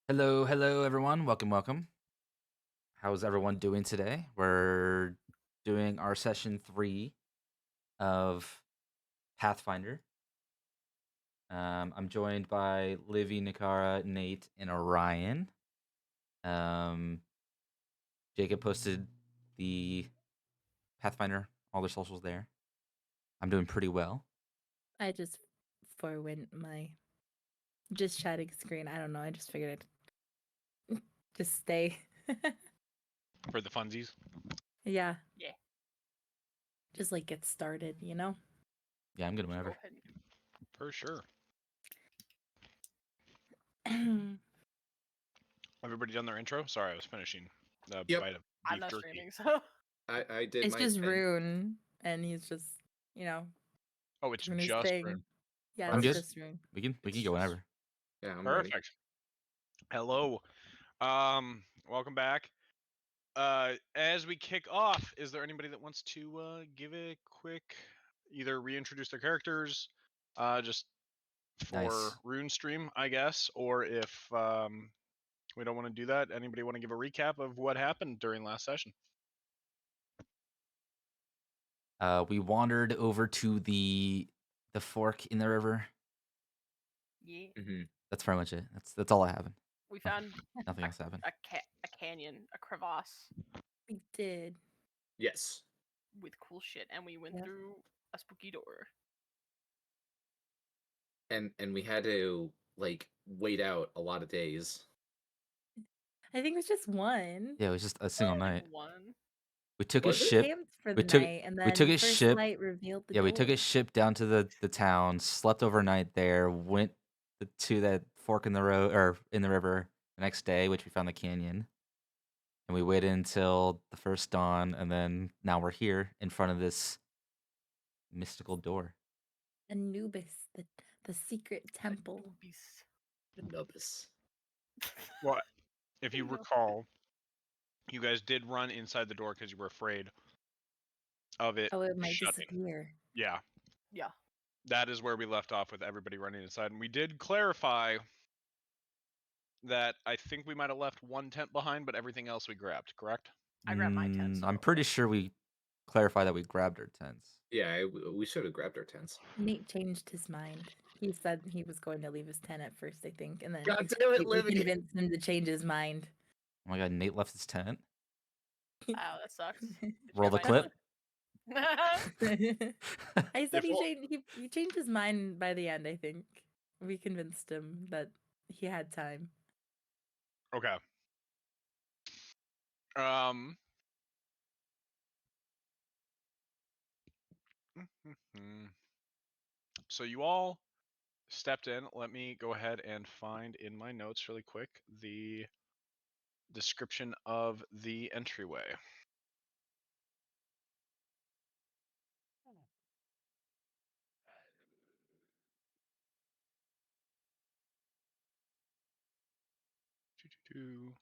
Hello, hello, everyone. Welcome, welcome. How's everyone doing today? We're doing our session 3 of Pathfinder. I'm joined by Livi, Nikara, Nate, and Orion. Um, Jacob posted the Pathfinder, all their socials there. I'm doing pretty well. I just forwent my just chatting screen. I don't know. I just figured I'd just stay. For the funsies. Yeah. Yeah. Just like get started, you know? Yeah, I'm good Go whenever. ahead. For sure. Everybody done their intro? Sorry, I was finishing the Yep. bite of I'm beef not jerky. streaming, so I did it's my just thing. Rune, and he's just, you know, Oh, it's doing his just thing. Rune. Yeah, I'm it's good. just Rune. We can It's go just- whenever. Yeah, I'm ready. Perfect. Hello. Welcome back. As we kick off, is there anybody that wants to give a quick either reintroduce their characters, just for Nice. Rune stream, I guess, or if we don't want to do that, anybody want to give a recap of what happened during last session? We wandered over to the fork in the river. yeah. Mm-hmm. That's pretty much it. That's all I have. We found Nothing else happened. a canyon, a crevasse We did. Yes. with cool shit, and we went Yep. through a spooky door. And we had to like wait out a lot of days. I think it was just one. Yeah, it was just a single Only night. one. We took a Was it? ship. Camped for We the took night, and we took then a first ship. light revealed the Yeah, we door. took a ship down to the town, slept overnight there, went to that fork in the road or in the river the next day, which we found the canyon, and we waited until the first dawn, and then now we're here in front of this mystical door. Anubis, the secret temple. Anubis. Anubis. Well, if you No. recall, you guys did run inside the door because you were afraid of it Oh, it might shutting. disappear. Yeah, Yeah. that is where we left off with everybody running inside. And we did clarify that I think we might have left one tent behind, but everything else we grabbed, correct? I grabbed my tent, I'm so- pretty sure we clarified that we grabbed our tents. Yeah, we should have grabbed our tents. Nate changed his mind. He said he was going to leave his tent at first, I think, and then God damn it, we Livy! convinced him to change his mind. Oh my god, Nate left his tent. Wow, that sucks. Did you Roll the grab my clip. tent? I said If all- he changed his mind by the end, I think. We convinced him that he had time. Okay. Um. So you all stepped in. Let me go ahead and find in my notes really quick the description of the entryway. Doo-doo-doo.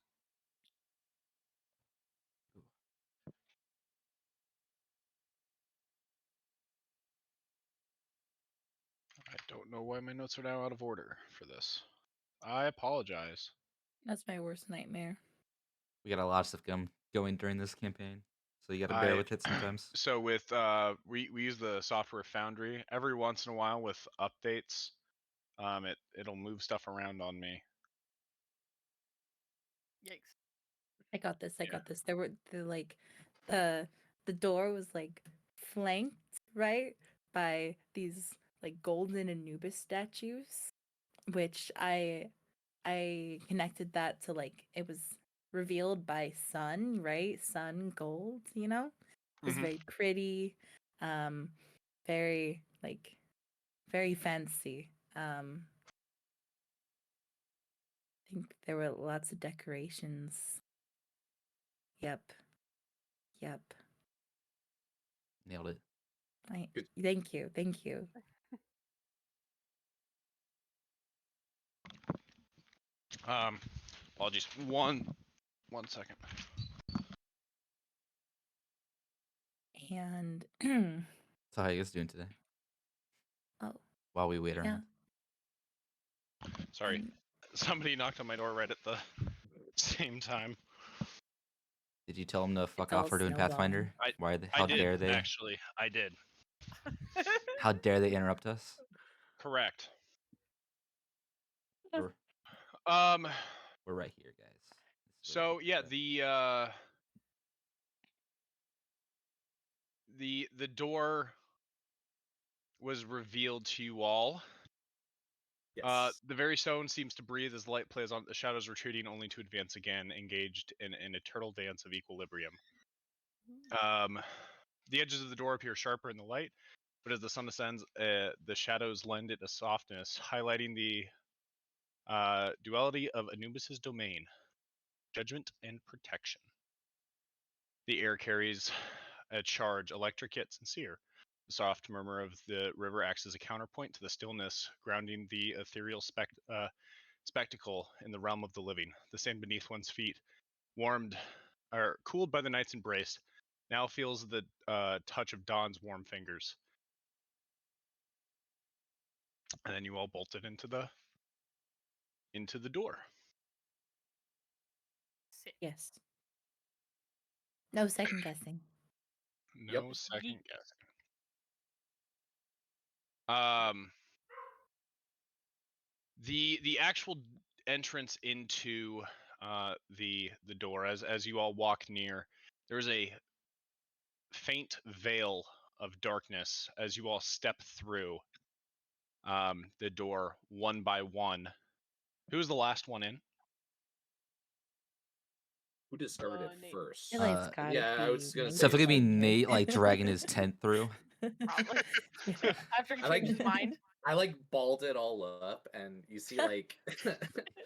I don't know why my notes are now out of order for this. I apologize. That's my worst nightmare. We got a lot of stuff going during this campaign, so you got to bear with it sometimes. So with we use the software Foundry. Every once in a while with updates, it'll move stuff around on me. Yikes. I got this. I Yeah. got this. There were the door was like flanked, right, by these like golden Anubis statues, which I connected that to like it was revealed by sun, right? Sun gold, you know? It was Mhm. very pretty, um, very like very fancy. I think there were lots of decorations. Yep. Yep. Nailed it. Good. Thank you. Thank you. Apologies. One second. And So how you guys doing today? oh While we wait yeah. around. Sorry. Somebody knocked on my door right at the same time. Did you tell them to fuck all off for doing snowballing. Pathfinder? I How did, dare they? actually. I did. How dare they interrupt us? Correct. We're, Um. we're right here, guys. This is where So the yeah, people go. the door was revealed to you all. Yes. The very stone seems to breathe as the light plays on. The shadows retreating, only to advance again, engaged in an eternal dance of equilibrium. The edges of the door appear sharper in the light, but as the sun ascends, the shadows lend it a softness, highlighting the duality of Anubis's domain, judgment and protection. The air carries a charge, electric yet sincere. The soft murmur of the river acts as a counterpoint to the stillness, grounding the ethereal spectacle in the realm of the living. The sand beneath one's feet, warmed or cooled by the night's embrace, now feels the touch of dawn's warm fingers. And then you all bolted into the door. Sick. Yes. No second guessing. No Yep. second guessing. The actual entrance into the door, as you all walk near, there's a faint veil of darkness as you all step through the door one by one. Who's the last one in? Who discovered it Nate. first? I feel like it's gotta yeah, I be was gonna Nate, say So if it could be like, Nate like dragging his tent through. Probably. Yeah. After he I like- changed his mind. I like balled it all up, and you see like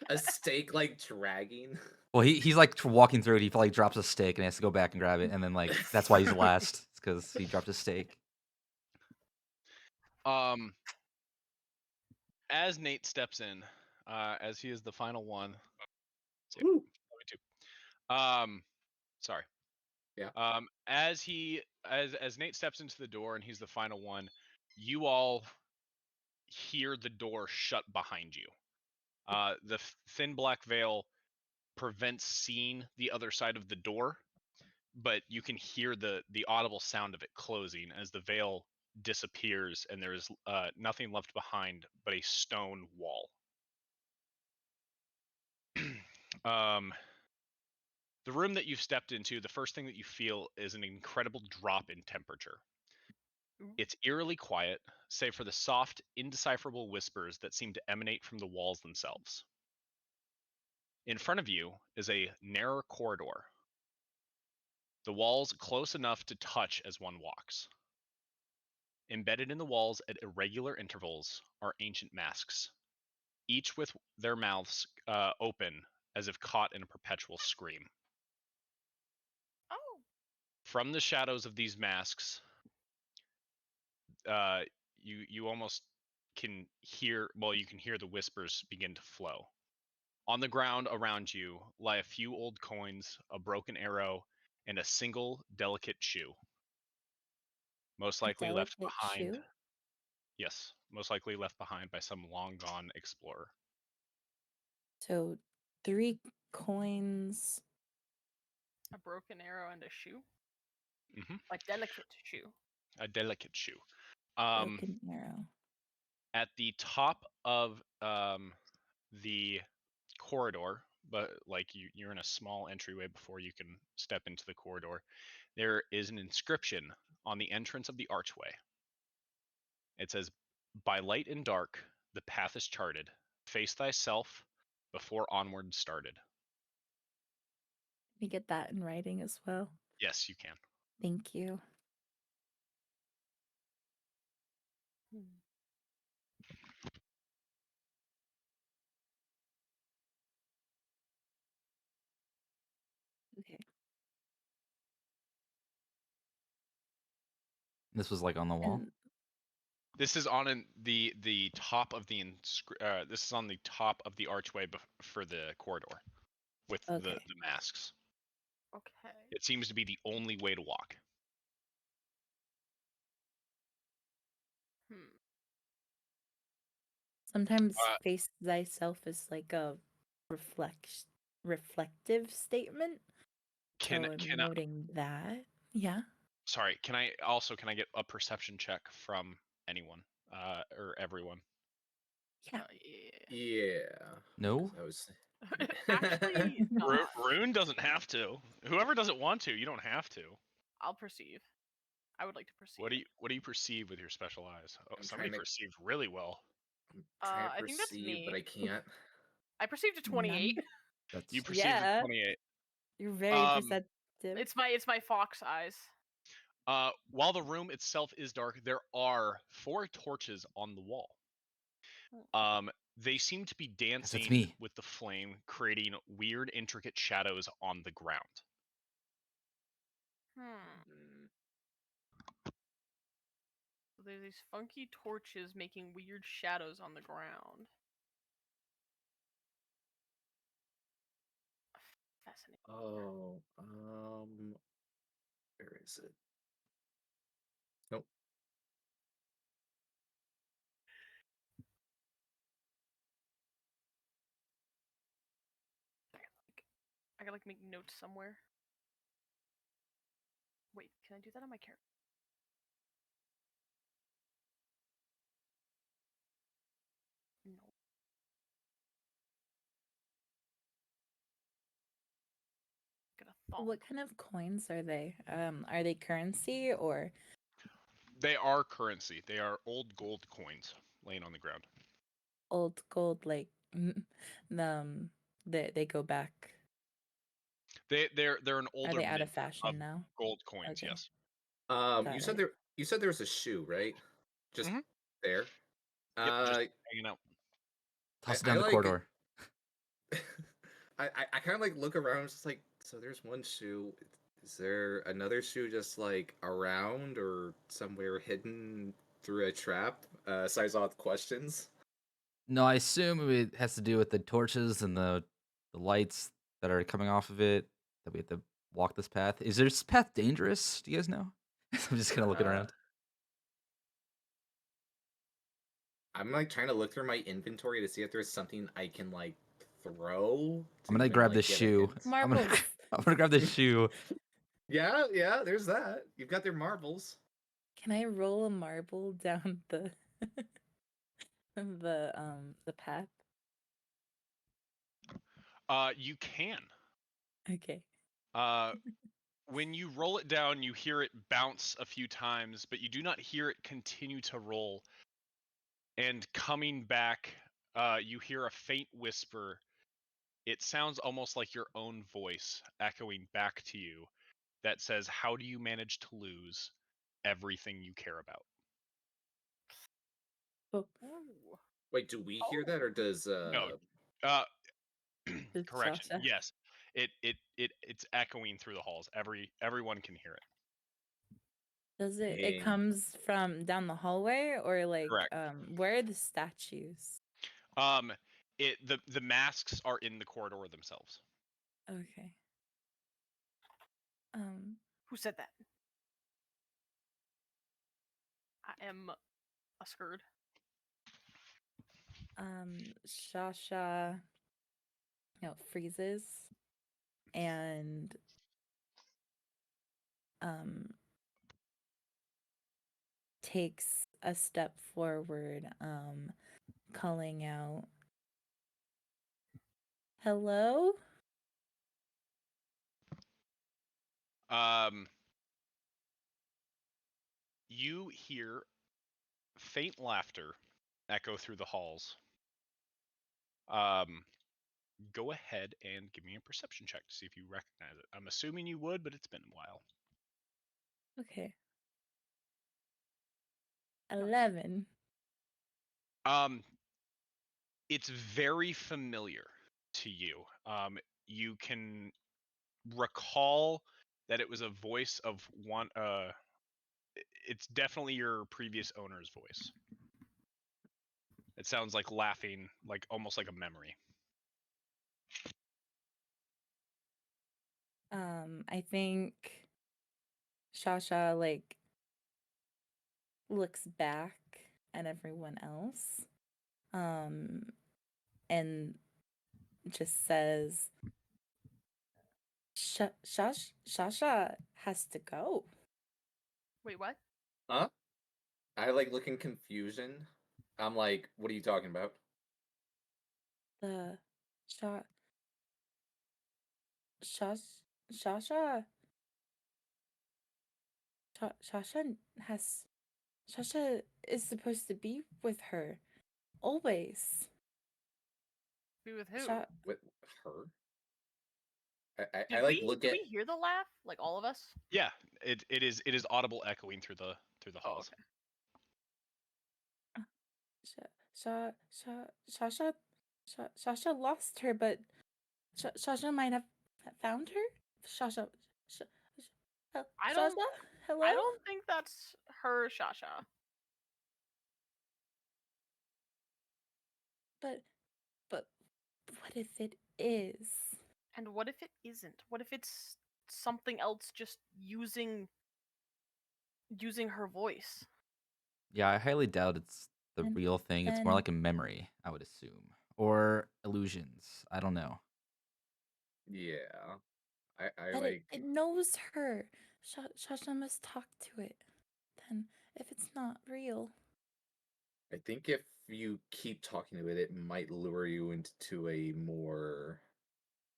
a stake like dragging. Well, he's like walking through it. He probably drops a steak and has to go back and grab it, and then like that's why he's last. It's because he dropped a steak. As Nate steps in, as he is the final one. Woo. Me too. Sorry. Yeah. As Nate steps into the door and he's the final one, you all hear the door shut behind you. The thin black veil prevents seeing the other side of the door, but you can hear the audible sound of it closing as the veil disappears and there is nothing left behind but a stone wall. The room that you've stepped into, the first thing that you feel is an incredible drop in temperature. It's eerily quiet, save for the soft, indecipherable whispers that seem to emanate from the walls themselves. In front of you is a narrow corridor. The walls close enough to touch as one walks. Embedded in the walls at irregular intervals are ancient masks, each with their mouths open as if caught in a perpetual scream. Oh. From the shadows of these masks, you almost can hear, well, you can hear the whispers begin to flow. On the ground around you lie a few old coins, a broken arrow, and a single delicate shoe. Most likely left Delicate behind. shoe? Yes, most likely left behind by some long gone explorer. So 3 coins. A broken arrow and a shoe. Hmm. A delicate shoe. A delicate shoe. Broken arrow. At the top of the corridor, but like you're in a small entryway before you can step into the corridor, there is an inscription on the entrance of the archway. It says, "By light and dark, the path is charted. Face thyself before onward started." Let me get that in writing as well. Yes, you can. Thank you. Okay. This was like on the wall. And This is on the top of the this is on the top of the archway for the corridor with the okay. masks. Okay. It seems to be the only way to walk. Sometimes Uh, face thyself is like a reflective statement. can So I'm can I, noting that. Yeah. sorry, can I get a perception check from anyone or everyone? Yeah. Yeah. Yeah. No? I was. Actually, not. Rune doesn't have to. Whoever doesn't want to, you don't have to. I'll perceive. I would like to perceive. What do you perceive with your special eyes? Oh, I'm somebody trying to. perceived really well. I'm trying to I think that's perceive, but me. I can't. I perceived a 28. None. You That's perceived a Yeah. 28. You're very Um, perceptive. It's my fox eyes. while the room itself is dark, there are 4 torches on the wall. They seem to be that's dancing me. with the flame, creating weird, intricate shadows on the ground. Mm, So there's these funky torches making weird shadows on the ground. Fascinating. Oh, where is it? Nope. I gotta like make notes somewhere. Wait, can I do that on my character? No. Gonna thump. What kind of coins are they? Are they currency or They are currency. They are old gold coins laying on the ground. old gold? Like, they go back. They're an Are older they out mint of fashion of now? gold coins. Okay, Yes. You got said it. there was a shoe, right? Just Mhm. there. Yep. Just Uh, hanging out. toss it I down the like. corridor. I kind of like look around, just like, so there's one shoe. Is there another shoe just like around or somewhere hidden through a trap? Size off questions. No, I assume it has to do with the torches and the lights that are coming off of it that we have to walk this path. Is this path dangerous? Do you guys know? I'm just kind of looking Uh, around. I'm like trying to look through my inventory to see if there's something I can like throw I'm to gonna even grab like this get a shoe. hint. I'm gonna Marbles. I'm gonna grab this shoe. Yeah, yeah, there's that. You've got their marbles. Can I roll a marble down the the path? You can. Okay. Uh, when you roll it down, you hear it bounce a few times, but you do not hear it continue to roll. And coming back, you hear a faint whisper. It sounds almost like your own voice echoing back to you that says, "How do you manage to lose everything you care about?" Oh, Ooh. Wait, do we hear that or does No. Uh, it's correction. Sasha. Yes. It's echoing through the halls. Everyone can hear it. Does it? It dang. comes from down the hallway or like Correct. where are the statues? Um, the masks are in the corridor themselves. Okay. Um Who said that? I am a scourge. Sasha, freezes and um takes a step forward, calling out, "Hello?" Um, you hear faint laughter echo through the halls. Um, go ahead and give me a perception check to see if you recognize it. I'm assuming you would, but it's been a while. Okay. Nice. 11. Um, it's very familiar to you. You can recall that it was a voice of one. It's definitely your previous owner's voice. It sounds like laughing, like almost like a memory. I think Shasha looks back at everyone else and just says, Shasha has to go. Wait, what? Huh? I like look in confusion. I'm like, what are you talking about? The Sha Shash Shasha Shasha has Shasha is supposed to be with her always. Be with who? Sha With her? I Did like we look did at. we hear the laugh? Like all of us? Yeah, it is audible echoing through the Oh, halls. okay. Shasha Shasha lost her, but Shasha might have found her. Shasha Sh- I Shasha, don't hello. I don't think that's her, Shasha. But but what if it is? And what if it isn't? What if it's something else just using her voice? Yeah, I highly doubt it's the And real thing. It's more then like a memory, I would assume, or illusions. I don't know. Yeah. I but like. it knows her. Shasha must talk to it. Then if it's not real, I think if you keep talking to it, it might lure you into a more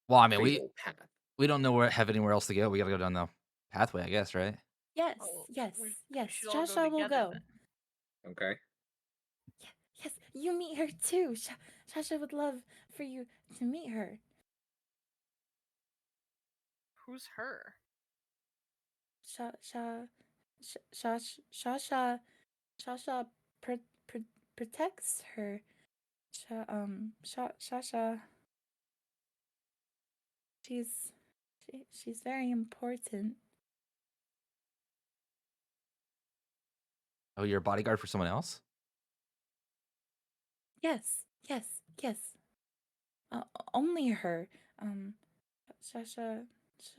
Well, I mean, fatal path. we don't know where have anywhere else to go. We gotta go down the pathway, I guess, right? yes, Oh, yes, we yes. should all go Shasha will together go. then. Okay. Yes, you meet her too. Shasha would love for you to meet her. Who's her? Sha Sha Sha Shasha Shasha protects her. Shasha. She's she's very important. Oh, you're a bodyguard for someone else? Yes, yes, yes. Only her. Um, Shasha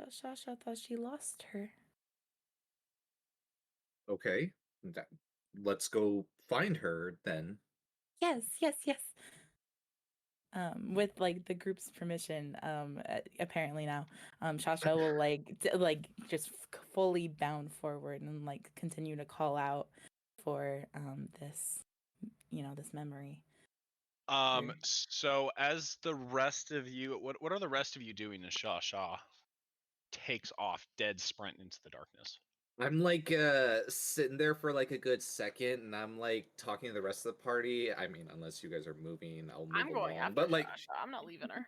Shasha thought she lost her. Okay. That, let's go find her then. Yes, yes, yes. With like the group's permission, apparently now, Shasha will like just fully bound forward and like continue to call out for this, this memory. So as the rest of you, what are the rest of you doing as Shaw takes off dead sprint into the darkness? I'm like sitting there for like a good second and I'm like talking to the rest of the party. I mean, unless you guys are moving, I'll move I'm going along. after Shasha. I'm not leaving her.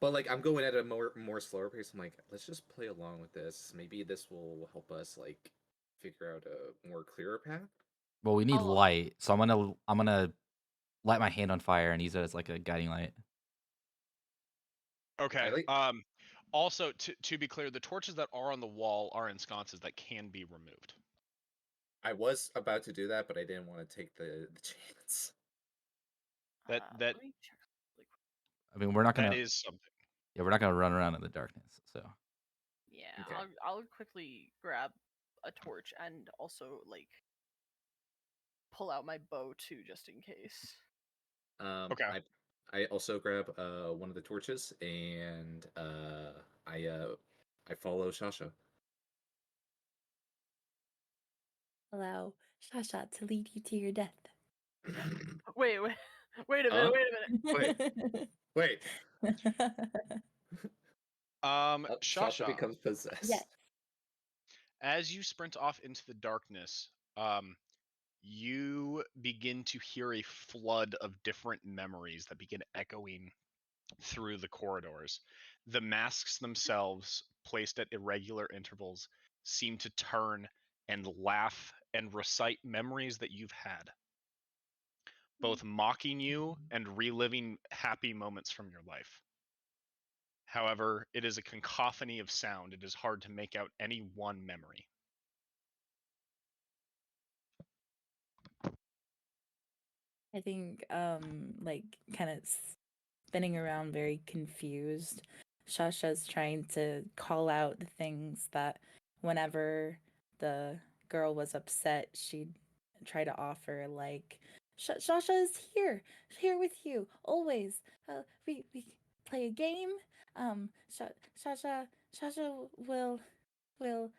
But like I'm going at a more slower pace. I'm like, let's just play along with this. Maybe this will help us like figure out a more clearer path. Well, we need I'll- light, so I'm gonna light my hand on fire and use it as like a guiding light. Okay. like Also, to be clear, the torches that are on the wall are in sconces that can be removed. I was about to do that, but I didn't want to take the chance. That let me check really quick. I mean, we're not that gonna is something. yeah, we're not gonna run around in the darkness. So Yeah, Okay. I'll quickly grab a torch and also like pull out my bow too, just in case. Okay. I also grab one of the torches and I follow Shasha. Allow Shasha to lead you to your death. Wait, wait a minute, Huh? wait a minute. Wait. Shasha Shasha, becomes possessed. Yes. as you sprint off into the darkness, you begin to hear a flood of different memories that begin echoing through the corridors. The masks themselves, placed at irregular intervals, seem to turn and laugh and recite memories that you've had, both mocking you and reliving happy moments from your life. However, it is a cacophony of sound. It is hard to make out any one memory. I think like kind of spinning around very confused. Shasha's trying to call out the things that whenever the girl was upset, she'd try to offer like Shasha is here with you always. We play a game. Shasha will will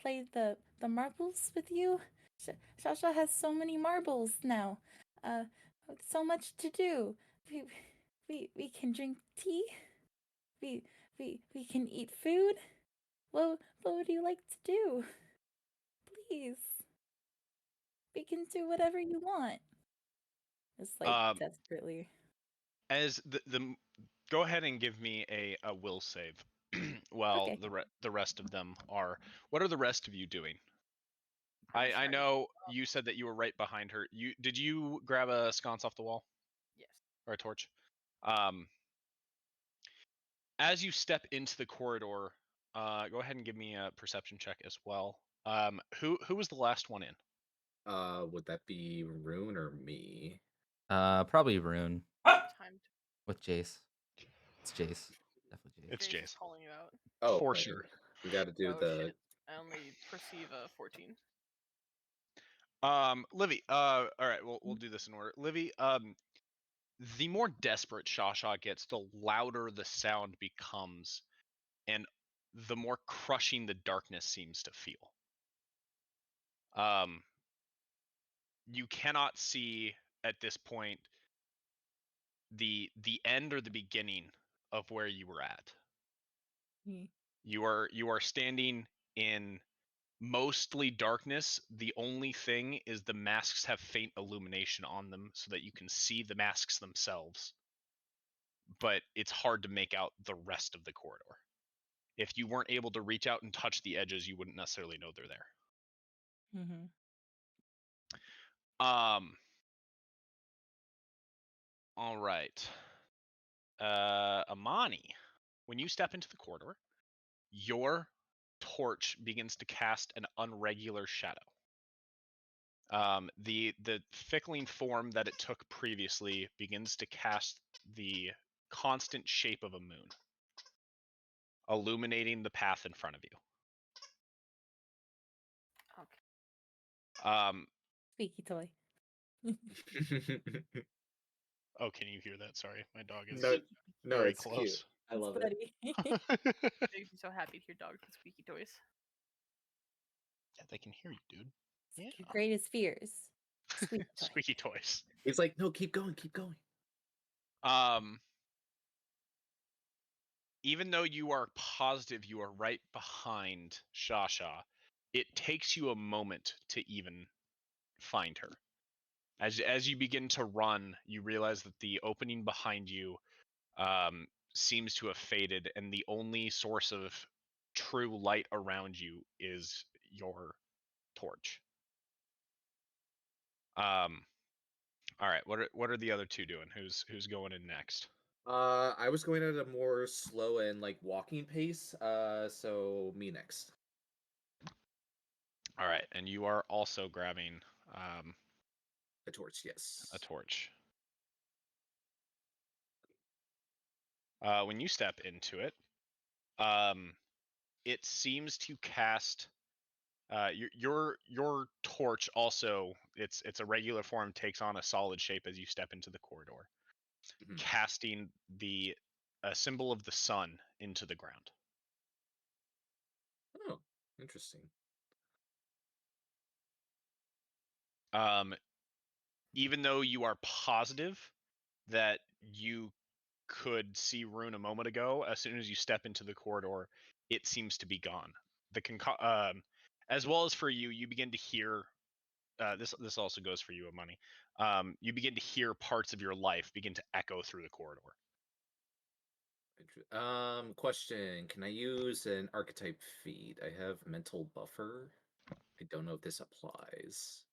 play the marbles with you. Shasha has so many marbles now. Uh, so much to do. We we can drink tea. We we can eat food. What would you like to do? Please, we can do whatever you want. It's like Um, desperately. as the go ahead and give me a will save. While Okay. the rest of them are. What are the rest of you doing? I'm I trying to know keep up. you said that you were right behind her. Did you grab a sconce off the wall Yes. or a torch? Um, as you step into the corridor, go ahead and give me a perception check as well. Who was the last one in? Would that be Rune or me? Probably Rune Time to. with Jace. It's Jace. Definitely Jace. It's Jace is Jace. calling you out. Oh, For right. sure. We got to do Oh the. shit! I only perceive a 14. Livy. All right. We'll do this in order. Livy. The more desperate Shasha gets, the louder the sound becomes, and the more crushing the darkness seems to feel. You cannot see at this point the end or the beginning of where you were at. Mm. You are standing in mostly darkness. The only thing is the masks have faint illumination on them so that you can see the masks themselves. But it's hard to make out the rest of the corridor. If you weren't able to reach out and touch the edges, you wouldn't necessarily know they're there. Mm-hmm. All right. Amani, when you step into the corridor, your torch begins to cast an unregular shadow. The fickling form that it took previously begins to cast the constant shape of a moon, illuminating the path in front of you. Okay. Squeaky toy. Oh, can you hear that? Sorry, my dog is No, no, very it's cute. close. I It's love it. funny. They'd be so happy to hear dogs with squeaky toys. Yeah, they can hear you, dude. It's Yeah. your greatest fears. Squeaky toy. Squeaky toys. He's like, no, keep going, keep going. Even though you are positive you are right behind Shasha, it takes you a moment to even find her. As you begin to run, you realize that the opening behind you seems to have faded, and the only source of true light around you is your torch. All right, what are the other two doing? Who's going in next? I was going at a more slow and like walking pace. So me next. All right, and you are also grabbing A torch, yes. a torch. When you step into it, it seems to cast your torch also. It's a regular form, takes on a solid shape as you step into the corridor, Mhm. casting the symbol of the sun into the ground. Oh, interesting. Even though you are positive that you could see Rune a moment ago, as soon as you step into the corridor, it seems to be gone. As well as for you, you begin to hear. This also goes for you, Amani. You begin to hear parts of your life begin to echo through the corridor. Question: can I use an archetype feed? I have mental buffer. I don't know if this applies.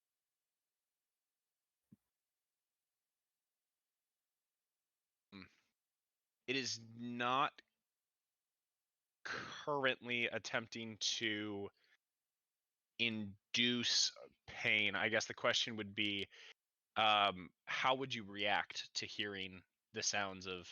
It is not currently attempting to induce pain. I guess the question would be, how would you react to hearing the sounds of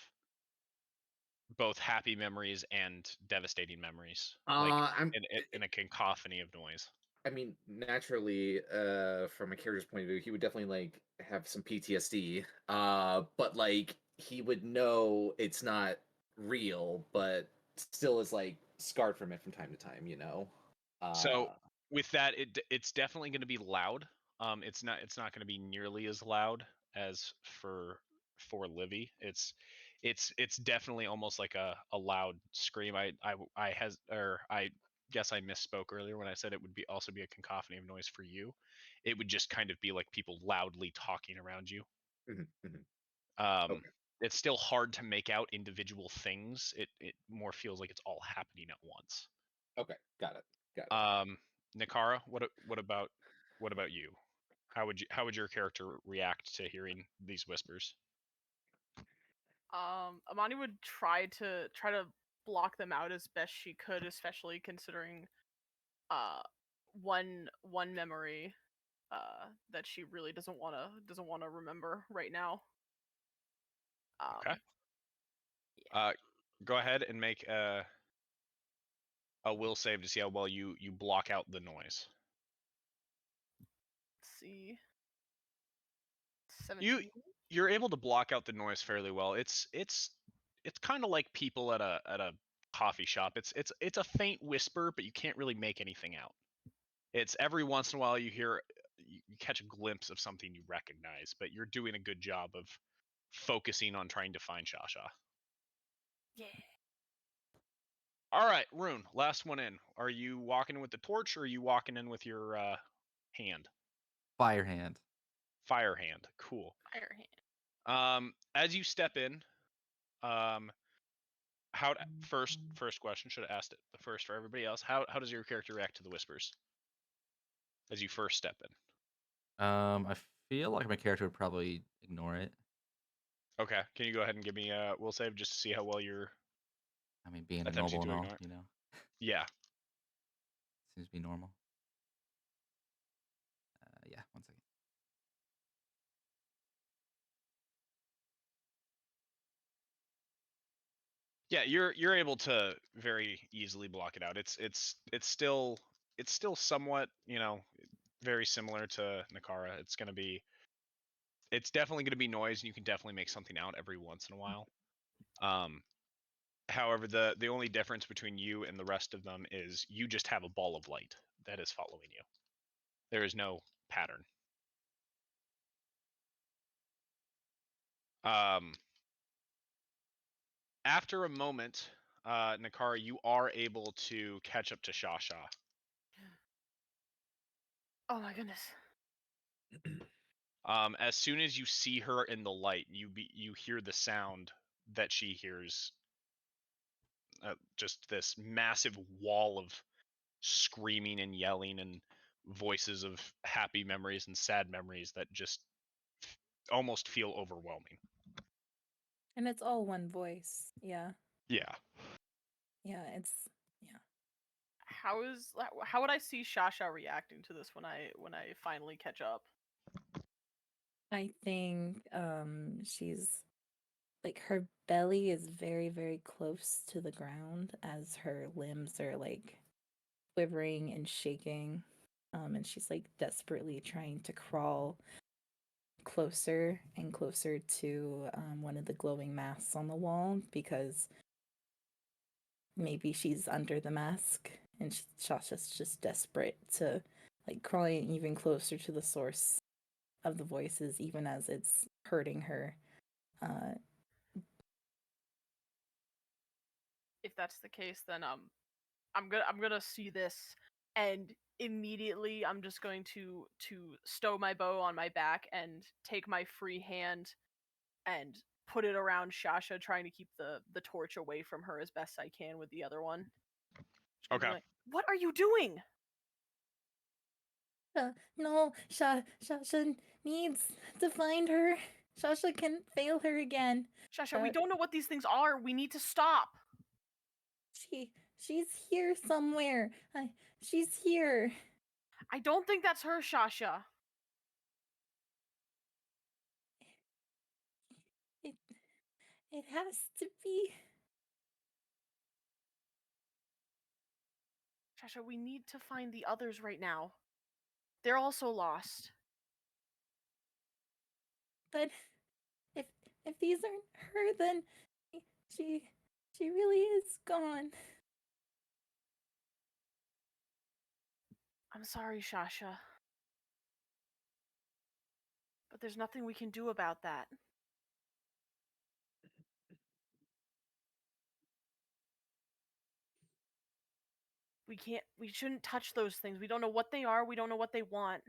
both happy memories and devastating memories, like I'm in a cacophony of noise? I mean, naturally, from a character's point of view, he would definitely like have some PTSD. But like he would know it's not real, but still is like scarred from it from time to time. So Uh, with that, it's definitely going to be loud. It's not going to be nearly as loud as for Livy. It's definitely almost like a loud scream. I guess I misspoke earlier when I said it would be also be a cacophony of noise for you. It would just kind of be like people loudly talking around you. mhm, mhm. Um, Okay, it's still hard to make out individual things. It more feels like it's all happening at once. okay, got it, got it. Um, Nikara, what about you? How would your character react to hearing these whispers? Amani would try to block them out as best she could, especially considering uh one memory that she really doesn't wanna remember right now. Okay. Yeah. Go ahead and make a will save to see how well you block out the noise. Let's see. You 17. you're able to block out the noise fairly well. It's kind of like people at a coffee shop. It's a faint whisper, but you can't really make anything out. It's every once in a while you catch a glimpse of something you recognize, but you're doing a good job of focusing on trying to find Shasha. Yeah. All right, Rune, last one in. Are you walking in with the torch or are you walking in with your hand? Fire hand. Fire hand. Cool. Fire hand. As you step in, um, first question should have asked it the first for everybody else. How does your character react to the whispers as you first step in? I feel like my character would probably ignore it. Okay, can you go ahead and give me a will save just to see how well you're I mean, being a attempting noble and to all, ignore it? you know, Yeah. seems to be normal. Yeah, 1 second. Yeah, you're able to very easily block it out. It's still somewhat, very similar to Nikara. It's definitely gonna be noise, and you can definitely make something out every once in a while. Um, However, the only difference between you and the rest of them is you just have a ball of light that is following you. There is no pattern. Um, After a moment, Nikara, you are able to catch up to Shasha. Oh my goodness. As soon as you see her in the light, you hear the sound that she hears. Just this massive wall of screaming and yelling and voices of happy memories and sad memories that just almost feel overwhelming. And it's all one voice. Yeah. Yeah. Yeah, it's yeah. How would I see Shasha reacting to this when I finally catch up? I think she's like her belly is very, very close to the ground as her limbs are like quivering and shaking. And she's like desperately trying to crawl closer and closer to one of the glowing masks on the wall because maybe she's under the mask and Shasha's just desperate to like crawling even closer to the source of the voices, even as it's hurting her. Uh, If that's the case, then I'm gonna see this, and immediately I'm just going to stow my bow on my back and take my free hand and put it around Shasha, trying to keep the torch away from her as best I can with the other one. Just gonna be Okay. like, what are you doing? no, Shasha needs to find her. Shasha can fail her again. Shasha, we don't know what these things are. We need to stop. She's here somewhere. She's here. I don't think that's her, Shasha. It it has to be. Shasha, we need to find the others right now. They're also lost. But if if these aren't her, then she she really is gone. I'm sorry, Shasha. But there's nothing we can do about that. We shouldn't touch those things. We don't know what they are, we don't know what they want.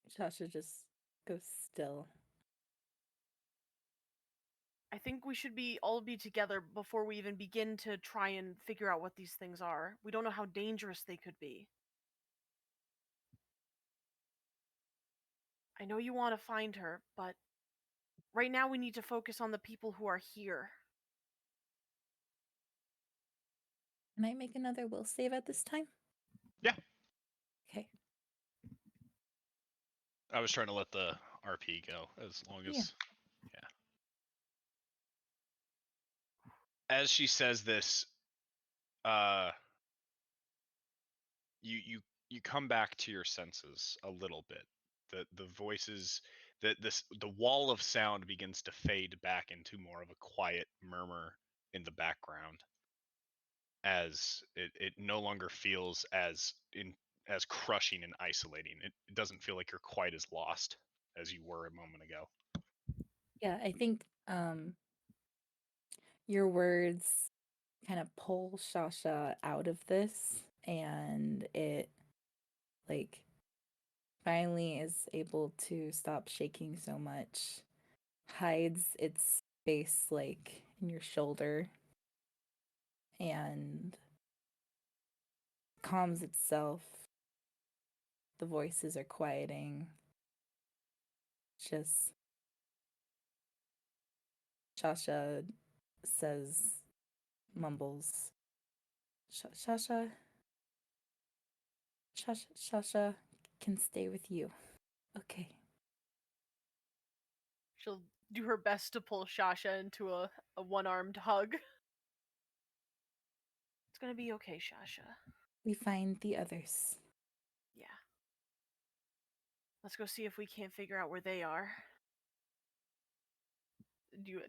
Sasha just goes still. I think we should all be together before we even begin to try and figure out what these things are. We don't know how dangerous they could be. I know you want to find her, but right now we need to focus on the people who are here. Can I make another will save at this time? Yeah. Okay. I was trying to let the RP go as long as. Yeah. As she says this, you come back to your senses a little bit. The voices, the wall of sound begins to fade back into more of a quiet murmur in the background, as it no longer feels as crushing and isolating. It doesn't feel like you're quite as lost as you were a moment ago. Yeah, I think your words kind of pull Shasha out of this, and it like finally is able to stop shaking so much, hides its face like in your shoulder, and calms itself. The voices are quieting. Just Shasha says, mumbles, Shasha can stay with you. Okay. She'll do her best to pull Shasha into a one-armed hug. It's gonna be okay, Shasha. We find the others. Yeah. Let's go see if we can't figure out where they are.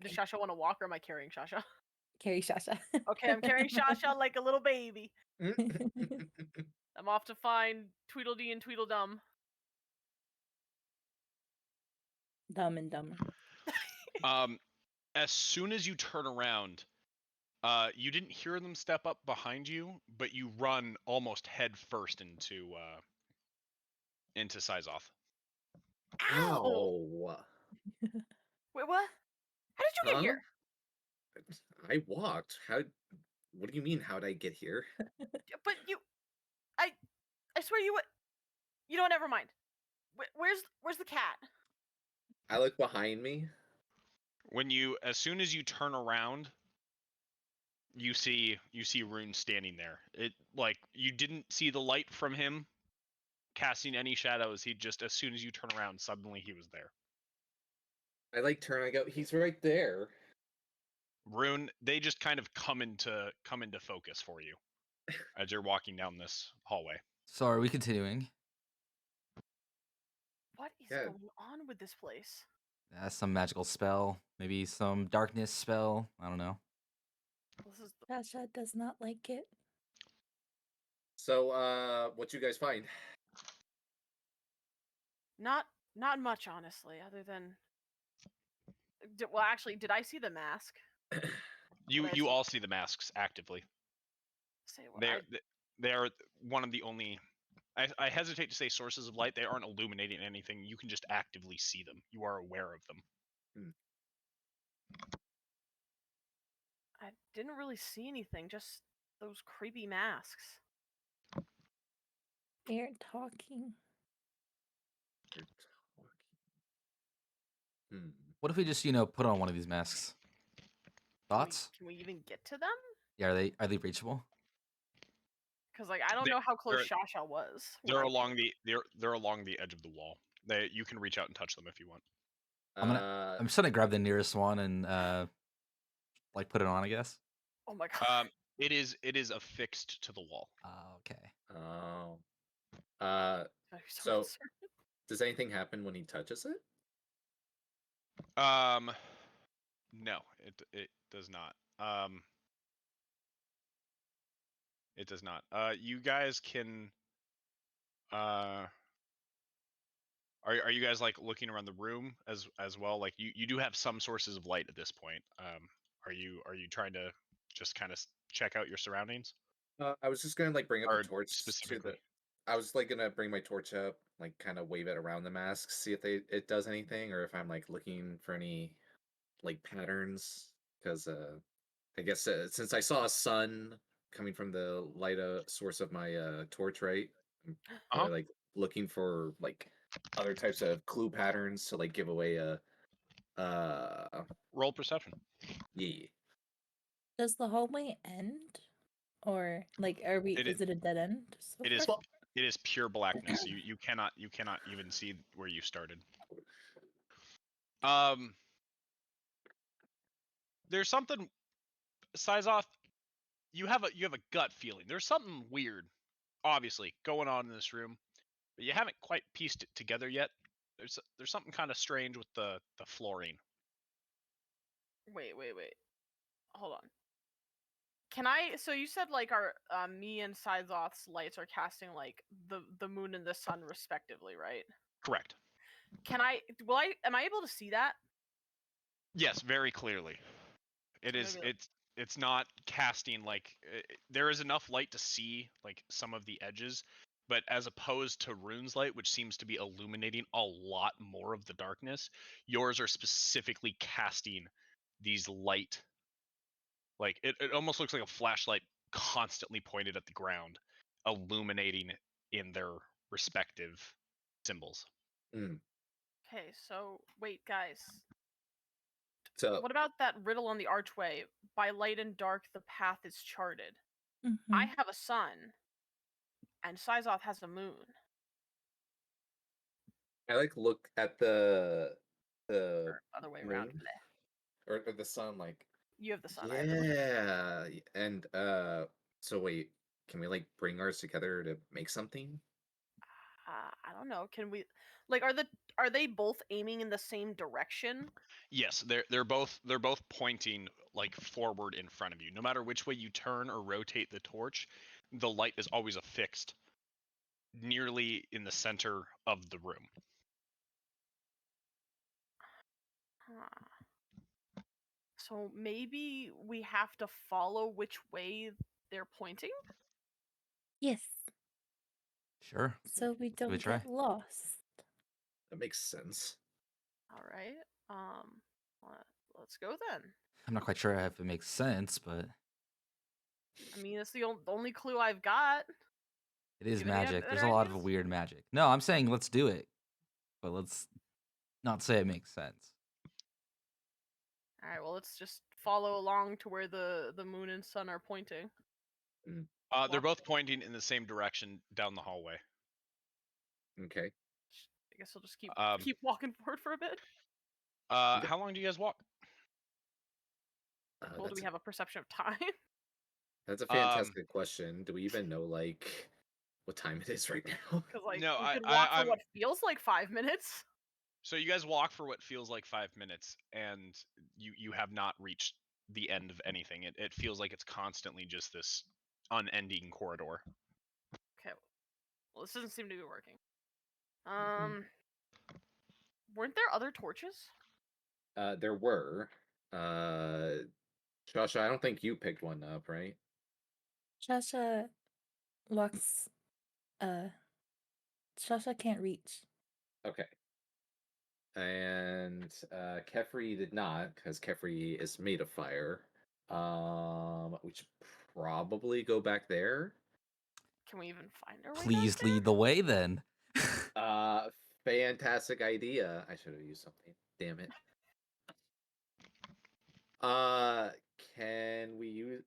Does Shasha want to walk, or am I carrying Shasha? Carry Shasha. Okay, I'm carrying Shasha like a little baby. I'm off to find Tweedledee and Tweedledum. Dumb and Dumber. As soon as you turn around, you didn't hear them step up behind you, but you run almost head first into Sizoth. Ow! Wait, what? How did you get Huh? here? I walked. How? What do you mean? How'd I get here? But I swear you would. You know, never mind. Where's the cat? I look behind me. As soon as you turn around, you see Rune standing there. It like you didn't see the light from him casting any shadows. He just, as soon as you turn around, suddenly he was there. I turn. I go. He's right there. Rune, they just kind of come into focus for you as you're walking down this hallway. So are we continuing? What is Yeah. going on with this place? Some magical spell, maybe some darkness spell. I don't know. This is Shasha does not like it. So, what you guys find? not much, honestly, other than. Well, actually, did I see the mask? You all see the masks actively. Say what? They are one of the only. I hesitate to say sources of light. They aren't illuminating anything. You can just actively see them. You are aware of them. I didn't really see anything. Just those creepy masks. They're talking. They're talking. What if we just, put on one of these masks? Thoughts? Can we even get to them? Yeah, are they reachable? Because I don't know how close Shasha was. They're along the edge of the wall. You can reach out and touch them if you want. I'm just gonna grab the nearest one and put it on, I guess. Oh my god. It is affixed to the wall. Oh, okay. Oh. I'm so So concerned. does anything happen when he touches it? No, it does not. It does not. You guys can. Are you guys like looking around the room as well? Like you do have some sources of light at this point. Are you trying to just kind of check out your surroundings, I was just gonna like bring up the or torch to specifically? the. I was like gonna bring my torch up, like kind of wave it around the mask, see if it does anything, or if I'm like looking for any like patterns. Because I guess since I saw a sun coming from the light source of my torch, right? I'm Uh-huh. probably like looking for like other types of clue patterns to like give away a Roll perception. yeah. Does the hallway end? Or like are we It is it a dead end so It is far? it is pure blackness. You cannot even see where you started. Um, there's something, Sizoth. You have a gut feeling. There's something weird, obviously, going on in this room, but you haven't quite pieced it together yet. There's something kind of strange with the flooring. Wait. Hold on. Can I? So you said like our me and Sizoth's lights are casting like the moon and the sun respectively, right? Correct. Can I? Will I? Am I able to see that? Yes, very clearly. It So is. maybe. It's not casting like there is enough light to see like some of the edges, but as opposed to Rune's light, which seems to be illuminating a lot more of the darkness, yours are specifically casting these light. Like it almost looks like a flashlight constantly pointed at the ground, illuminating in their respective symbols. Mm. Okay. So wait, guys. So What about that riddle on the archway? By light and dark, the path is charted. Mhm. I have a sun, and Sizoth has a moon. I like look at the Or other way around. moon Bleh. or the sun, like You have the sun. I have the moon. yeah, and so wait, can we like bring ours together to make something? I don't know. Can we like are they both aiming in the same direction? Yes, they're both pointing like forward in front of you. No matter which way you turn or rotate the torch, the light is always affixed nearly in the center of the room. Huh. So maybe we have to follow which way they're pointing? Yes. Sure. So we Give it a don't try. get lost. That makes sense. All right. Um let's go then. I'm not quite sure if it makes sense, but I mean, it's the only clue I've got. it is Do you have any magic. There's better a lot of ideas? weird magic. No, I'm saying let's do it, but let's not say it makes sense. All right, well, let's just follow along to where the moon and sun are pointing. They're Walk- both pointing in the same direction down the hallway. Okay. I guess I'll just keep Um, walking forward for a bit. Okay. How long do you guys walk? Well, do we have a perception of time? That's a Um, fantastic question. Do we even know like what time it is right now? Because like no, we could walk for I'm. what feels like 5 minutes. So you guys walk for what feels like 5 minutes, and you have not reached the end of anything. It feels like it's constantly just this unending corridor. Okay, well, this doesn't seem to be working. Mhm. Weren't there other torches? There were. Josh, I don't think you picked one up, right? Shasha walks Shasha can't reach. Okay. And Kefri did not, because Kefri is made of fire. We should probably go back there. Can we even find our way back Please there? lead the way then. Uh, Fantastic idea. I should have used something. Damn it. Can we use?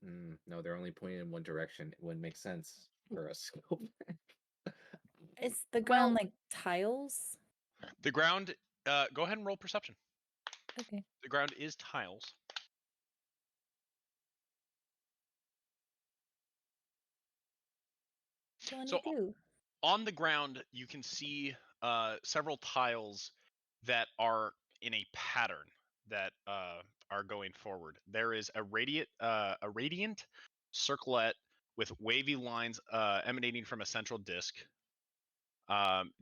No, they're only pointing in one direction. It wouldn't make sense for us to go back. Is the ground Well- like tiles? The ground. Go ahead and roll perception. Okay. The ground is tiles. you want So to do? on the ground, you can see several tiles that are in a pattern that are going forward. There is a radiant circlet with wavy lines emanating from a central disk,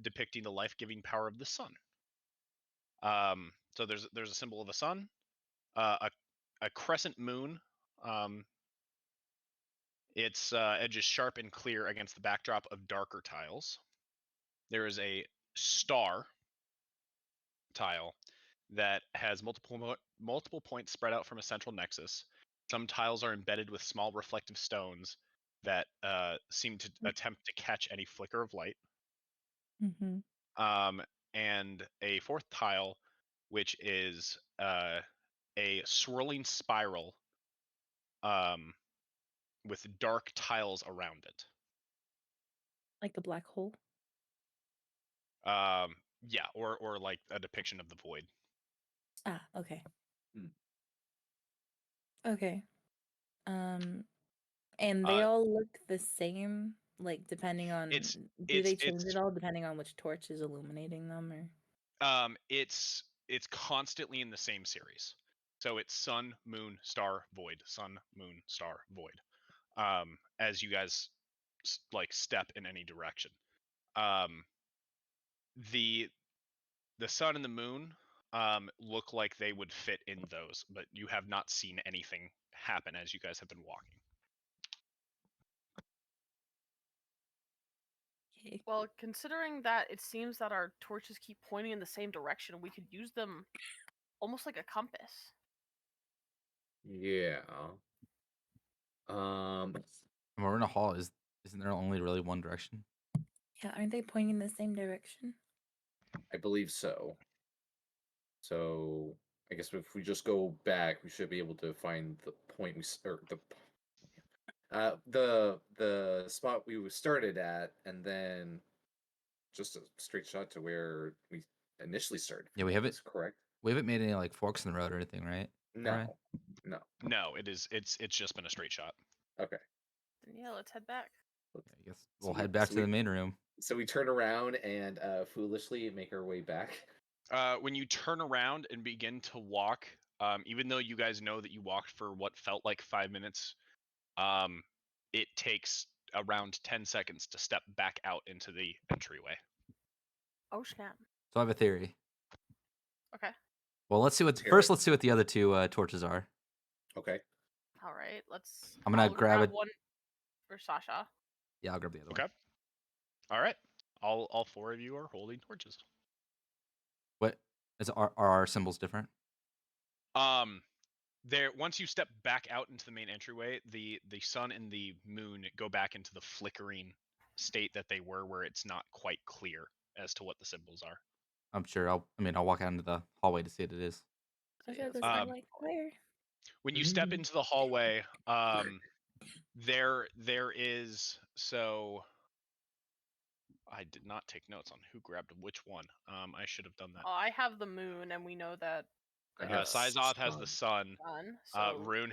depicting the life-giving power of the sun. So there's a symbol of a sun, a crescent moon. Its edge is sharp and clear against the backdrop of darker tiles. There is a star tile that has multiple points spread out from a central nexus. Some tiles are embedded with small reflective stones that seem to attempt to catch any flicker of light. Mm-hmm. And a fourth tile, which is a swirling spiral with dark tiles around it. Like a black hole. Yeah, or like a depiction of the void. Ah, okay. Hmm. Okay. And they all look the same, like depending on do they change it's it all depending on which torch is illuminating them or it's constantly in the same series. So it's sun, moon, star, void, sun, moon, star, void. As you guys like step in any direction. The sun and the moon look like they would fit in those, but you have not seen anything happen as you guys have been walking. okay. Well, considering that it seems that our torches keep pointing in the same direction, we could use them almost like a compass. Yeah. When we're in a hall, isn't there only really one direction? Yeah, aren't they pointing in the same direction? I believe so. So I guess if we just go back, we should be able to find the point or the spot we started at, and then just a straight shot to where we initially started. Yeah, we haven't Is correct. we haven't made any like forks in the road or anything, right? Alright. No. No, it's just been a straight shot. Okay. Then yeah, let's head back. Yeah, I guess So we'll we- head back so to we- the main room. So we turn around and foolishly make our way back. When you turn around and begin to walk, even though you guys know that you walked for what felt like 5 minutes, it takes around 10 seconds to step back out into the entryway. Oh snap. So I have a theory. Okay. Well, let's see what Hear first. it. Let's see what the other two torches are. Okay. All right. Let's. I'm gonna I'll grab it. one for Sasha. Yeah, I'll grab the other Okay. one. All right. All four of you are holding torches. What are our symbols different? There. Once you step back out into the main entryway, the sun and the moon go back into the flickering state that they were, where it's not quite clear as to what the symbols are. I'm sure. I'll walk out into the hallway to see what it is. I Yeah, was that's I'm Um, like where? When you step into the hallway, there is so. I did not take notes on who grabbed which one. I should have done that. Oh, I have the moon, and we know that. I have Sizoth has the sun. Sun. So Rune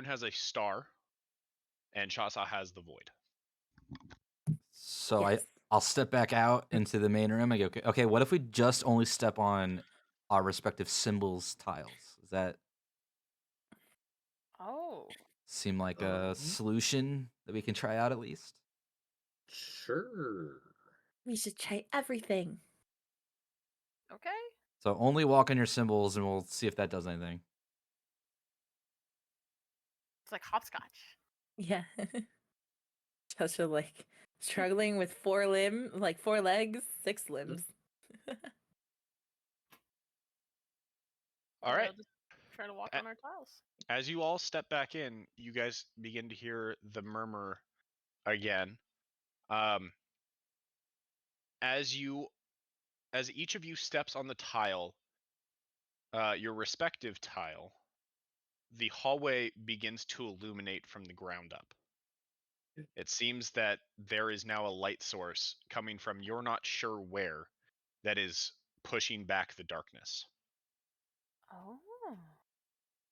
has a star, and Chasa has the void. So Yes. I'll step back out into the main room. I go, okay. What if we just only step on our respective symbols tiles? Does that Oh. seem like a solution that we can try out at least? Sure. We should try everything. Okay. So only walk on your symbols, and we'll see if that does anything. It's like hopscotch. Yeah. Tasha like struggling with four legs, 6 limbs. All right. Just try to walk A- on our tiles. As you all step back in, you guys begin to hear the murmur again. As each of you steps on the tile, your respective tile, the hallway begins to illuminate from the ground up. It seems that there is now a light source coming from you're not sure where that is pushing back the darkness. Oh.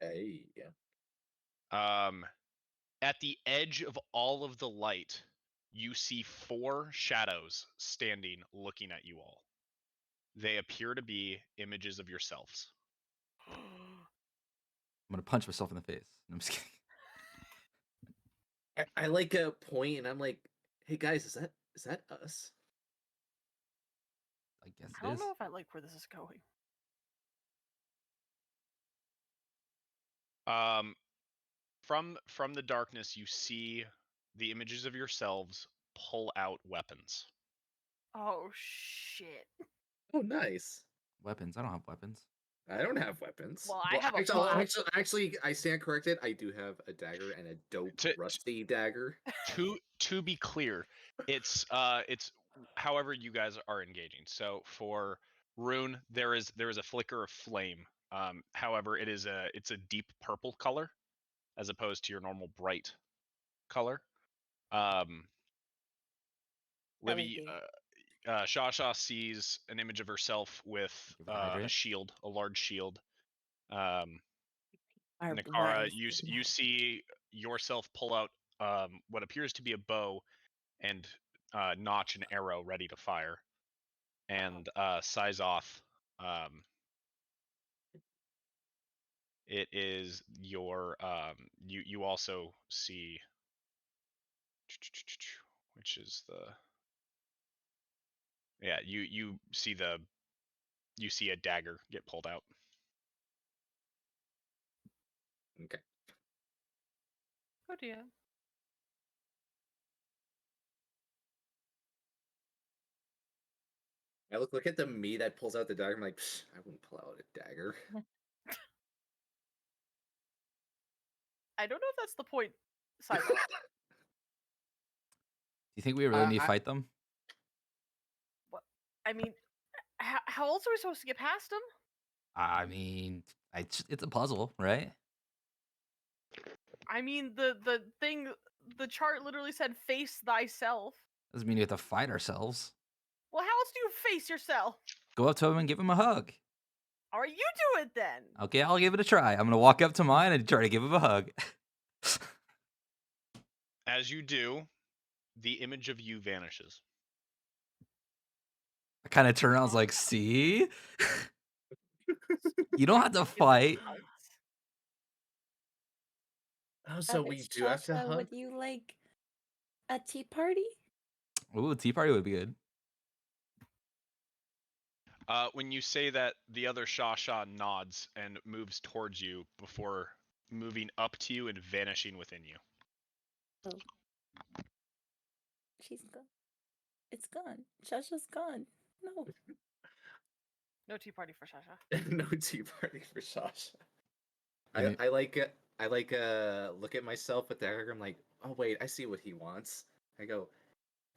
Hey. At the edge of all of the light, you see 4 shadows standing looking at you all. They appear to be images of yourselves. I'm gonna punch myself in the face. No, I'm just kidding. I like a point, and I'm like, "Hey guys, is that us?" I guess I it don't is. know if I like where this is going. From the darkness, you see the images of yourselves pull out weapons. Oh shit. Oh, nice. Weapons. I don't have weapons. I don't have weapons. Well, I have a actually, bow. actually, I stand corrected. I do have a dagger and a dope To- rusty dagger. To be clear, it's however you guys are engaging. So for Rune, there is a flicker of flame. However, it's a deep purple color as opposed to your normal bright color. Livy, LED. Shasha sees an image of herself with Give it a a hydrate. shield, a large shield. Our Nikara, blast is you see yourself pull out what appears to be a bow and notch an arrow ready to fire. And Sizoth, it is your you also see, which is the you see a dagger get pulled out. Okay. Oh dear. I look at me that pulls out the dagger. I'm like, "Psh, I wouldn't pull out a dagger." I don't know if that's the point, Cyber. Do you think we really need to I- fight them? What? I mean, how else are we supposed to get past them? I mean, it's a puzzle, right? I mean, the thing, the chart literally said "face thyself." Doesn't mean you have to fight ourselves. Well, how else do you face yourself? Go up to him and give him a hug. All right, you do it then. Okay, I'll give it a try. I'm gonna walk up to mine and try to give him a hug. As you do, the image of you vanishes. I kind of turn around. I was like, "See, you don't have to fight." Oh, so we do have to Shasha, hug. would you like a tea party? Ooh, tea party would be good. When you say that, the other Shasha nods and moves towards you before moving up to you and vanishing within you. She's gone. It's gone. Shasha's gone. No. No tea party for Shasha. No tea party for Sasha. I mean- I like look at myself with the dagger. I'm like, oh wait, I see what he wants. I go,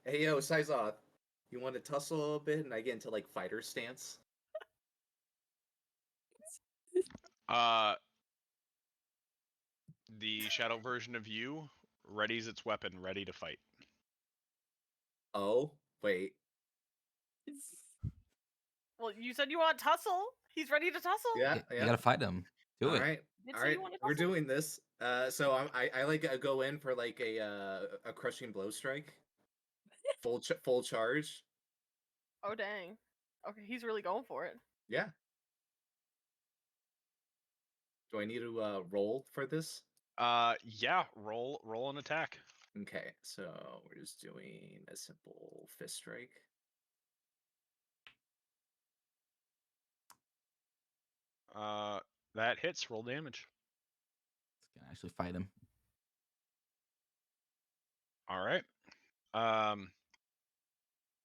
hey yo, Sizoth, you want to tussle a little bit? And I get into like fighter stance. The shadow version of you readies its weapon, ready to fight. Oh wait, Well, you said you want tussle. He's ready to tussle. yeah, You yeah. gotta fight him. Do All it. right, Did all say you right, wanted we're tussle? doing this. So I like go in for like a crushing blow strike, full charge. Oh dang. Okay, he's really going for it. Yeah. Do I need to roll for this? Yeah, roll an attack. Okay, so we're just doing a simple fist strike. That hits. Roll damage. Can actually fight him. All right.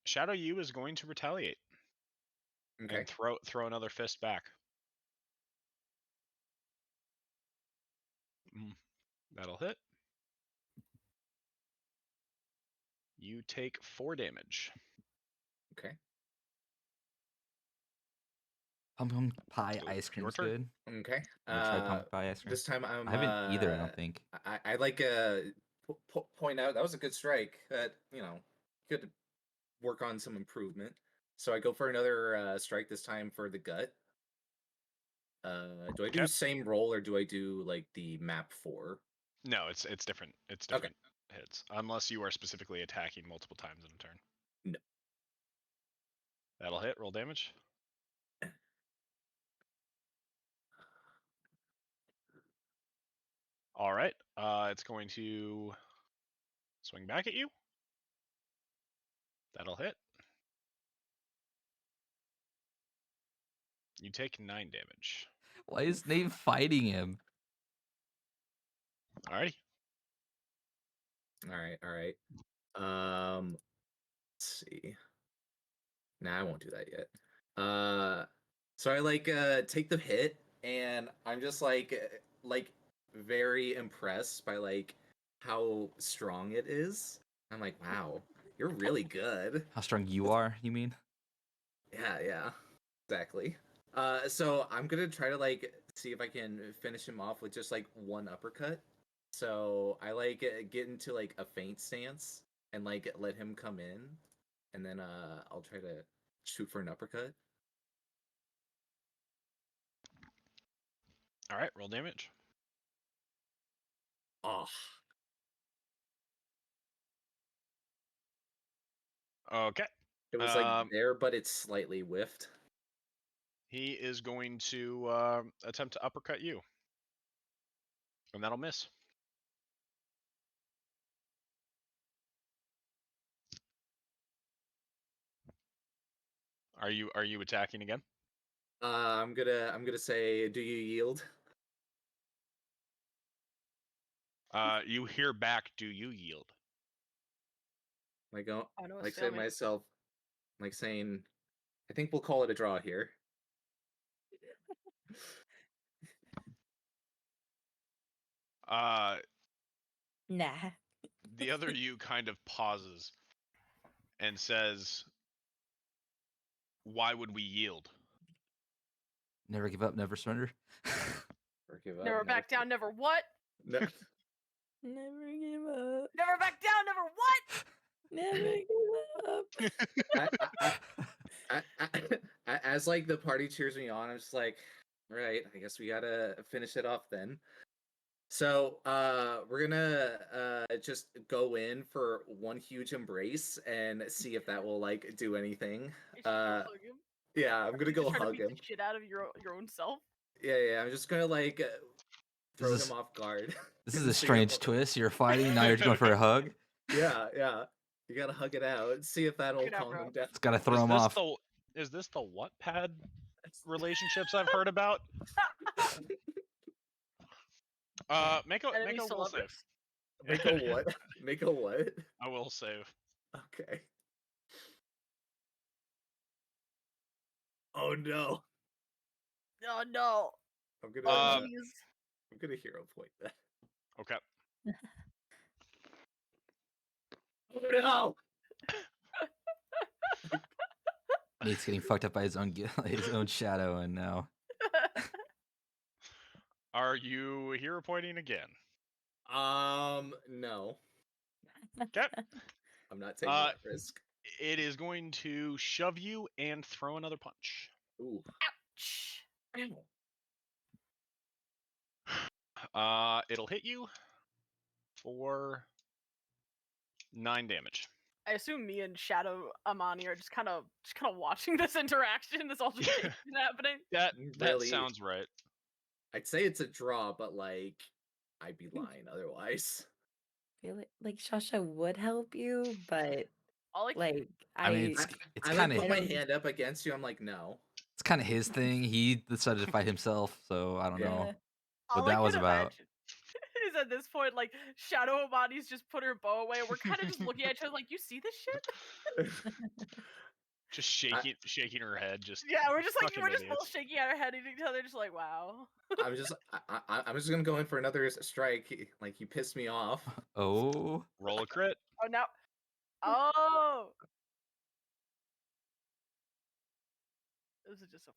Shadow U is going to retaliate Okay. and throw another fist back. That'll hit. You take 4 damage. Okay. Pumpkin pie So, ice your cream's turn. good. Okay. I tried pumpkin pie ice cream. This time I'm. I haven't either. I don't think. I like point out that was a good strike. That could work on some improvement. So I go for another strike this time for the gut. Do I do Okay. same roll or do I do like the map 4? No, it's different. It's different. hits, unless you are specifically attacking multiple times in a turn. No. That'll hit. Roll damage. All right. It's going to swing back at you. That'll hit. You take 9 damage. Why is Nate fighting him? Alrighty. All right. Let's see. Nah, I won't do that yet. So I take the hit, and I'm just like very impressed by like how strong it is. I'm like, wow, you're really good. How strong you are, you mean? Yeah, exactly. So I'm gonna try to like see if I can finish him off with just like one uppercut. So I get into like a feint stance and like let him come in, and then I'll try to shoot for an uppercut. All right. Roll damage. Oh, Okay. it was like there, but it's slightly whiffed. He is going to attempt to uppercut you, and that'll miss. Are you attacking again? I'm gonna say, do you yield? You hear back. Do you yield? Like Oh no, like it's say to stalemate. myself, like saying, I think we'll call it a draw here. Nah. The other you kind of pauses and says, "Why would we yield?" Never give up, never surrender. Or give up. Never back down, never what? No. Never give up. Never back down, never what? Never give up. As like the party cheers me on, I'm just like, right, I guess we gotta finish it off then. So we're gonna just go in for one huge embrace and see if that will like do anything. You should go hug him. Yeah, I'm gonna You go just try to hug beat him. the shit out of your own self. Yeah, I'm just gonna like throw This is- him off guard. This is and a see if strange he'll- twist. You're fighting, now you're just going for a hug. Yeah. You gotta hug it out. See if that'll Hug it out, calm bro. him down. It's got to throw him off. Is this the Wattpad relationships I've heard about? Make a Enemies to will save. lovers. Make a what? Make a what? I will save. Okay. Oh no. Oh no. I'm gonna Oh jeez. I'm gonna hero point that. Okay. Oh no. Nate's getting fucked up by his own shadow, and now Are you hero pointing again? No. Okay. I'm not taking that risk. It is going to shove you and throw another punch. Ooh. Shh. It'll hit you for 9 damage. I assume me and Shadow Amani are just kind of watching this interaction. This all just happening. That Really? sounds right. I'd say it's a draw, but like I'd be lying otherwise. Feel like Shasha would help you, but All I like I mean, it's I kind like of put my hand up against you. I'm like, no. it's kind of his thing. He decided to fight himself, so I don't know all what I that was could about. imagine is at this point, like Shadow Amani's just put her bow away. We're kind of just looking at each other like, you see this shit? Just shaking her head. Just Yeah, we're just fucking both idiots. shaking our head at each other, just like, wow. I'm just gonna go in for another strike. Like you pissed me off. Oh, Roll a crit. Oh no. Oh. This is just so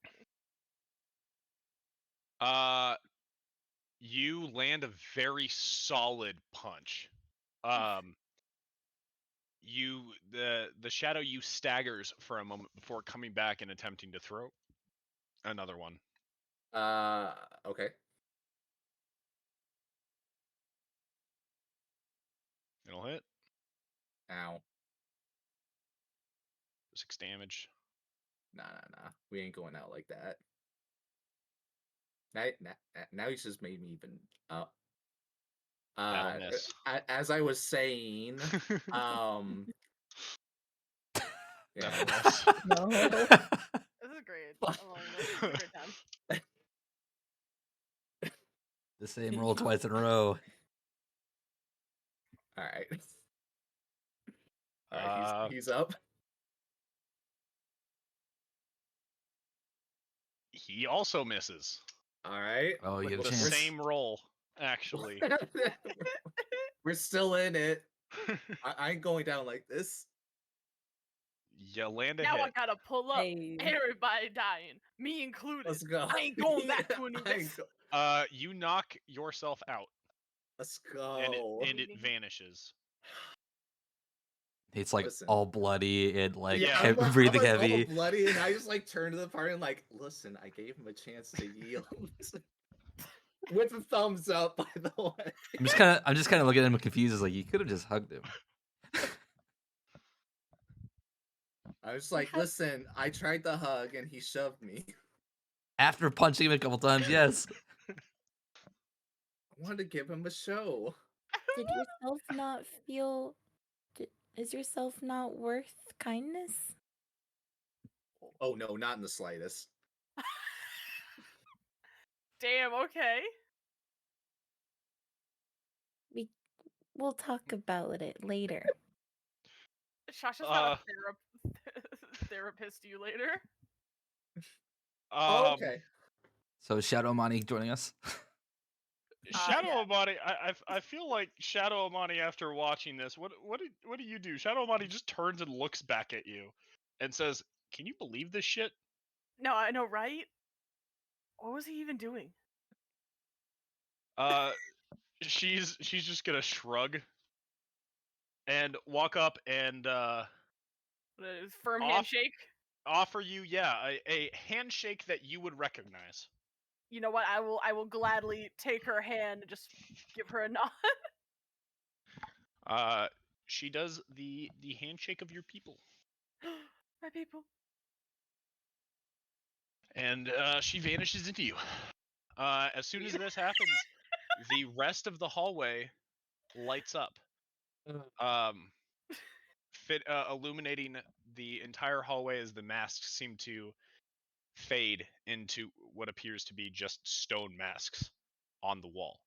funny. You land a very solid punch. The shadow you staggers for a moment before coming back and attempting to throw another one. Okay. It'll hit. Ow. 6 damage. Nah. We ain't going out like that. Now you just made me even up. That'll miss. As I was saying, yeah. That'll miss. No. This is great. I'm loving this. This is a great time. The same roll twice in a row. All right. All right, he's up. He also misses. All right. Oh, you have a The chance. same roll, actually. We're still in it. I ain't going down like this. You land a Now I hit. gotta pull up. Hey. Everybody dying, me included. Let's go. I ain't going back to I ain't Anubis. You knock yourself out, Let's and go. it vanishes. It's like Listen. all bloody and like Yeah. I'm breathing like heavy. all bloody, and I just like turn to the party and like, listen, I gave him a chance to yield. With a thumbs up, by the way. I'm just kind of looking at him confused. It's like you could have just hugged him. I was like, listen, I tried to hug and he shoved me. After punching him a couple times, yes. I wanted to give him a show. Did yourself not feel? Is yourself not worth kindness? Oh no, not in the slightest. Damn. Okay. We'll talk about it later. Shasha's not a therapist. You later. Okay. So Shadow Amani joining us. Shadow Yeah. Amani, I feel like Shadow Amani after watching this, what do you do? Shadow Amani just turns and looks back at you, and says, "Can you believe this shit?" No, I know, right? What was he even doing? She's just gonna shrug and walk up and Firm Off- handshake. offer you, a handshake that you would recognize. You know what? I will gladly take her hand and just give her a nod. She does the handshake of your people, My people. and she vanishes into you. As soon as this happens, the rest of the hallway lights up, illuminating the entire hallway as the masks seem to fade into what appears to be just stone masks on the wall.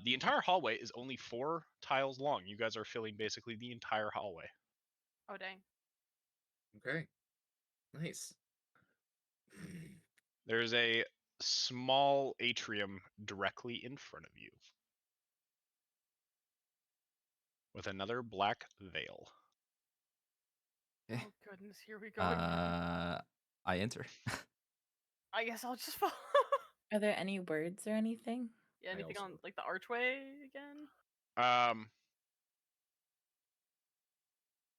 The entire hallway is only 4 tiles long. You guys are filling basically the entire hallway. Oh dang. Okay. Nice. There's a small atrium directly in front of you with another black veil. Okay. Oh goodness, here we go again. I enter. I guess I'll just follow. Are there any words or anything? Yeah, anything also- on like the archway again?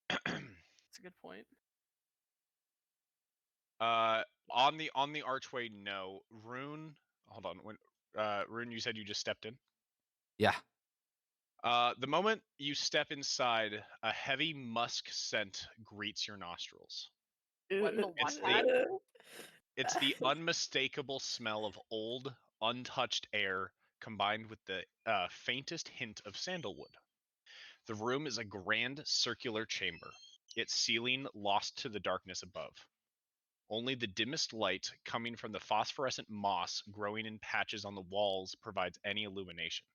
That's a good point. On the archway, no. Rune, hold on. Rune, you said you just stepped in. Yeah. The moment you step inside, a heavy musk scent greets your nostrils. What in the It's what? It's the unmistakable smell of old, untouched air combined with the faintest hint of sandalwood. The room is a grand circular chamber, its ceiling lost to the darkness above. Only the dimmest light coming from the phosphorescent moss growing in patches on the walls provides any illumination.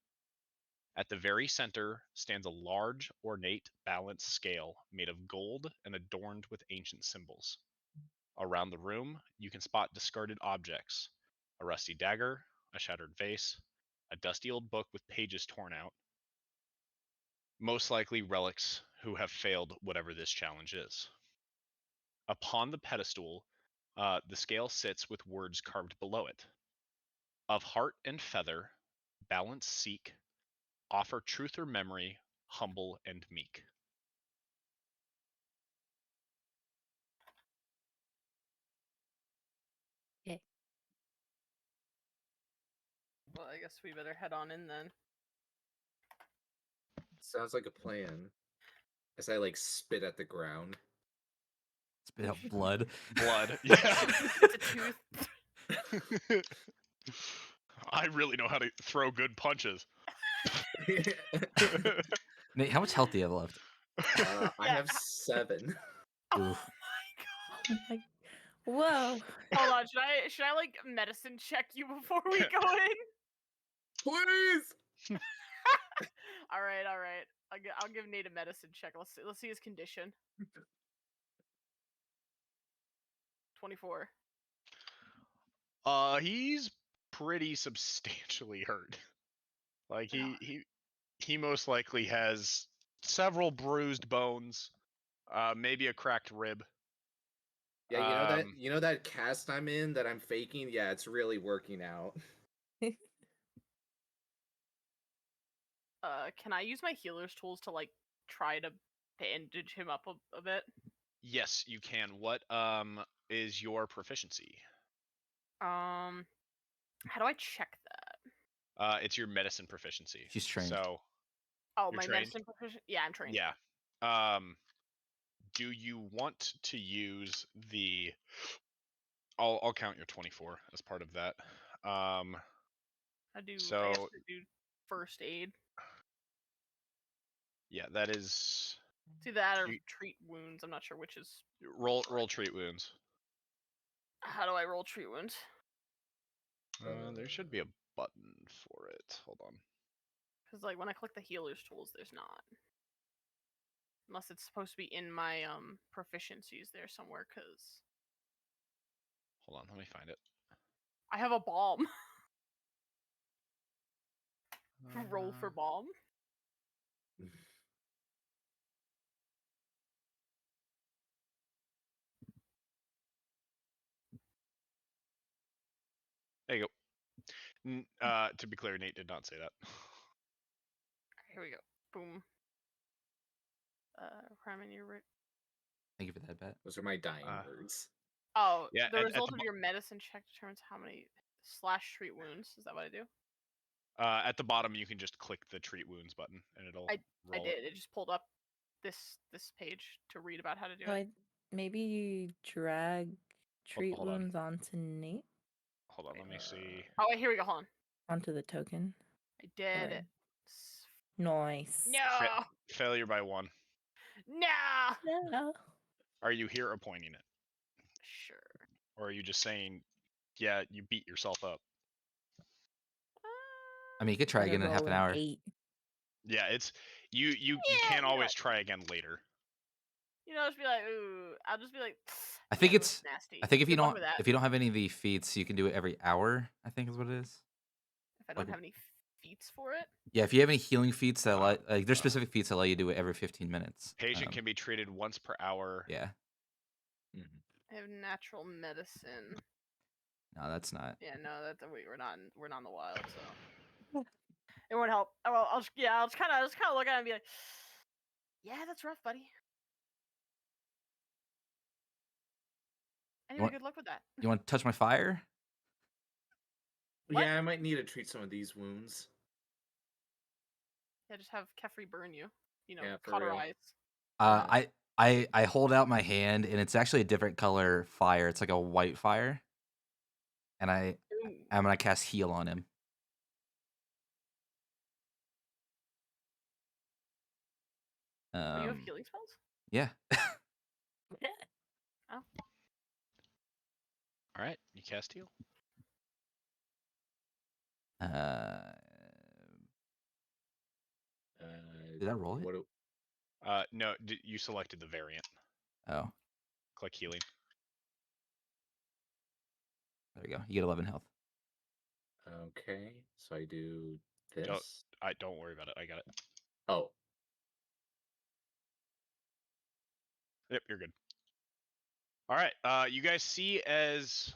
At the very center stands a large, ornate, balanced scale made of gold and adorned with ancient symbols. Around the room, you can spot discarded objects: a rusty dagger, a shattered vase, a dusty old book with pages torn out. Most likely relics who have failed whatever this challenge is. Upon the pedestal, the scale sits with words carved below it. Of heart and feather, balance seek, offer truth or memory, humble and meek. Okay. Well, I guess we better head on in then. Sounds like a plan. As I like spit at the ground. Spit out blood. Blood. Yeah. It's a tooth. I really know how to throw good punches. Nate, how much health do you have left? I Yeah. have 7. Oh Oof. my god. Oh my. Whoa. Hold on, should I like medicine check you before we go in? Please. All right. I'll give Nate a medicine check. Let's see his condition. 24. He's pretty substantially hurt. Like Oh. he most likely has several bruised bones, maybe a cracked rib. Yeah, you know that cast I'm in that I'm faking? Yeah, it's really working out. Can I use my healer's tools to like try to bandage him up a bit? Yes, you can. What is your proficiency? How do I check that? It's your medicine proficiency. She's trained. So Oh, You're my trained? medicine proficiency. Yeah, I'm trained. yeah. Do you want to use the? I'll count your 24 as part of that. I guess So I do first aid. yeah, that is It's either that or You- treat wounds. I'm not sure which is. roll treat wounds. How do I roll treat wounds? There should be a button for it. Hold on. Because like when I click the healer's tools, there's not. Unless it's supposed to be in my proficiencies there somewhere. Because Hold on, let me find it. I have a bomb. Roll for Uh, bomb. There you go. To be clear, Nate did not say that. Here we go. Boom. Requirement your Thank you for that, bet. Those are my dying Uh, words. Oh, Yeah, the at result the of your medicine check determines how many / treat wounds. Is that what I do? At the bottom, you can just click the treat wounds button, and it'll I roll did. It just pulled up this page to read about how to do Oh, it. maybe you drag treat hold on. wounds onto Nate, Hold on, let me see. Oh wait, here we go. Hold on. onto the token. I did Alright. it. Nice. No, Failure by 1. no. No. Are you here appointing it, Sure. or are you just saying, yeah, you beat yourself up? I mean, you could try Gotta again in half roll an an hour. 8. Yeah, it's you Yeah, can you know always what? try again later. Just be like, ooh. I'll just be like. I think "Ew, it's it's. nasty. I think Good luck with that. if you don't have any of the feats, you can do it every hour. I think is what it is. If I don't like- have any feats for it, Yeah, if you have any healing feats that Uh, like there's specific feats that allow you to do it every 15 minutes. Patient can be treated once per hour. Yeah. I have natural medicine. No, that's not. Yeah, no, we're not in the wild, so it won't help. Oh, well, I'll just kind of look at it and be like, yeah, that's rough, buddy. Anyway, want- good luck with that. You want to touch my fire? What? Yeah, I might need to treat some of these wounds. Yeah, just have Kefri burn you. Yeah, for real. cauterize. I hold out my hand and it's actually a different color fire. It's like a white fire. And I'm gonna cast heal on him. Oh, you have healing spells? Yeah. Oh. All right, you cast heal. Did I roll it? What do- No, you selected the variant. Oh, Click healing. there we go. You get 11 health. Okay, so I do this. Don't worry about it. I got it. Oh, Yep, you're good. All right. You guys see as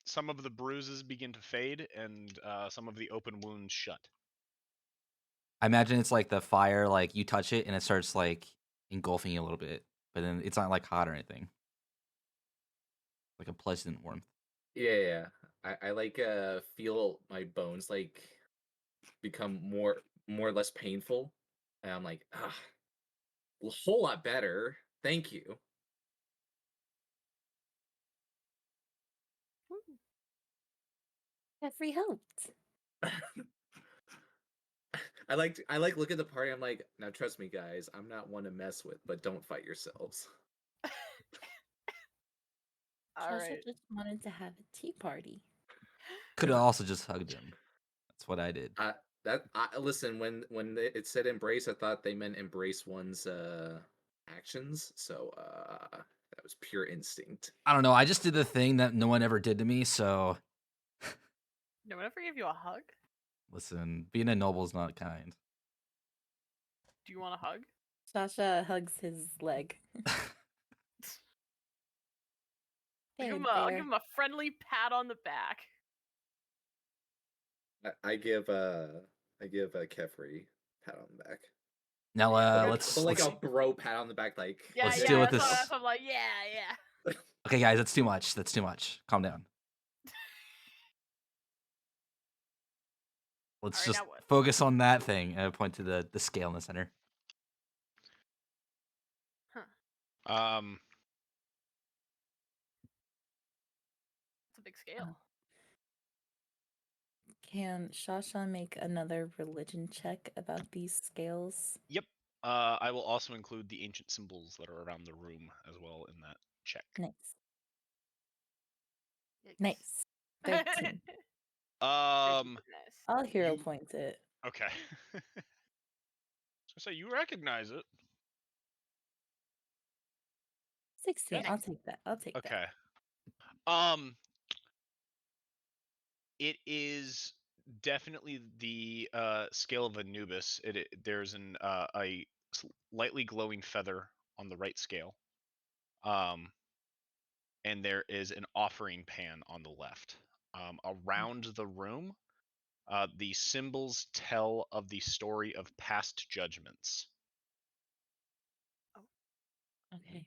some of the bruises begin to fade and some of the open wounds shut. I imagine it's like the fire, like you touch it and it starts like engulfing you a little bit, but then it's not like hot or anything. Like a pleasant warmth. yeah. I like feel my bones like become more or less painful. And I'm like, ah, a whole lot better. Thank you. Jeffrey helped. I like look at the party. I'm like, now trust me, guys. I'm not one to mess with, but don't fight yourselves. All Sasha right. just wanted to have a tea party. Could have also just hugged him. That's what I did. Listen, when it said embrace, I thought they meant embrace one's actions. So that was pure instinct. I don't know. I just did the thing that no one ever did to me. So No one ever gave you a hug? listen, being a noble is not kind. Do you want a hug? Sasha hugs his leg. I'll give him a friendly pat on the back. I give Kefri pat on the back. Now But let's a bro pat on the back, like Yeah, Let's yeah. deal with that's this. why I'm like, yeah. Okay, guys, that's too much. That's too much. Calm down. Let's Alright, just now what? focus on that thing. And I point to the scale in the center. Um, It's a big scale. Can Shasha make another religion check about these scales? yep. I will also include the ancient symbols that are around the room as well in that check. Nice. Yikes. Nice. 13. Um, I'll hero You- point it. okay. So you recognize it. 16. Nice. I'll take that. I'll take Okay. that. It is definitely the scale of Anubis. There's a slightly glowing feather on the right scale, and there is an offering pan on the left. Around the room, the symbols tell of the story of past judgments. Okay.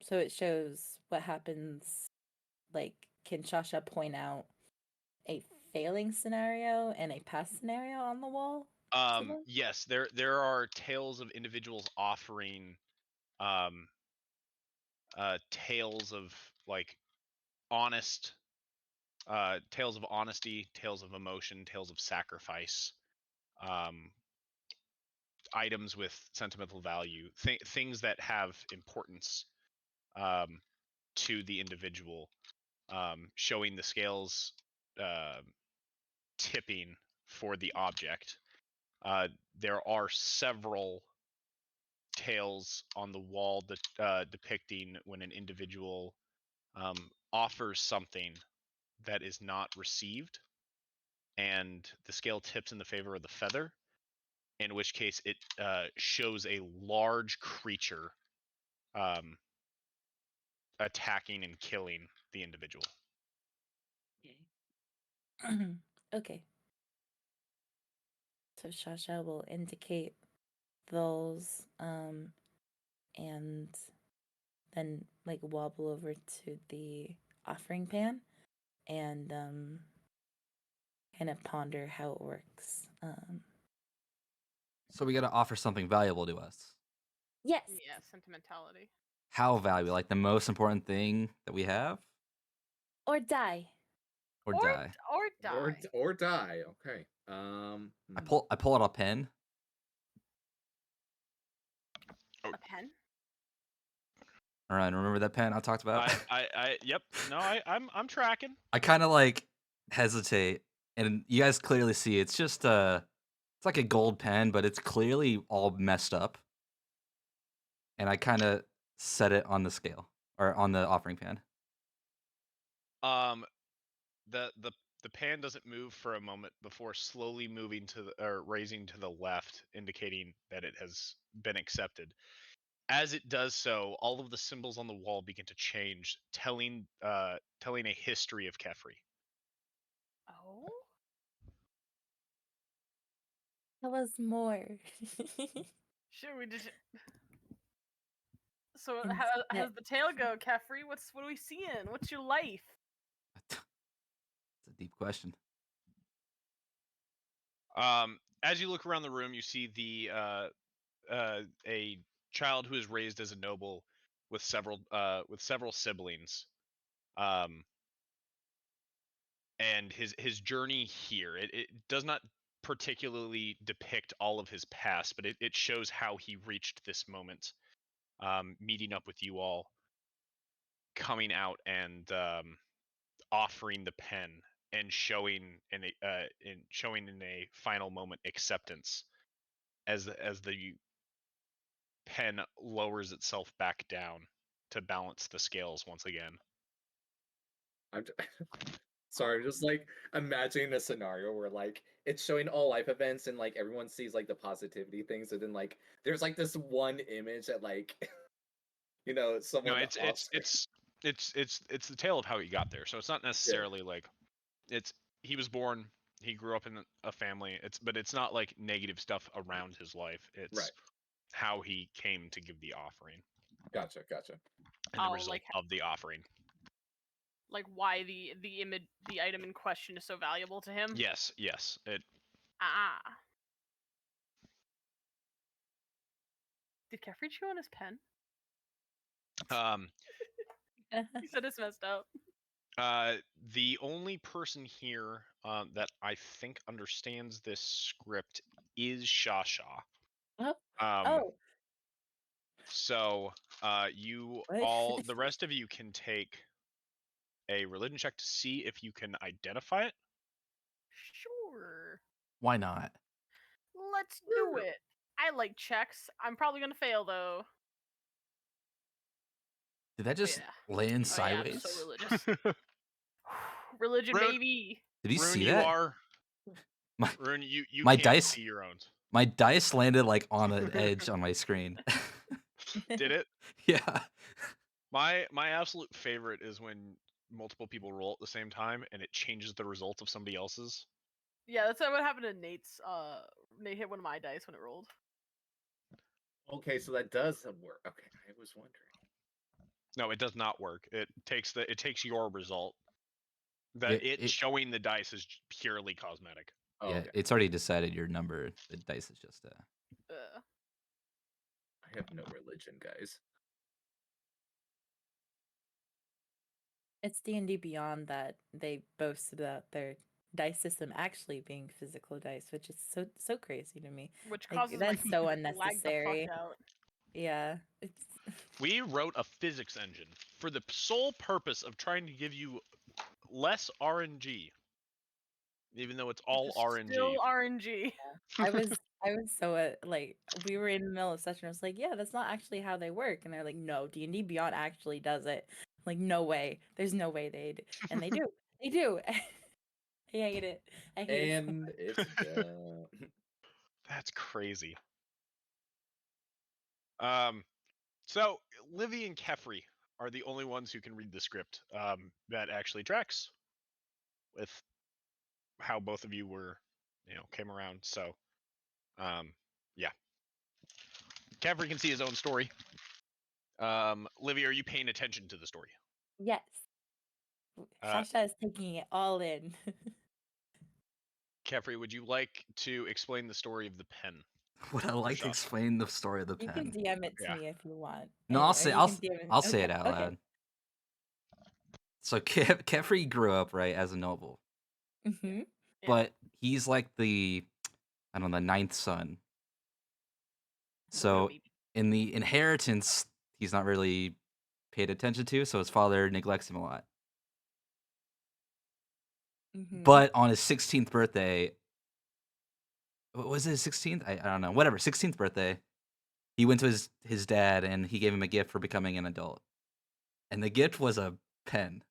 So it shows what happens. Like, can Shasha point out a failing scenario and a past scenario on the wall? to them? Yes, there are tales of individuals offering tales of like honest tales of honesty, tales of emotion, tales of sacrifice, um, items with sentimental value, things that have importance um, to the individual, showing the scales uh, tipping for the object. There are several tales on the wall that depicting when an individual offers something that is not received, and the scale tips in the favor of the feather, in which case it shows a large creature attacking and killing the individual. Okay. Okay. So Shasha will indicate those and then like wobble over to the offering pan and kind of ponder how it works. So we got to offer something valuable to us. Yes. Yeah, sentimentality. How valuable? Like the most important thing that we have, Or die. or die? Or die. or die. Okay. I pull out a pen. A pen? All right, remember that pen I talked about? Yep. No, I'm tracking. I kind of like hesitate, and you guys clearly see it's just it's like a gold pen, but it's clearly all messed up. And I kind of set it on the scale or on the offering pan. The pan doesn't move for a moment before slowly moving to the, or raising to the left, indicating that it has been accepted. As it does so, all of the symbols on the wall begin to change, telling a history of Kefri. Oh? Tell us more. Should we just... So And how that- does the tale go, Kefri? What are we seeing? What's your life? It's a deep question. As you look around the room, you see a child who is raised as a noble with several siblings. And his journey here, it does not particularly depict all of his past, but it shows how he reached this moment, meeting up with you all, coming out and offering the pen and showing in a final moment acceptance as the pen lowers itself back down to balance the scales once again. I'm sorry, I'm just like imagining a scenario where like it's showing all life events and like everyone sees like the positivity things, and then like there's like this one image that like No, someone it's off it's screen. it's the tale of how he got there. So it's not Yeah, necessarily like he was born, he grew up in a family. But it's not like negative stuff around his life. It's right. how he came to give the offering Gotcha. and the Oh, result of the offering. like why the item in question is so valuable to him. Yes. Ah. Did Kefri chew on his pen? Um He said it's messed up. the only person here that I think understands this script is Shasha. Oh, Um oh, so you what? all, the rest of you, can take a religion check to see if you can identify it. Sure. Why not? Let's do it. I like checks. I'm probably gonna fail though. Did that just Yeah. land Oh yeah, I'm sideways? so religious. Religion, Rune, baby. Did you Rune, see you that? are My Rune. You my can't dice see your own. my dice landed like on an edge on my screen. Did it? Yeah. My absolute favorite is when multiple people roll at the same time and it changes the result of somebody else's. Yeah, that's what happened to Nate's. Nate hit one of my dice when it rolled. Okay, so that does work. Okay, I was wondering. No, it does not work. It takes your result. Yeah, That it showing the dice is purely cosmetic. Oh, yeah, okay. it's already decided your number. The dice is just I have no religion, guys. It's D&D Beyond that they boast about their dice system actually being physical dice, which is so crazy to me. Which Like, causes my that's so computer to lag the unnecessary. fuck out. Yeah, it's We wrote a physics engine for the sole purpose of trying to give you less RNG, even though it's all RNG. Still RNG. I was so like we were in the middle of session. I was like, yeah, that's not actually how they work, and they're like, no, D&D Beyond actually does it. I'm like, no way, there's no way they do, and they do, they do. I hate it. I hate it so And much. it's done. That's crazy. So Livi and Kefri are the only ones who can read the script that actually tracks with how both of you were, came around. So, yeah. Kefri can see his own story. Livi, are you paying attention to the story? Yes, Shasha is taking it all in. Kefri, would you like to explain the story of the pen? Would I like to Shasha. explain the story of the You can pen? DM it to Yeah. me if you want. No, Or you can DM it. I'll say it Okay, out okay. loud. So Kefri grew up right as a noble, Mm-hmm. Yeah. but he's like the ninth son. So Baby. in the inheritance, he's not really paid attention to, so his father neglects him a lot. Mm-hmm. But on his 16th birthday, what was it, his 16th? I don't know. Whatever, 16th birthday, he went to his dad and he gave him a gift for becoming an adult. And the gift was a pen.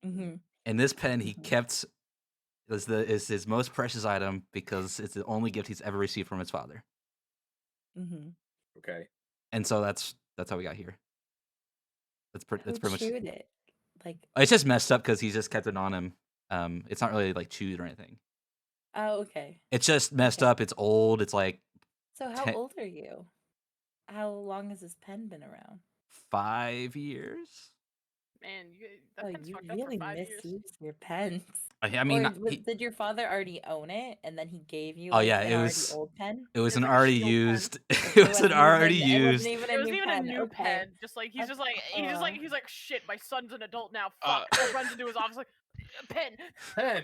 Mm-hmm. And this pen he kept is his most precious item because it's the only gift he's ever received from his father. Mm-hmm. Okay. And so that's how we got here. That's Who pretty much. chewed it? Like, It's just messed up because he's just kept it on him. It's not really like chewed or anything. oh, okay. It's just messed Okay. up. It's old. It's like So how 10 old are you? How long has this pen been around? 5 years. Man, that Oh, pen's you fucked up really for 5 years. misused your pens. I mean, Or did your father already own it and then he gave you Oh, like yeah, an it already was- old pen? it was It's an like a already shield pen. used. It was an already It wasn't used. even It a wasn't new even pen. a new Okay. pen. Just like he's just like he's like shit. My son's an adult now. Fuck. Runs into his office like pen. Pen.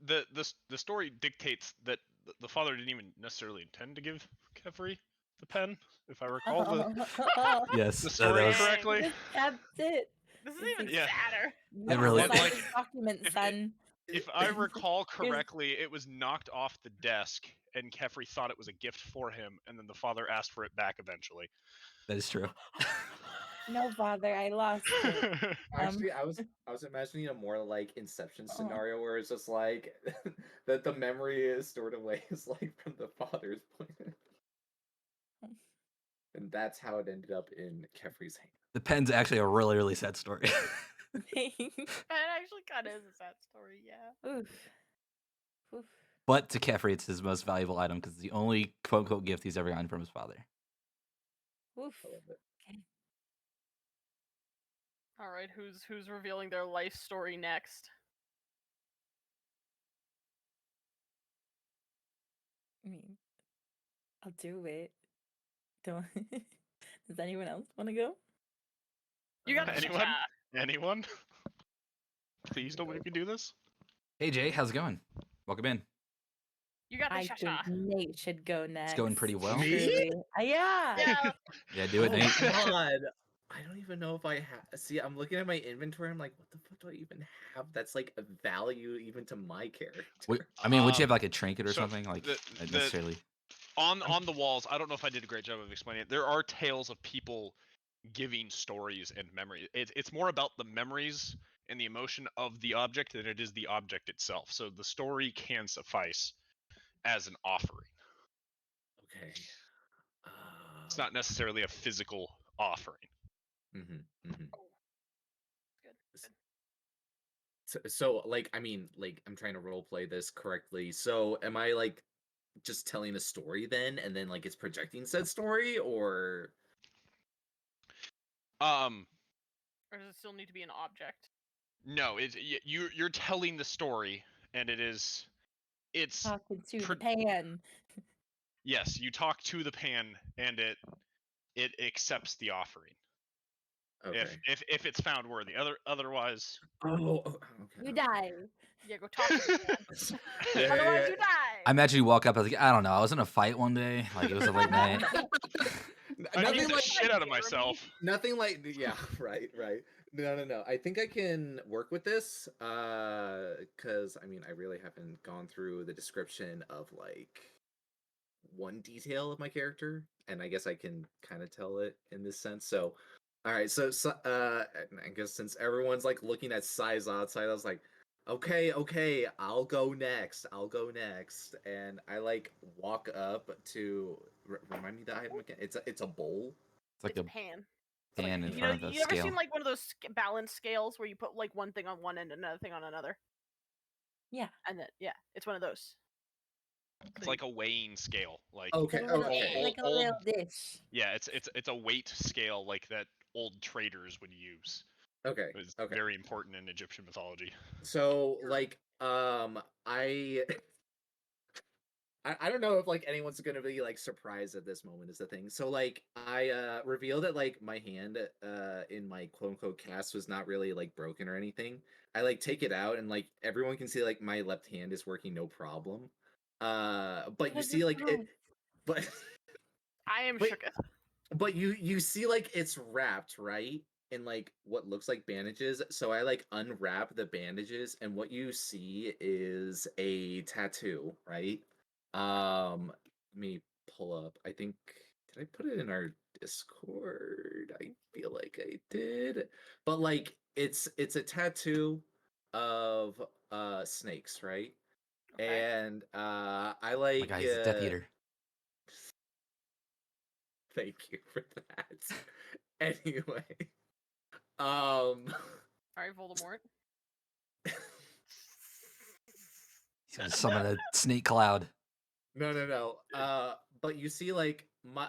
The story dictates that the father didn't even necessarily intend to give Kefri the pen, if I recall Yes, the that story was- correctly. Just kept it. This is It's even like- Yeah. sadder. You It really- have to sign Like, this document, if- son. If I recall correctly, it was knocked off the desk, and Kefri thought it was a gift for him, and then the father asked for it back eventually. That is true. No, father, I lost it. Actually, I was imagining a more like Inception Oh. scenario where it's just like that the memory is stored away is like from the father's point, and that's how it ended up in Kefri's hand. The pen's actually a really, really sad story. That actually kind of is a sad story. Yeah. Oof. Oof. But to Kefri, it's his most valuable item because it's the only quote unquote gift he's ever gotten from his father. Oof. I love it. All right. Who's revealing their life story next? I mean, I'll do it. Don't. Does anyone else want to go? You got the Anyone? cha-cha. Anyone? Please don't make me do this. Hey Jay, how's it going? Welcome in. You got the I cha-cha. think Nate should go next. It's going pretty well. Me? Truly. Yeah. Yeah. Yeah, do it, Oh Nate. God, I don't even know if I have. See, I'm looking at my inventory. I'm like, what the fuck do I even have? That's like a value even to my character. I mean, would you have like a trinket or so something? Like the- necessarily. On the walls, I don't know if I did a great job of explaining it. There are tales of people giving stories and memories. It's more about the memories and the emotion of the object than it is the object itself. So the story can suffice as an offering. Okay. It's not necessarily a physical offering. Mm-hmm, mm-hmm. Good. So, like, I mean, like, I'm trying to role play this correctly. So, am I like just telling a story then, and then like it's projecting said story, or Um, Or does it still need to be an object? no, you're telling the story, and it's Talking to Pro- the pan. yes, you talk to the pan, and it accepts the offering okay? if it's found worthy. Otherwise, Okay. You die. Yeah, go talk to the pan. Yeah, Otherwise, yeah. you die. I imagine you walk up, I was like, I don't know, I was in a fight one day, like it was a late night. I Nothing beat the like shit out of Jeremy. myself. nothing like yeah, right. No. I think I can work with this because I mean I really haven't gone through the description of like one detail of my character, and I guess I can kind of tell it in this sense. So, all right, so I guess since everyone's like looking at size outside, I was like, okay, I'll go next, and I like walk up to remind me the item again. It's a bowl. It's like It's a pan. pan in You front of the you ever scale. seen like one of those balance scales where you put like one thing on one end and another thing on another? Yeah. And then yeah, it's one of those. It's like a weighing scale, like Okay, Like a little, okay. like a Old- little dish. yeah, it's a weight scale like that old traders would use. Okay, It's okay. very important in Egyptian mythology. So like I I don't know if like anyone's gonna be like surprised at this moment is the thing. So like I revealed that like my hand in my quote unquote cast was not really like broken or anything. I like take it out and like everyone can see like my left hand is working no problem. But you see like it but I am Wait. shooketh. but you see like it's wrapped, right? In like what looks like bandages. So I like unwrap the bandages and what you see is a tattoo, right? Let me pull up. I think did I put it in our Discord? I feel like I did. But like it's a tattoo of snakes, right? Okay. And I Oh my like god, he's a Death Eater. thank you for that. Anyway, um, Alright, Voldemort. He's gonna summon a snake cloud. no. But you see like my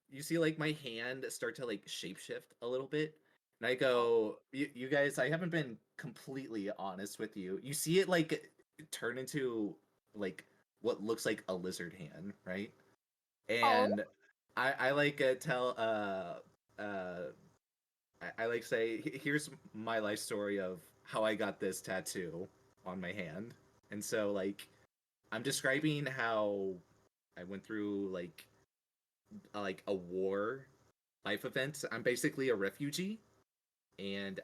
you see like my hand start to like shapeshift a little bit, And I go, you guys, I haven't been completely honest with you. You see it like turn into like what looks like a lizard hand, right? Oh. And I like tell I like say here's my life story of how I got this tattoo on my hand. And so like I'm describing how I went through like a war life event. I'm basically a refugee, and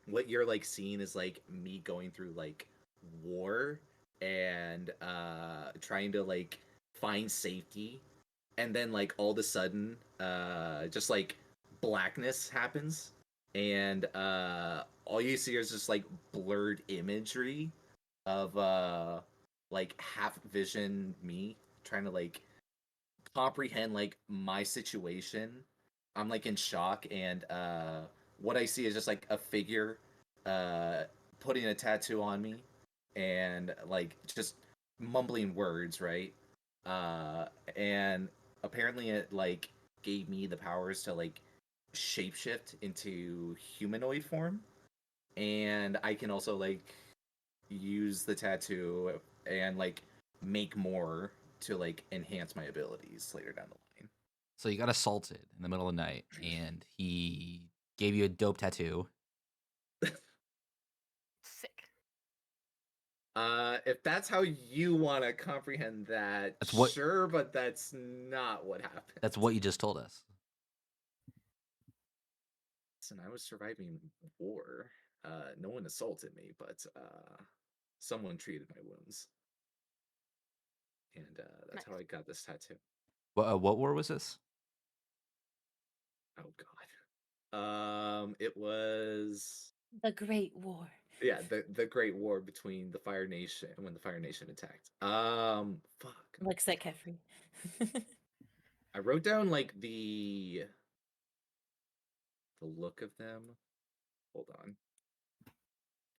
what you're like seeing is like me going through like war and trying to like find safety, and then like all of a sudden just like blackness happens, and all you see is just like blurred imagery of like half vision me trying to like comprehend like my situation. I'm like in shock, and what I see is just like a figure uh putting a tattoo on me and like just mumbling words, right? Uh and apparently it like gave me the powers to like shapeshift into humanoid form, and I can also like use the tattoo and like make more to like enhance my abilities later down the line. So you got assaulted in the middle of the night, and he gave you a dope tattoo. Sick. If that's how you want to comprehend that, That's what sure, but that's not what happened. that's what you just told us. Listen, I was surviving war. No one assaulted me, but someone treated my wounds, and that's how Nice. I got this tattoo. What war was this? Oh God. It was The Great War. yeah, the Great War between the Fire Nation when the Fire Nation attacked. Fuck. Looks like Kefri. I wrote down like the look of them. Hold on.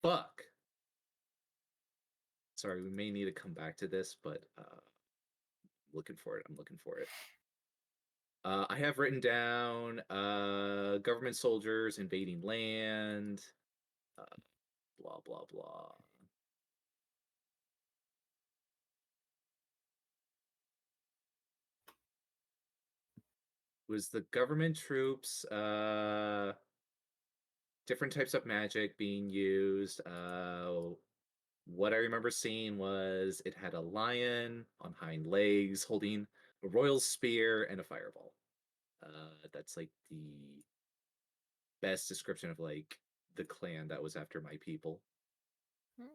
Fuck. Sorry, we may need to come back to this, but looking for it. I'm looking for it. I have written down government soldiers invading land. Uh, blah blah blah. Was the government troops different types of magic being used. What I remember seeing was it had a lion on hind legs holding a royal spear and a fireball. That's like the best description of like the clan that was after my people. Hmm.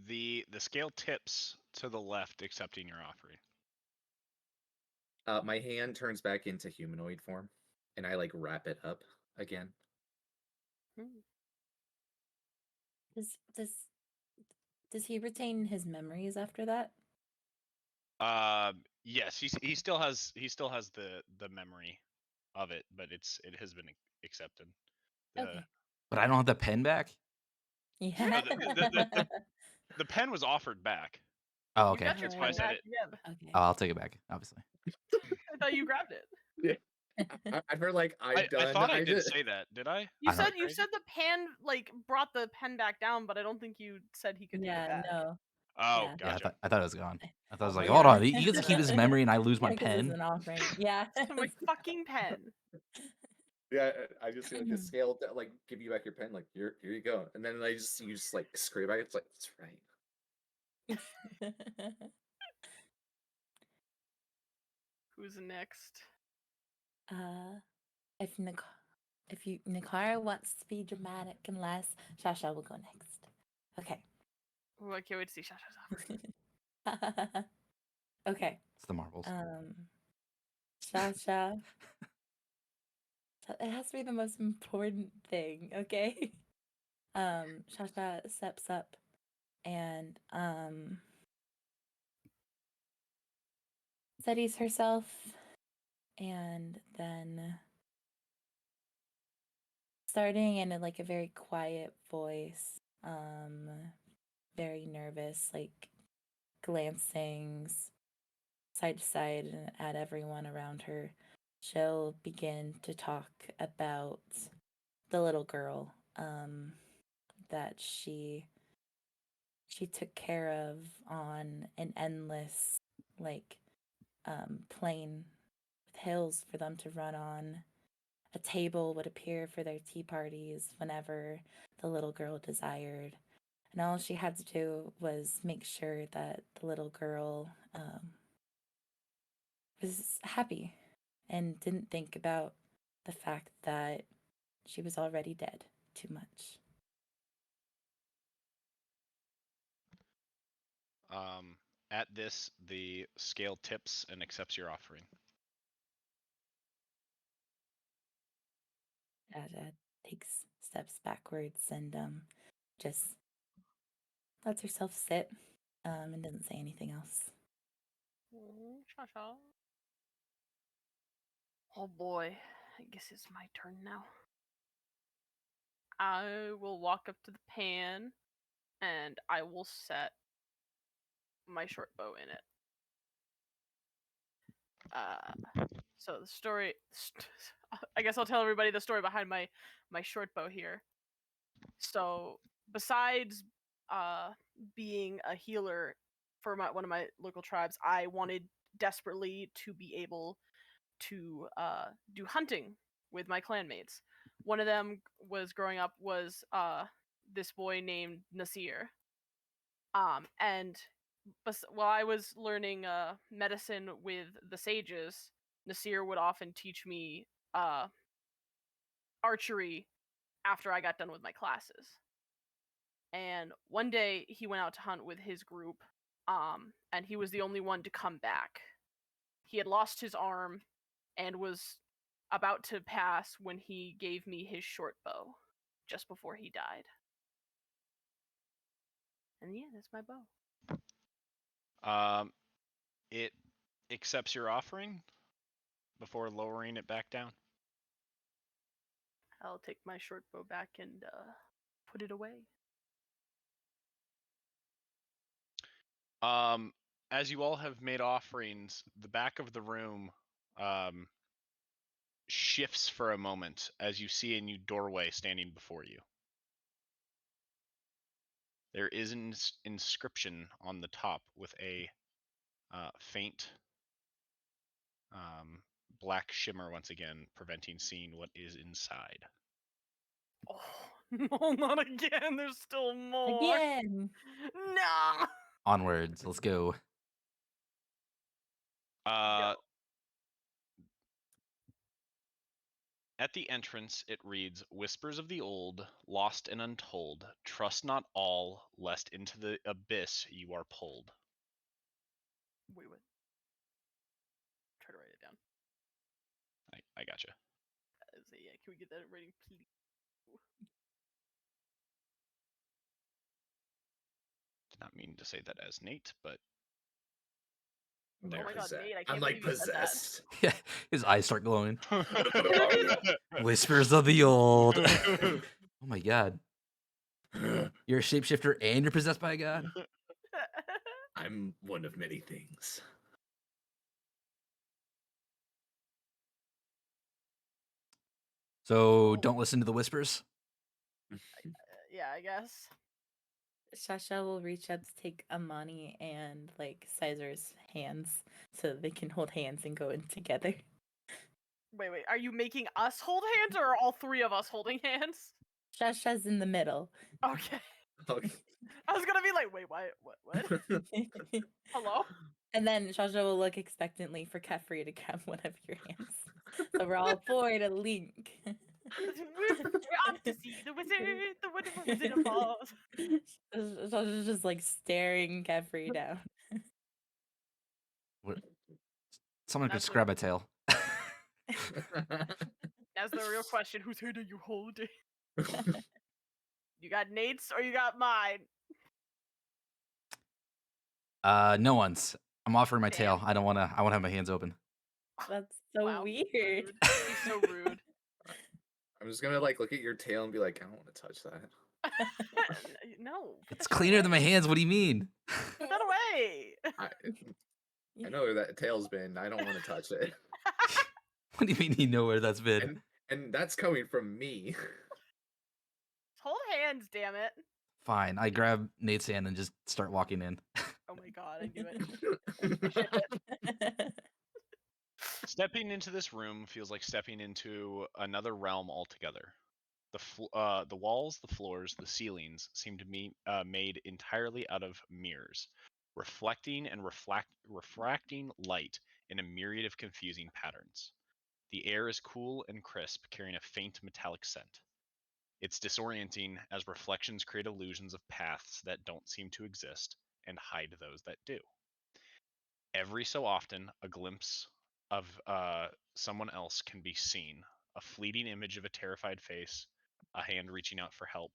The scale tips to the left, accepting your offering. My hand turns back into humanoid form, and I like wrap it up again. Hmm. Does does he retain his memories after that? Yes, he still has the memory of it, but it has been accepted. The Okay. But I don't have the pen back. Yeah. the pen was offered back. Oh, You okay. got your That's why I pen said back it. again. Okay. Oh, I'll take it back. Obviously. I thought you grabbed it. I feel like I thought I did say that. Did I? You I don't- said you said the pen like brought the pen back down, but I don't think you said he could take it Yeah, back. no. Oh, Yeah. Yeah, gotcha. I thought it was gone. I thought it was like, Oh, hold Yeah. on, he gets to keep his memory, and I lose my Yeah, 'cause it's pen. an offering. Yeah. My fucking pen. Yeah, I just see like the scale that like give you back your pen, like here you go, and then I just you just like scrape back. It's like that's right. Who's next? If Nikara wants to be dramatic and less, Shasha will go next. Okay. Oh, I can't wait to see Shasha's offering. Okay. It's the marbles. Shasha. It has to be the most important thing, okay? Shasha steps up and steadies herself, and then starting in like a very quiet voice, very nervous, like glancing side to side and at everyone around her, she'll begin to talk about the little girl that she took care of on an endless like plain with hills for them to run on. A table would appear for their tea parties whenever the little girl desired. And all she had to do was make sure that the little girl was happy and didn't think about the fact that she was already dead too much. At this, the scale tips and accepts your offering. Aja takes steps backwards and just lets herself sit and doesn't say anything else. Cha-cha. Oh boy, I guess it's my turn now. I will walk up to the pan and I will set my short bow in it. So the story, I guess I'll tell everybody the story behind my short bow here. So besides being a healer for one of my local tribes, I wanted desperately to be able to do hunting with my clanmates. One of them was growing up was this boy named Nasir. And while I was learning medicine with the sages, Nasir would often teach me archery after I got done with my classes. And one day he went out to hunt with his group, and he was the only one to come back. He had lost his arm and was about to pass when he gave me his short bow just before he died. And yeah, that's my bow. It accepts your offering before lowering it back down. I'll take my short bow back and put it away. As you all have made offerings, the back of the room shifts for a moment as you see a new doorway standing before you. There is an inscription on the top with a faint black shimmer once again, preventing seeing what is inside. Oh, no, not again. There's still more. Again! No! Onwards, let's go. At the entrance, it reads, "Whispers of the old, lost and untold. Trust not all, lest into the abyss you are pulled." Wait. Try to write it down. I gotcha. Yeah, can we get that rating, please? Did not mean to say that as Nate, but I'm there. Oh my god, Nate, I I'm can't like believe you said that. possessed. Yeah, his eyes start glowing. Whispers of the old. Oh my god. You're a shapeshifter and you're possessed by a god? I'm one of many things. So don't listen to the whispers? Yeah, I guess. Shasha will reach out to take Amani and like Caesar's hands so they can hold hands and go in together. Wait, are you making us hold hands or are all three of us holding hands? Shasha's in the middle. Okay. Okay. I was gonna be like, wait, what? Hello? And then Shasha will look expectantly for Kefri to grab one of your hands. So we're all four to link. We're off to see the wizard, the wonderful Wizard of Oz. Shasha's just like staring Kefri down. Someone could That's just grab my tail. That's the real question. Whose hand are you holding? You got Nate's or you got mine? No one's. I'm offering my Damn. tail. I wanna have my hands open. That's so Wow, weird. rude. He's so rude. I'm just gonna like look at your tail and be like, I don't want to touch that. No. Put It's that shit cleaner than my away. hands. What do you mean? Put that away. I know where that tail's been. I don't want to touch it. What do you mean you know where that's been? And that's coming from me. Hold hands, damn it. Fine. I grab Nate's hand and just start walking in. Oh my god, I knew it. Stepping into this room feels like stepping into another realm altogether. The walls, the floors, the ceilings seem to be made entirely out of mirrors, reflecting and refracting light in a myriad of confusing patterns. The air is cool and crisp, carrying a faint metallic scent. It's disorienting as reflections create illusions of paths that don't seem to exist and hide those that do. Every so often, a glimpse of someone else can be seen, a fleeting image of a terrified face, a hand reaching out for help,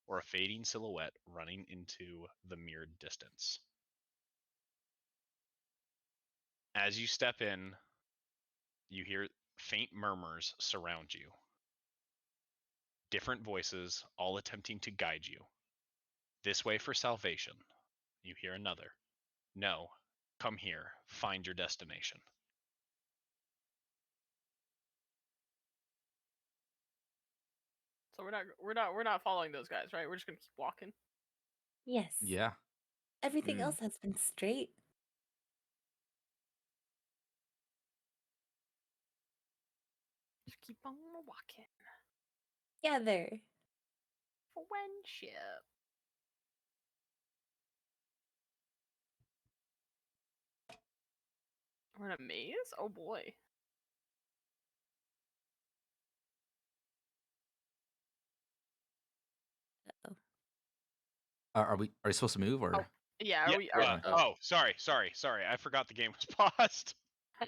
or a fading silhouette running into the mirrored distance. As you step in, you hear faint murmurs surround you. Different voices, all attempting to guide you. This way for salvation. You hear another. No, come here, find your destination. So we're not following those guys, right? We're just gonna keep walking. Yes. Yeah. Everything Hmm. else has been straight. Just keep on walking. Together. Friendship. We're in a maze? Oh boy. Uh-oh. Are we supposed to move or? Oh. Yeah, Yeah, are we? Are yeah. we Oh, sorry. I forgot the game was paused.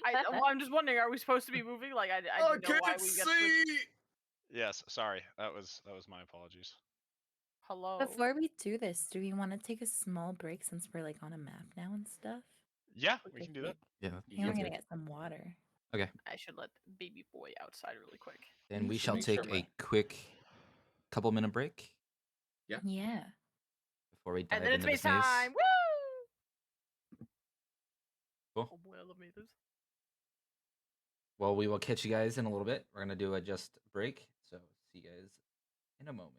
I'm just wondering, are we supposed to be moving? Like I didn't know why we got switched. Yes, sorry. That was my apologies. Hello. Before we do this, do we want to take a small break since we're like on a map now and stuff? Yeah, we Okay, can do that. Yeah. I think we're that's gonna good. get some water. Okay. I should let baby boy outside really quick. Then we should shall make sure take my- a quick couple minute break Yeah. Yeah. before we And dive then it's into maze this maze. time! Woo! Cool. Oh boy, I love mazes. Well, we will catch you guys in a little bit. We're gonna do a just break. So see you guys in a moment.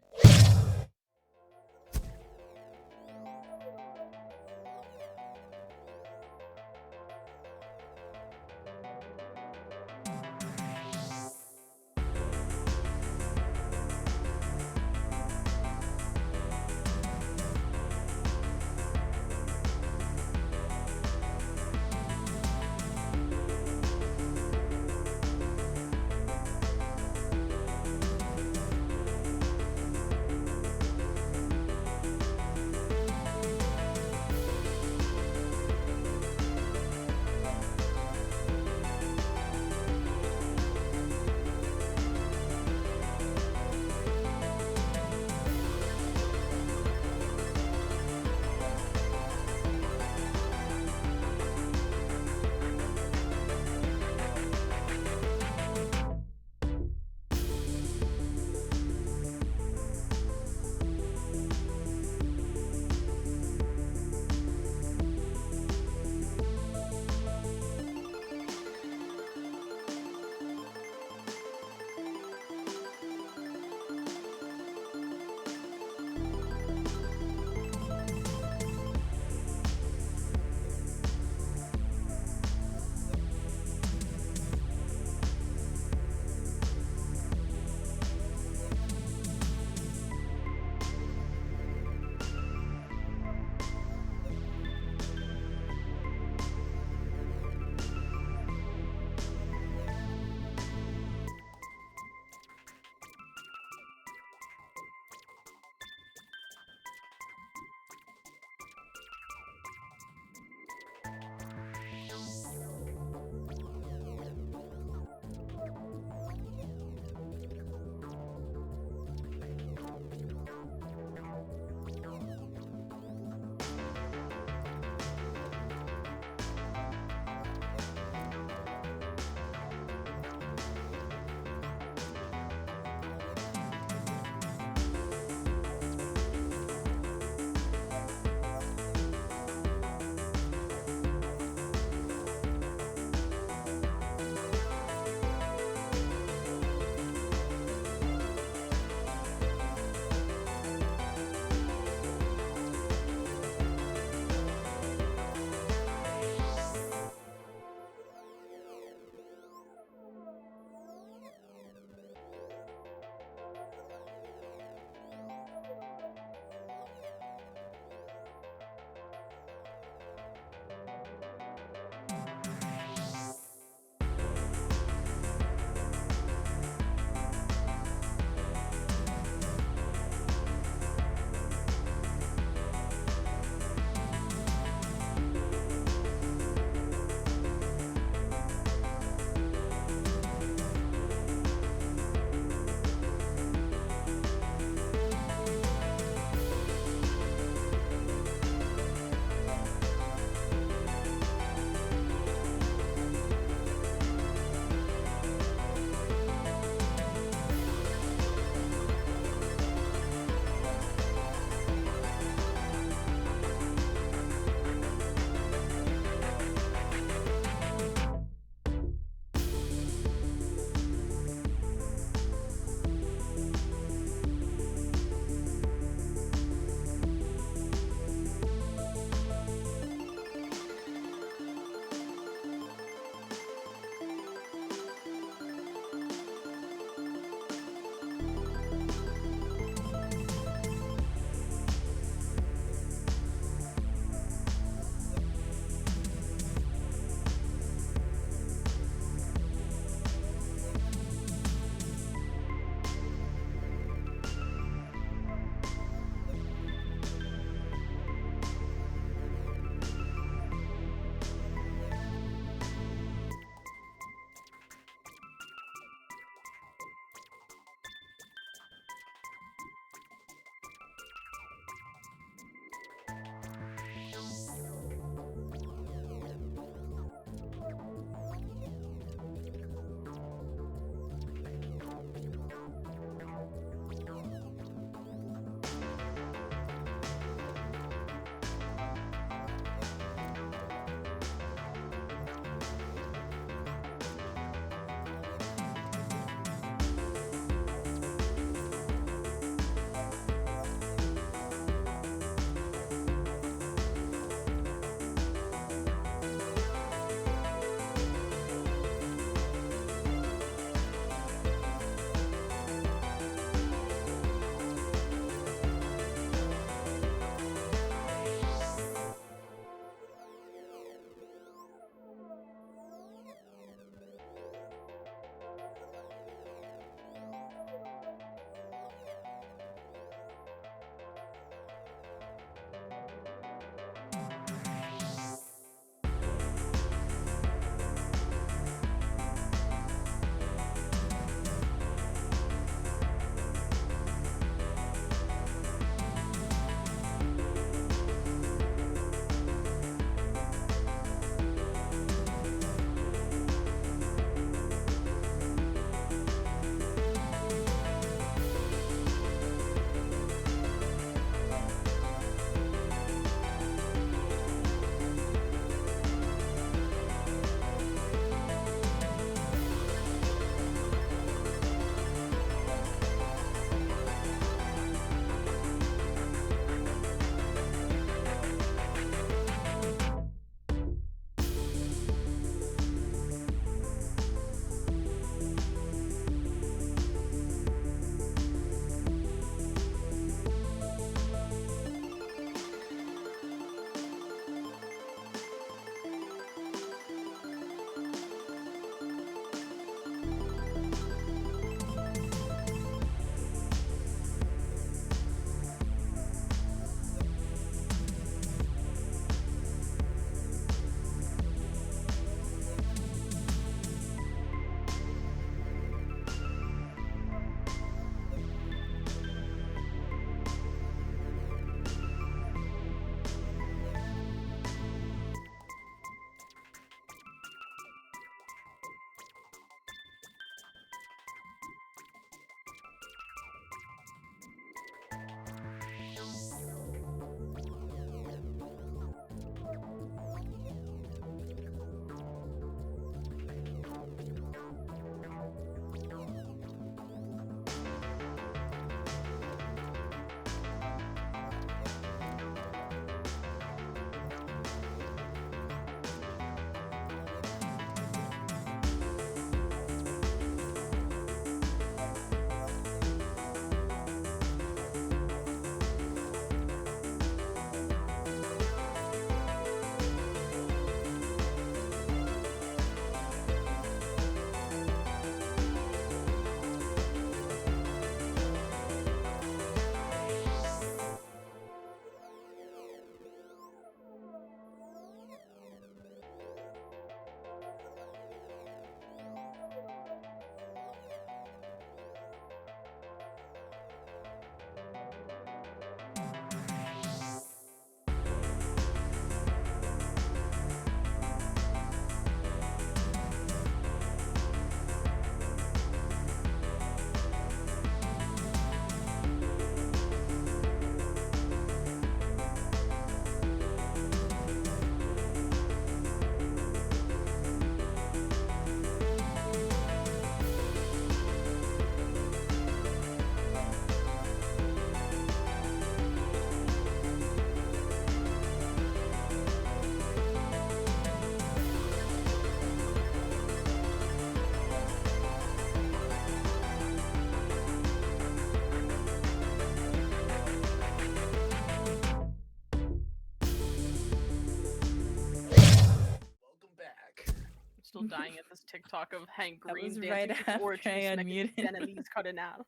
still dying at this TikTok of Hank That Green was dancing right to the after origin I unmuted. enemies cut in half.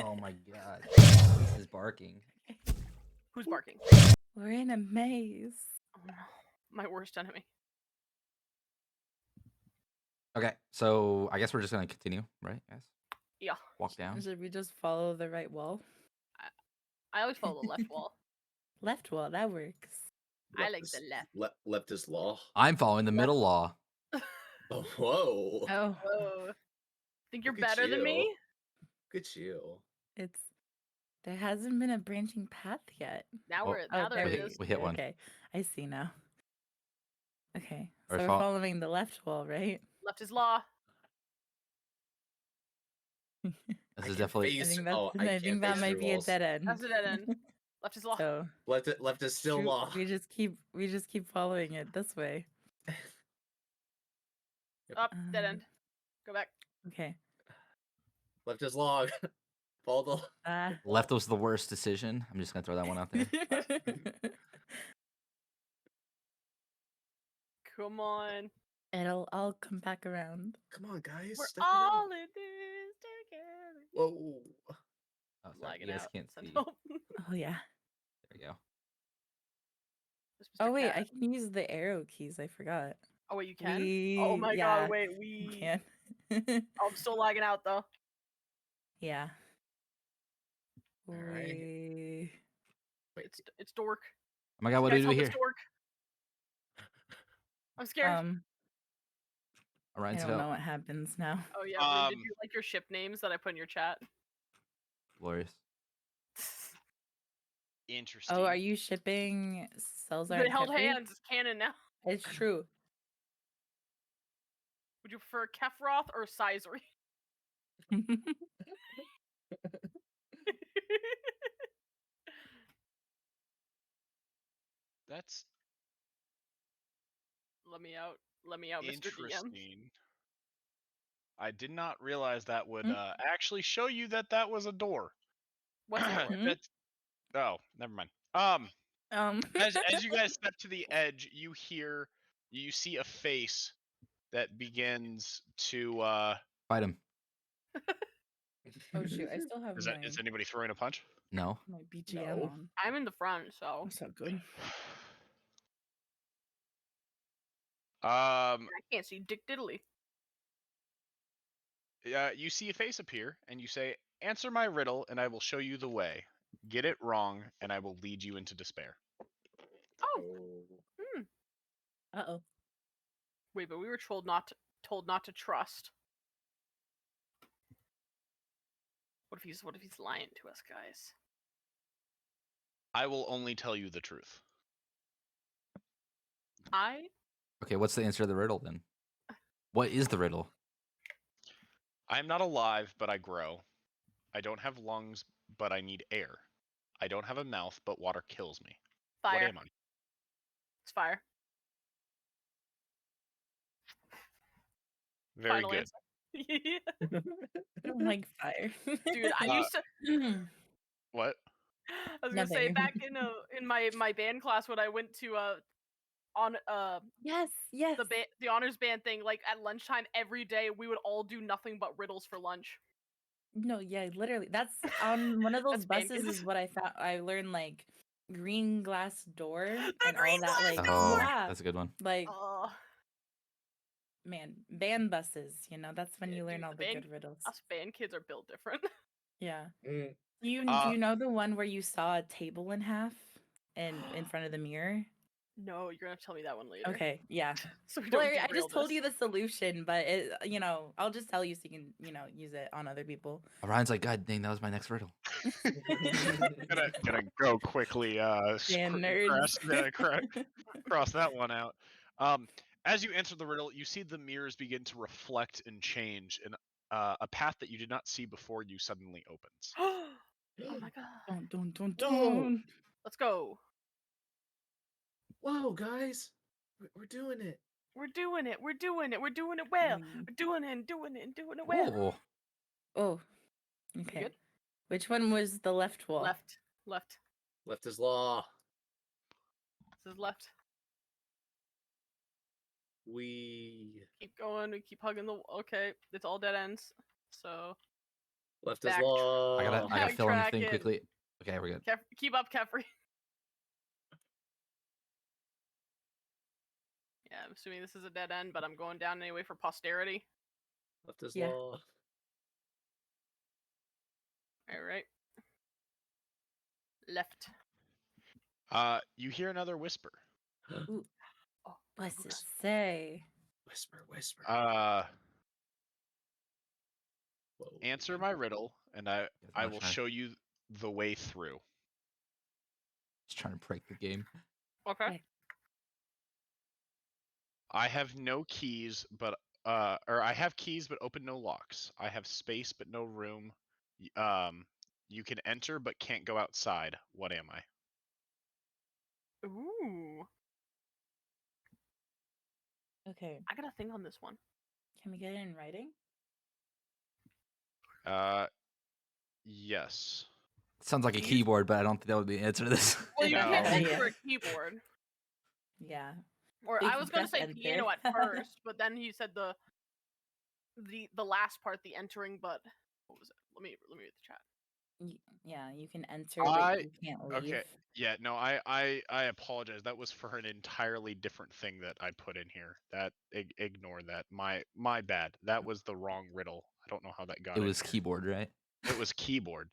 Oh my god. This is barking. Who's barking? We're in a maze. Oh no, my worst enemy. Okay, so I guess we're just gonna continue, right, guys? Yeah, Walk down. Should we just follow the right wall? I always follow the left wall. Left wall, that works. I like the left. Left is law. I'm following the middle law. Oh, whoa. Oh, Whoa. Think you're Look at better than me? you. Look at you. it's there hasn't been a branching path yet. Now Oh, now there there it we- is. we hit one. Okay, I see now. Okay, Are so we we're fol- following the left wall, right? Left is law. This I is can definitely. I face- think that's oh, I can't think that face might through be a walls. dead end. That's a dead end. Left is law. So Left is still shoot, law. we just keep following it this way. Up, dead end. Go back. Okay. Left is law. Follow the. Ah. Left was the worst decision. I'm just gonna throw that one out there. Come on. I'll come back around. Come on, guys. We're step it all up. in this together. Whoa. Oh, sorry, Lagging you guys out. can't So see. no. Oh yeah. There you go. This Oh Mr. wait, Cat. I can use the arrow keys. I forgot. Oh wait, you can? Oh We my yeah, god, wait, you we can. Oh, I'm still lagging out though. Yeah. Alright. We Wait. It's dork. Oh my god, what do Guys, we do help, here? it's dork. I'm scared. I Orion's don't know out. what happens now. Oh yeah, Rune, did you like your ship names that I put in your chat? Glorious. Interesting. Oh, are you shipping Celzar They and held Kefri? hands. It's canon now. It's true. Would you prefer Kefroth or Sizery? That's Let me out. Let me out, Mr. DM. interesting. I did not realize that would Hmm? actually show you that that was a door. What's a door? Hmm? That's oh, never mind. As you guys step to the edge, you see a face that begins to Oh Fight him. shoot, I still have is anybody throwing a punch? No. my BGM No. on. I'm in the front, so That's not good. I can't see Dick Diddley. You see a face appear and you say, "Answer my riddle and I will show you the way. Get it wrong and I will lead you into despair." Oh, Uh-oh. wait, but we were told not to trust. What if he's lying to us, guys? I will only tell you the truth. Okay, what's the answer to the riddle then? What is the riddle? I am not alive, but I grow. I don't have lungs, but I need air. I don't have a mouth, but water kills me. Fire. What am I? It's fire. Very Final good. answer. I don't like fire. Dude, I used to. What? I was gonna say Nothing. back in my band class when I went to on Yes, yes. the honors band thing, like at lunchtime every day we would all do nothing but riddles for lunch. No, yeah, literally. That's on one of those That's band buses kids. is what I found. I learned like green glass door and all green that. glass Like, Oh, yeah, that's a good one. like Oh, man, band buses. You know, that's when Yeah, you learn dude, all the the band- good riddles. us band kids are built different. Yeah. Mm. Do you know the one where you saw a table in half and in front of the mirror? No, you're gonna have to tell me that one later. Okay, yeah. So we Well, don't I derail just told this. you the solution, but it, I'll just tell you so you can, use it on other people. Orion's like, God dang, that was my next riddle. gonna go quickly. Dan nerds. Cross that one out. As you answer the riddle, you see the mirrors begin to reflect and change, and a path that you did not see before you suddenly opens. Oh my god. Don't. Whoa. Let's go. Whoa, guys. We're doing it. We're doing it. We're doing it. We're doing it well. Mm. We're doing it and doing it and doing it well. Oh, Oh, You okay. good? Which one was the left wall? Left. Left is law. This is left. We Keep going. We keep hugging the. Okay, it's all dead ends. So left is Back- law. I gotta fill in the thing Backtracking. quickly. Okay, we're good. Keep up, Kefri. Yeah, I'm assuming this is a dead end, but I'm going down anyway for posterity. Left is Yeah. law. All right. Left. You hear another whisper. Ooh, Oh, what's it books. say? Whisper. Whoa. Answer my riddle, and I not will trying- show you the way through. Just trying to break the game. Okay. Okay. I have no keys, but or I have keys but open no locks. I have space but no room. You can enter but can't go outside. What am I? Ooh. Okay. I got a thing on this one. Can we get it in writing? Yes. Sounds like a Keys? keyboard, but I don't think that would be the answer to this. Well, you No. can't enter Yeah. a keyboard. Yeah. Or You I can was gonna press say piano enter. at first, but then he said the last part, the entering. But what was it? Let me read the chat. Yeah, you can enter, but you can't leave. Okay. Yeah, no, I apologize. That was for an entirely different thing that I put in here. That ignore that. My bad. That was the wrong riddle. I don't know how that got It in was here. keyboard, right? It was keyboard.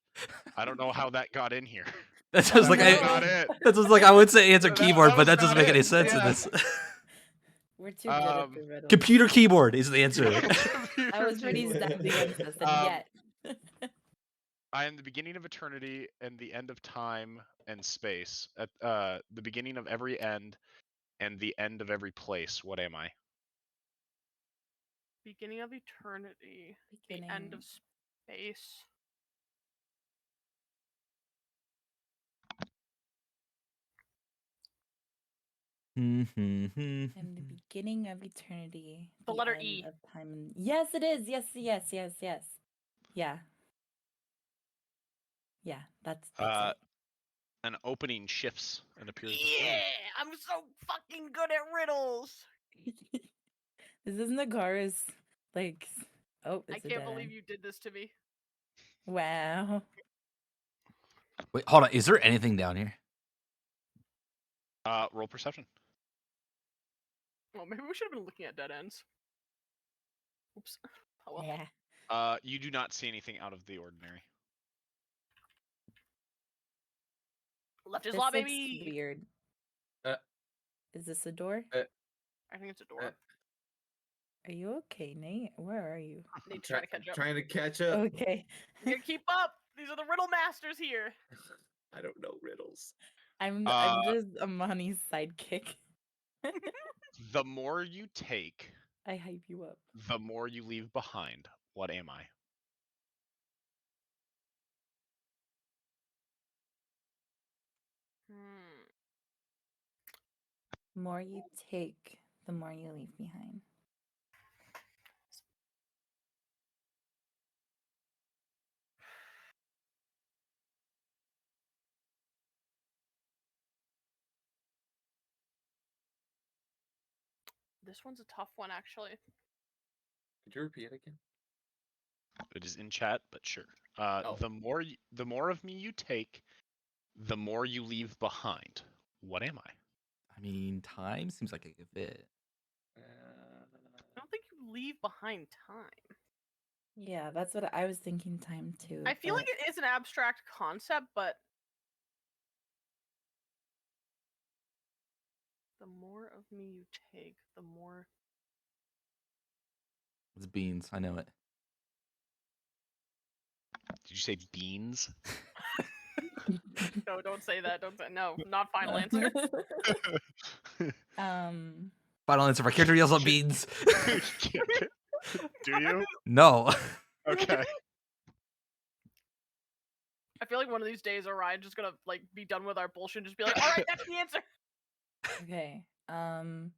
I don't know how that got in here. That's just like That was I. not it. That's just like I would say answer That- keyboard, that but was that doesn't not make any it. sense in Yeah. this. We're too good at Um, the riddle. Computer keyboard is the answer. I was pretty Keyboard. sad the answer, and Um, yet. I am the beginning of eternity and the end of time and space. At the beginning of every end and the end of every place. What am I? Beginning of eternity. The end of space. In the beginning of eternity. The letter end E. Of time. Yes, it is. Yes. Yeah. Yeah, that's An opening shifts and appears Yeah, I'm so fucking good at riddles. it. This is Nikara's, like, oh, I it's a can't dead believe end. you did this to me. Wow. Wait, hold on. Is there anything down here? Roll perception. Well, maybe we should have been looking at dead ends. Oops. Oh well. Yeah. You do not see anything out of the ordinary. Left is This law, looks baby. weird. Uh, Is this a door? I think it's a door. Are you okay, Nate? Where are you? Nate's trying to catch up. Trying to catch up. Okay. You gotta keep up. These are the riddle masters here. I don't know riddles. I'm just Amani's sidekick. The more you take, I hype you up. the more you leave behind. What am I? The more you take, the more you leave behind. This one's a tough one, actually. Could you repeat it again? It is in chat, but sure. Oh. The more of me you take, the more you leave behind. What am I? I mean, time seems like a good fit. I don't think you leave behind time. Yeah, that's what I was thinking. Time too. I feel but like it is an abstract concept, but the more of me you take, the more. It's beans. I know it. Did you say beans? No, don't say that. Don't say no. Not final answer. Final answer. My character yells out beans. Do you? No. Okay. I feel like one of these days, Orion's just gonna like be done with our bullshit and just be like, "All right, that's the answer." Okay.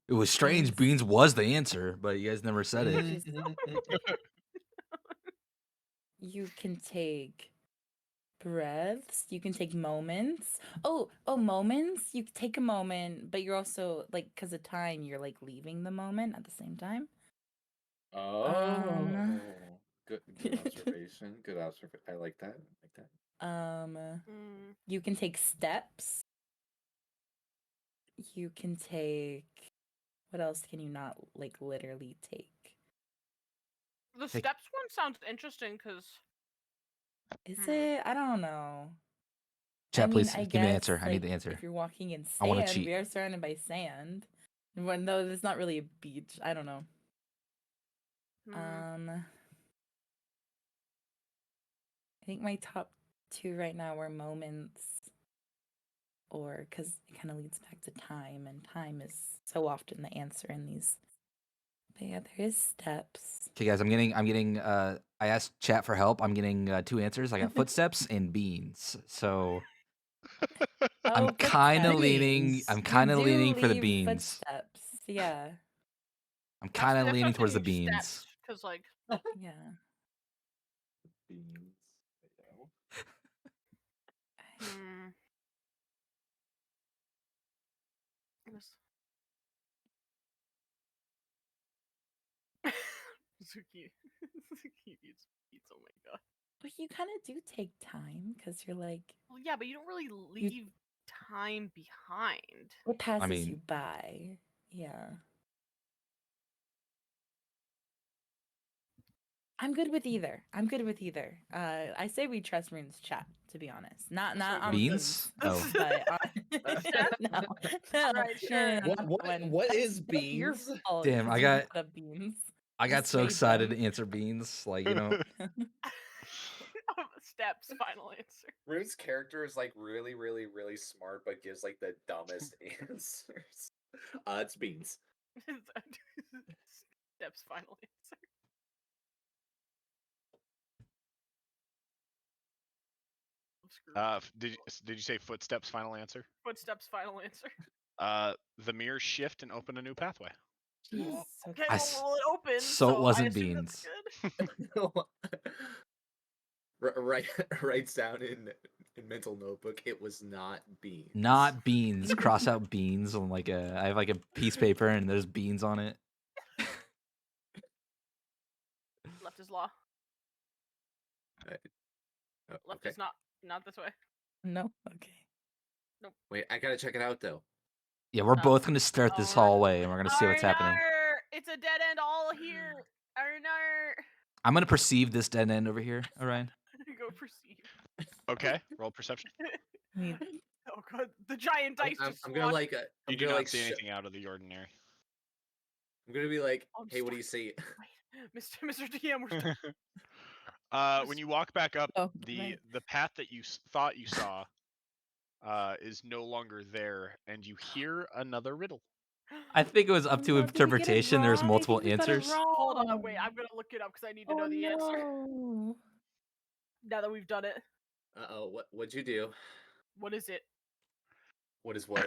It was strange. Beans was the answer, but you guys never said it. You can take breaths. You can take moments. Oh, moments. You take a moment, but you're also like, because of time, you're like leaving the moment at the same time. Oh, good observation. Good observation. I like that. Mm. You can take steps. You can take. What else can you not like literally take? The Take- steps one sounds interesting because Is it? I don't know. Chat, I mean, please I give me the guess answer. I need the like, answer. if you're walking in I wanna sand, cheat. we are surrounded by sand. When though it's not really a beach. I don't know. I think my top 2 right now are moments, or because it kind of leads back to time, and time is so often the answer in these. But yeah, there is steps. Okay, guys, I'm getting. I asked chat for help. I'm getting 2 answers. I got footsteps and beans. So I'm Oh, kind of footsteps. leaning. I'm kind of You do leaning for the leave beans. footsteps. Yeah. I'm kind of that's leaning towards the interesting you beans. steps because like Yeah. Beans. hmm. This- Zucchini. Zucchini eats beets. Oh my god. But you kind of do take time because you're like, Well, yeah, but you don't really leave time behind. what passes mean- you by. Yeah. I'm good with either. I say we trust Rune's chat, to be honest. Not So on Beans? Oh. but no, Alright, sure. What is That's your beans? fault, Damn, 'cause I you got- brought up beans. I got Just so swayed excited them. to answer beans. Like, you know, Steps. Final answer. Rune's character is like really, really, really smart, but gives like the dumbest answers. It's beans. Steps. Final answer. Did you say footsteps? Final answer. Footsteps. Final answer. The mirrors shift and open a new pathway. Jeez, Okay, okay. I well, it opens, so it so wasn't I assume beans. That's good. Writes down in mental notebook. It was not beans. Not beans. Cross out beans on like I have like a piece of paper and there's beans on it. Left is law. Oh, Left okay. is not this way. No? Okay. Wait, I gotta check it out though. Yeah, we're both gonna start this hallway and we're gonna see what's happening. Arr, it's a dead end all here. Arr. I'm gonna perceive this dead end over here. All right. Go perceive. Okay, roll perception. Need Oh god, the giant dice I'm just gonna squashed. like. You I'm do gonna not like. see anything out of the ordinary. I'm gonna be like, I'm hey, what do you stuck. see? Wait, Mr. DM, we're stuck. When you walk back up, Oh, the right. the path that you thought you saw is no longer there, and you hear another riddle. I think it was up to No, did we get it interpretation. There's wrong? I multiple think we got it answers. Hold on, wrong. wait, I'm gonna look it up because I need to Oh, know the answer. no. Now that we've done it, Oh, what'd you do? what is it? What is what?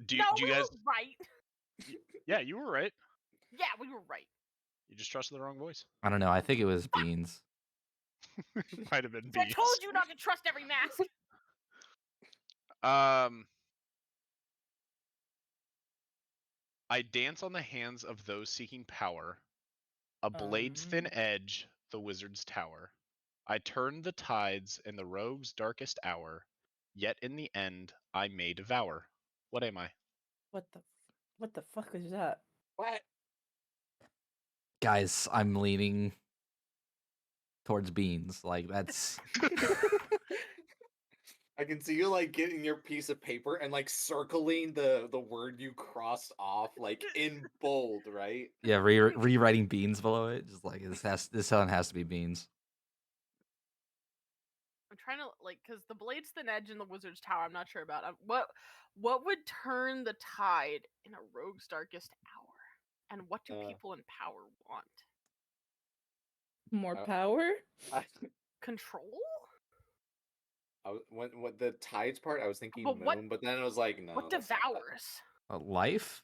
do No, you we guys? were right. Yeah, you were right. Yeah, we were right. You just trusted the wrong voice. I don't know. I think it was beans. Might have been I beans. told you not to trust every mask. I dance on the hands of those seeking power. A blade's thin edge, the wizard's tower. I turn the tides in the rogue's darkest hour. Yet in the end, I may devour. What am I? What the fuck was that? What? Guys, I'm leaning towards beans. Like that's I can see you like getting your piece of paper and like circling the word you crossed off like in bold, right? yeah, rewriting beans below it. Just like this one has to be beans. I'm trying to because the blade's thin edge in the wizard's tower. I'm not sure about what would turn the tide in a rogue's darkest hour, and what do people in power want? More power? Control? When the tides part, I was thinking But moon, but then I was like, no. What that's not that. devours? Life?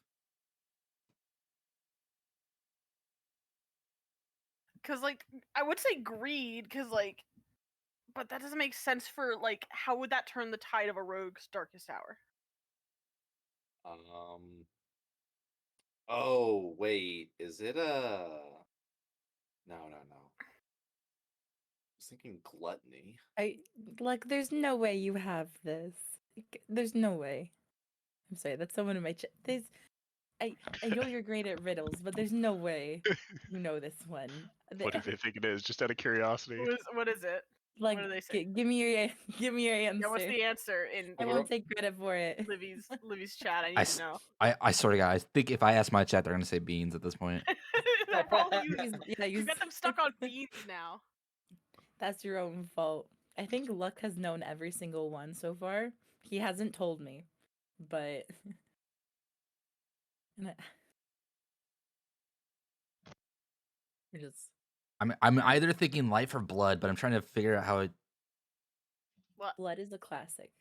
Because I would say greed. Because But that doesn't make sense for like how would that turn the tide of a rogue's darkest hour? Oh wait, is it a? No. I was thinking gluttony. There's no way you have this. There's no way. I'm sorry, that's someone in my chat. I know you're great at riddles, but there's no way you know this one. What do they think it is? Just out of curiosity. What is it? Like, What do they say? give me your give me your answer. Yeah, what's the answer in I won't take credit for it. Livy's chat? I need to know. I swear to God, I think if I ask my chat, they're gonna say beans at this point. They'll probably use. Yeah, You got them stuck on beans now. That's your own fault. I think Luck has known every single one so far. He hasn't told me, but and we're just I'm either thinking life or blood, but I'm trying to figure out how it. What? Blood is a classic.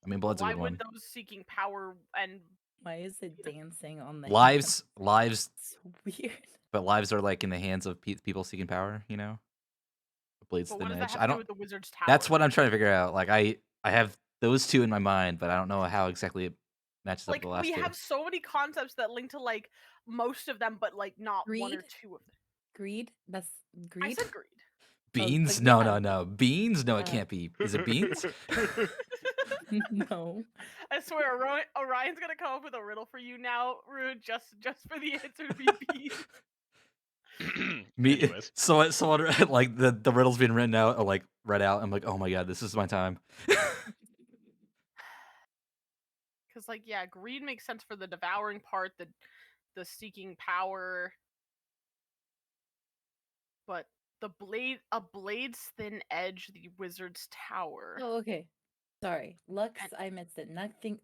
I mean, blood's a Why good would one. those seeking power and Why is it dancing on the Lives, hands? It's weird. but lives are like in the hands of people seeking power. You know, the blade's but thin what does edge. that I have to do don't. with the wizard's tower? That's what I'm trying to figure out. Like I have those two in my mind, but I don't know how exactly it matches up like with the last we two. have so many concepts that link to like most of them, but like not one or Greed? two of them. Greed? That's I greed? said greed. Beans? like, No, yeah. no. Beans? No, it Uh, can't be. Is it beans? No. I swear, Orion's gonna come up with a riddle for you now, Rude, just for the answer to be beans. Me. Anyways, So like the riddle's being written out, or like read out. I'm like, oh my God, this is my time. Because like yeah, greed makes sense for the devouring part, the seeking power, but a blade's thin edge, the wizard's tower. Oh, okay. Sorry. Lux, And- I missed it.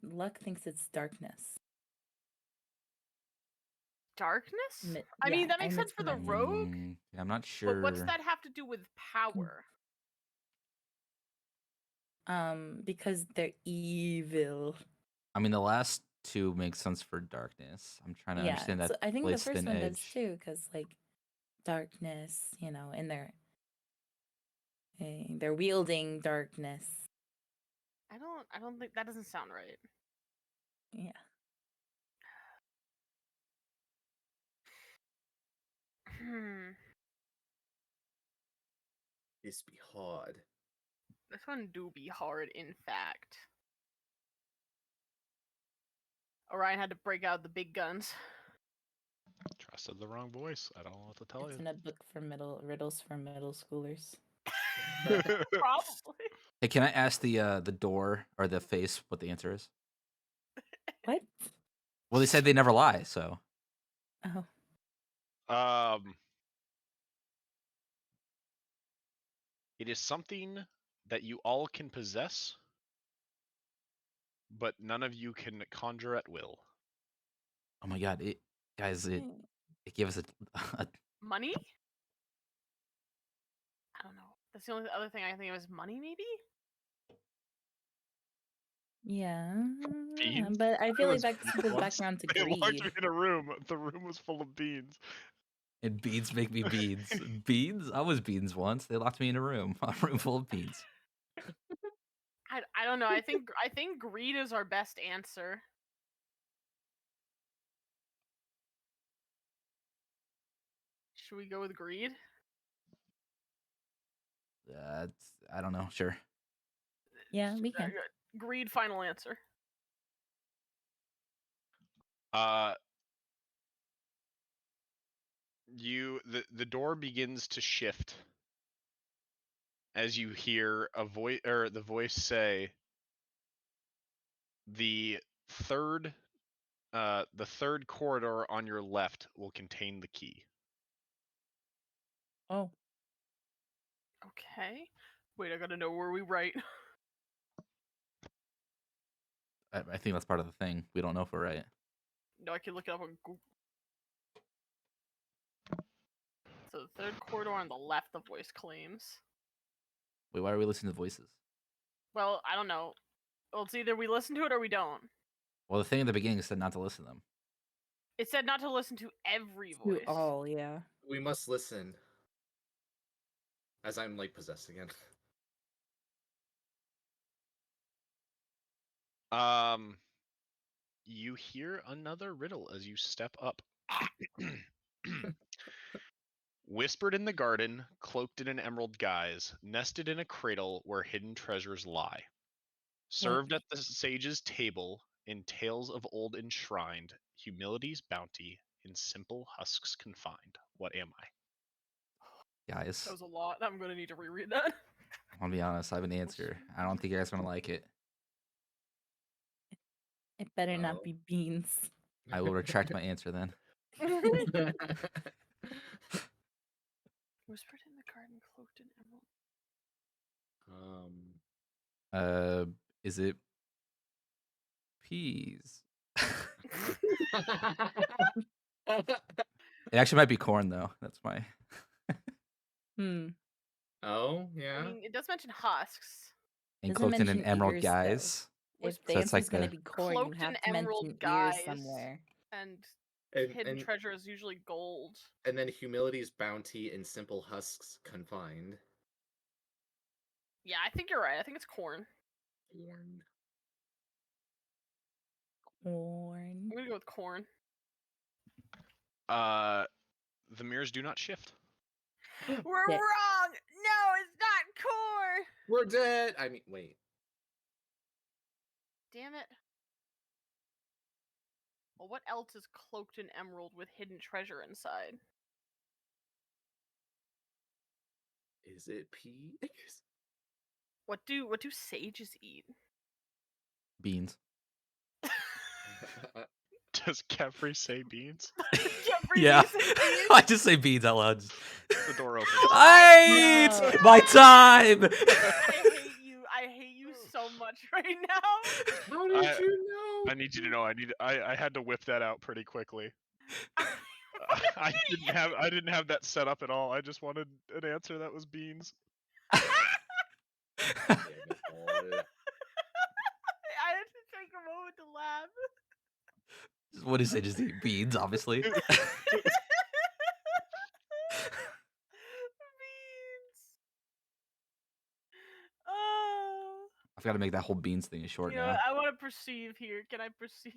Luck thinks it's darkness. Darkness? Mi- I mean yeah, that I makes sense for the misremembered. rogue, Yeah, I'm not sure. but what's that have to do with power? Because they're evil. I mean, the last two make sense for darkness. I'm trying to Yeah, understand so that I think the blade's first thin one does edge. too, because like darkness, and they're wielding darkness. I don't think that doesn't sound right. Yeah. This be hard. This one do be hard, in fact. Orion had to break out the big guns. trusted the wrong voice. I don't know what to tell It's you. in a book for riddles for middle schoolers. Probably. Hey, can I ask the door or the face what the answer is? What? Well, they said they never lie, so Oh. It is something that you all can possess, but none of you can conjure at will. oh my God, it gave us a Money? I don't know. That's the only other thing I can think of is money, maybe? Yeah. Beans? But I It feel like was that beans goes back once. around to They locked me greed. in a room. The room was full of beans. and beans make me beans. Beans? I was beans once. They locked me in a room full of beans. I don't know. I think greed is our best answer. Should we go with greed? I don't know. Sure. Yeah, we can. Greed, final answer. The door begins to shift as you hear a voice or the voice say the third corridor on your left will contain the key. Oh. Okay. Wait, I gotta know where we write. I think that's part of the thing. We don't know if we're right. No, I can look it up on Google. So the third corridor on the left, the voice claims. Wait, why are we listening to voices? Well, I don't know. Well, it's either we listen to it or we don't. Well, the thing at the beginning said not to listen to them. It said not to listen to every To voice. all, yeah. We must listen. As I'm like possessed again. You hear another riddle as you step up. Whispered in the garden, cloaked in an emerald guise, nested in a cradle where hidden treasures lie. Served at the sage's table, in tales of old enshrined, humility's bounty, in simple husks confined. What am I? Guys, That was a lot. I'm gonna need to reread that. I'll be honest. I have an answer. I don't think you guys are gonna like it. It better Oh. not be beans. I will retract my answer then. Whispered in the garden, cloaked in emerald. Is it peas? It actually might be corn though. That's my. Oh, I yeah. mean, it does mention husks. And Doesn't cloaked in an mention emerald ears, though. guise. If Whispered the So it's answer's like gonna the be corn, you cloaked in have to emerald mention guise. ears somewhere. And And, hidden and, treasure is usually gold. and then humility's bounty in simple husks confined. Yeah, I think you're right. I think it's corn. Corn. Corn. I'm gonna go with corn. The mirrors do not shift. We're Shit. wrong! No, it's not corn! We're dead! I mean, wait. Damn it. Well, what else is cloaked in emerald with hidden treasure inside? Is it peas? What do sages eat? Beans. Does Kefri say beans? Jeffrey, Yeah. do you say beans? I just say beans out loud. The door opens. I No. ate my time. I hate you so much right now. How did you know? I need you to know. I had to whip that out pretty quickly. I didn't have that set up at all. I just wanted an answer that was beans. Damn it all. I had to take a moment to laugh. What is it? Just eat beans, obviously. Beans. Oh. I've got to make that whole beans thing short You know, now. I want to perceive here. Can I perceive?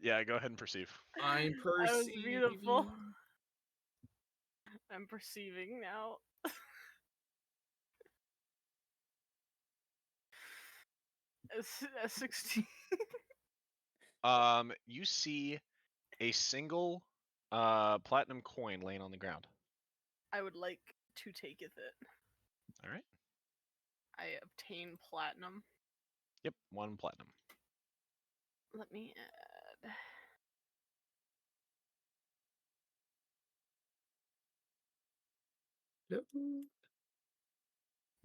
Yeah, go ahead and perceive. I'm That was perceiving. beautiful. I'm perceiving now. A 16. You see a single platinum coin laying on the ground. I would like to take it. All right. I obtain platinum. Yep, 1 platinum. Let me add.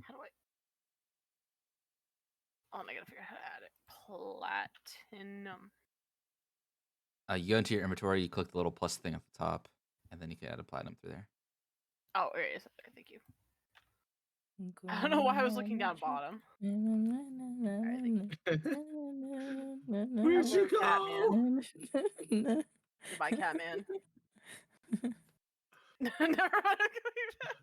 How do I? Oh, I gotta figure out how to add it. Platinum. You go into your inventory, you click the little plus thing at the top, and then you can add a platinum through there. Oh, there it is. Okay, thank you. I don't know why I was looking down bottom. Where'd you Catman. go? Goodbye, Catman. Never mind. I'm going back.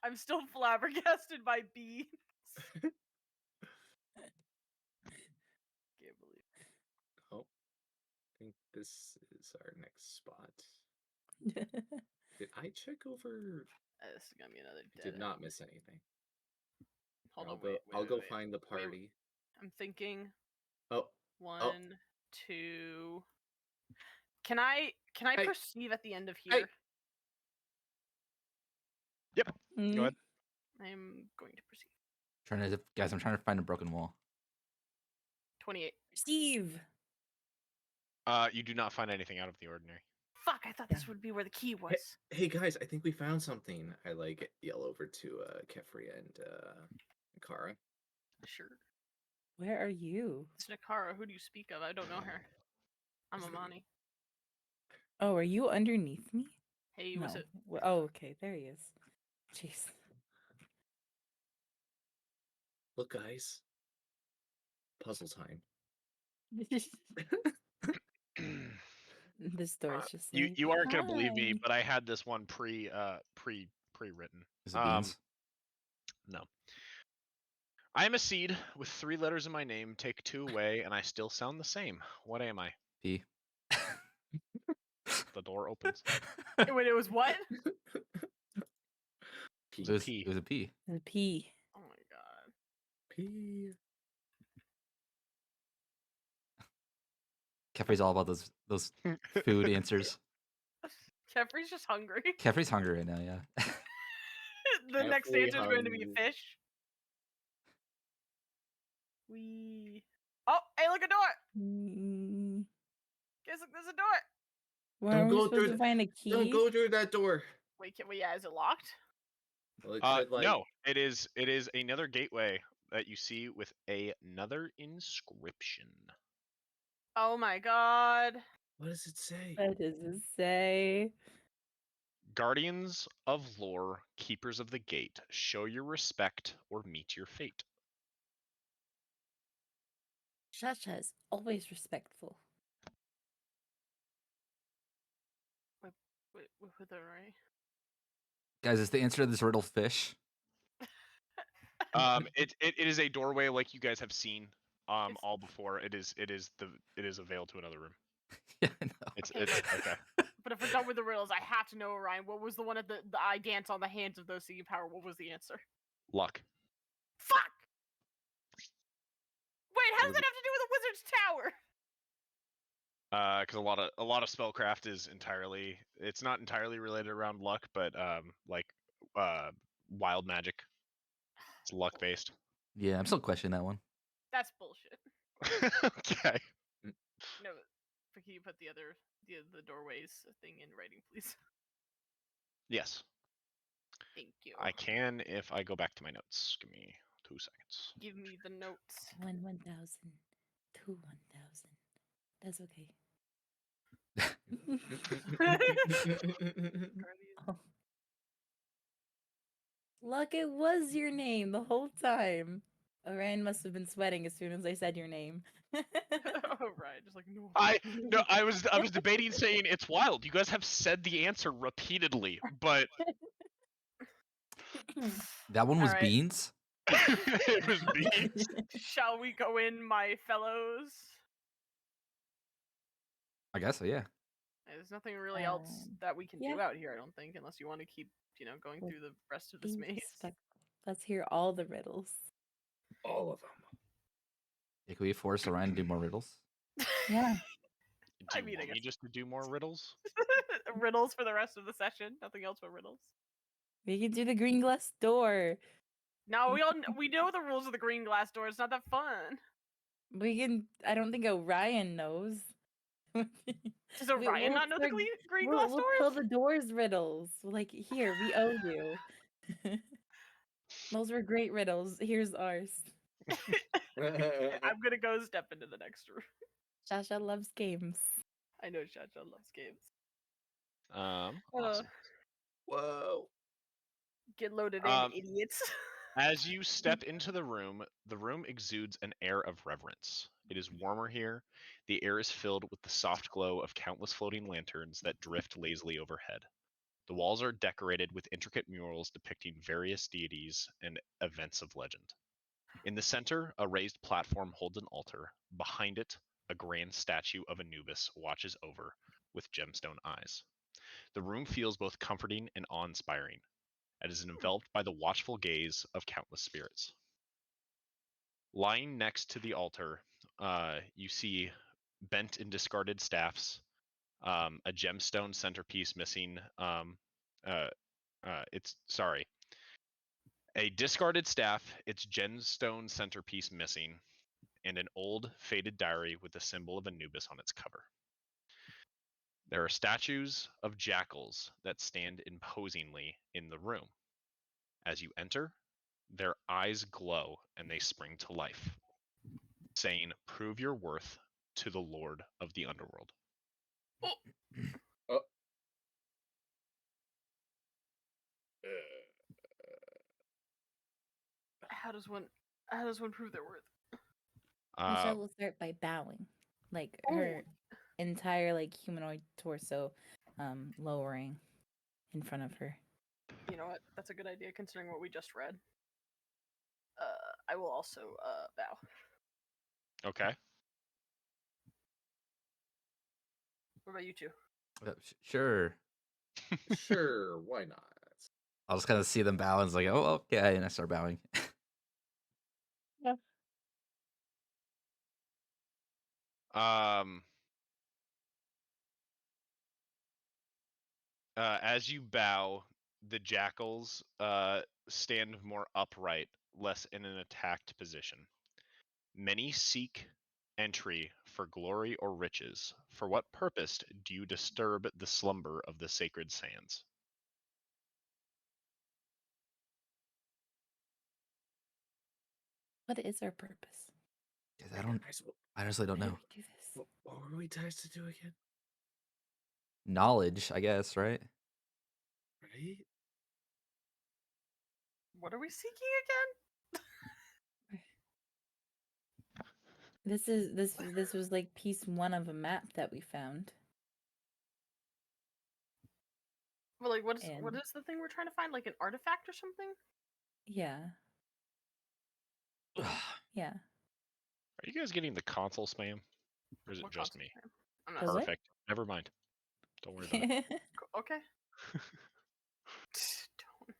I'm still flabbergasted by beans. Can't believe. Oh, I think this is our next spot. Did I check over? This is gonna be another I dead did end. not miss anything. Hold I'll on, go. wait, I'll go wait. find the party. I'm thinking. Oh, 1, 2. Can I Hey. perceive at the end of Hey. here? Yep. Go ahead. I'm going to perceive. Guys, I'm trying to find a broken wall. 28. Steve. You do not find anything out of the ordinary. Fuck! I thought this would be where the key was. Hey guys, I think we found something. I yell over to Kefri and Nikara. Sure. Where are you? It's Nikara. Who do you speak of? I don't know her. I'm Amani. Oh, are you underneath me? Hey, No. what's it? Oh, okay. There he is. Jeez. Look, guys. Puzzle time. This door is just You like, aren't gonna believe me, "Hi." but I had this one pre-written. Is it beans? No. I am a seed with 3 letters in my name. Take 2 away, and I still sound the same. What am I? P. The door opens. Wait, it was what? It was, P. it was a P. The P. Oh my god. P. Kefri's all about those food answers. Jeffrey's just hungry. Kefri's hungry right now, yeah. The next Jeffrey answer is going to be hungry. fish. Oh, hey, look, a door! Mm, Guess look, there's a door! Where Don't are we go supposed through to find a key? Don't go through that door. Wait, yeah, is it locked? Well, it could, like, No, it is another gateway that you see with another inscription. Oh my god. What does it say? What does it say? Guardians of lore, keepers of the gate, show your respect or meet your fate. Shasha is always respectful. Wait, with the right? Guys, is the answer to this riddle fish? It is a doorway like you guys have seen It's- all before. It is a veil to another room. Yeah, I know. It's Okay, okay. But if we're done with the riddles, I have to know, Orion. What was the one at the eye dance on the hands of those seeing power? What was the answer? Luck. Fuck! Wait, how does Was that have to do with a wizard's tower? Because a lot of spellcraft is entirely, it's not entirely related around luck, but wild magic. It's luck based. Yeah, I'm still questioning that one. That's bullshit. Okay. No, but can you put the doorways thing in writing, please? Yes, Thank you. I can if I go back to my notes. Give me 2 seconds. Give me the notes. 1,000. 1,000. That's okay. Guardian. Oh. Look, it was your name the whole time. Orion must have been sweating as soon as I said your name. Oh, right. Just like, no. I was debating saying it's wild. You guys have said the answer repeatedly, but That one was Alright. beans? it was beans. Shall we go in, my fellows? I guess so, yeah. There's nothing really else that we can yeah. do out here, I don't think, unless you want to keep, going Well, through the rest of this Be maze. respectful. Let's hear all the riddles. All of them. Yeah, can we force Orion to do more riddles? Yeah. Do I you mean, I want me guess- just to do more riddles? Riddles for the rest of the session. Nothing else but riddles. We can do the green glass door. No, we know the rules of the green glass door. It's not that fun. We can. I don't think Orion knows. Does Orion not know the green glass we'll doors? tell the doors riddles. Like, here, we owe you. Those were great riddles. Here's ours. I'm gonna go step into the next room. Shasha loves games. I know Chacha loves games. Awesome. Whoa. Get loaded in, Um, idiots. As you step into the room exudes an air of reverence. It is warmer here. The air is filled with the soft glow of countless floating lanterns that drift lazily overhead. The walls are decorated with intricate murals depicting various deities and events of legend. In the center, a raised platform holds an altar. Behind it, a grand statue of Anubis watches over with gemstone eyes. The room feels both comforting and awe-inspiring. It is enveloped by the watchful gaze of countless spirits. Lying next to the altar, you see bent and discarded staffs, a gemstone centerpiece missing. A discarded staff, its gemstone centerpiece missing, and an old, faded diary with the symbol of Anubis on its cover. There are statues of jackals that stand imposingly in the room. As you enter, their eyes glow and they spring to life, saying, "Prove your worth to the Lord of the Underworld." How does one prove their worth? Shasha will start by bowing. Like, her entire, like, humanoid torso lowering in front of her. You know what? That's a good idea considering what we just read. I will also bow. Okay. What about you two? Sure. Sure, why not? I'll just kind of see them bow and it's like, oh, okay, and I start bowing. Um. As you bow, the jackals stand more upright, less in an attacked position. Many seek entry for glory or riches. For what purpose do you disturb the slumber of the sacred sands? What is our purpose? 'Cause I honestly don't Why know. did we do this? What were we tied to do again? Knowledge, I guess, right? Right? What are we seeking again? This was like piece 1 of a map that we found. Well, like, what And is the thing we're trying to find? Like an artifact or something? yeah. Yeah. Are you guys getting the console spam? Or is it What just console me? spam? I'm not The what? Perfect. Never mind. Don't worry about it. Okay. I'm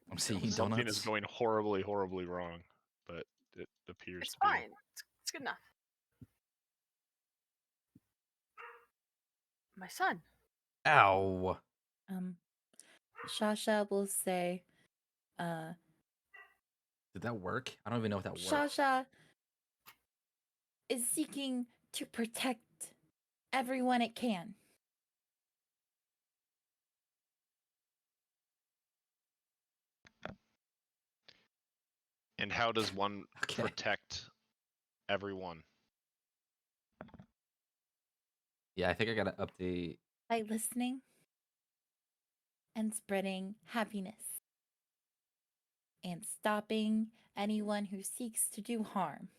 Don't seeing know. Something is donuts. going horribly, horribly wrong, but it appears It's to be. fine. It's good enough. My son. Ow. Shasha will say, Did that work? I don't even know if that worked. Shasha is seeking to protect everyone it can. And how does one Okay. protect everyone? Yeah, I think I gotta update. By listening and spreading happiness and stopping anyone who seeks to do harm.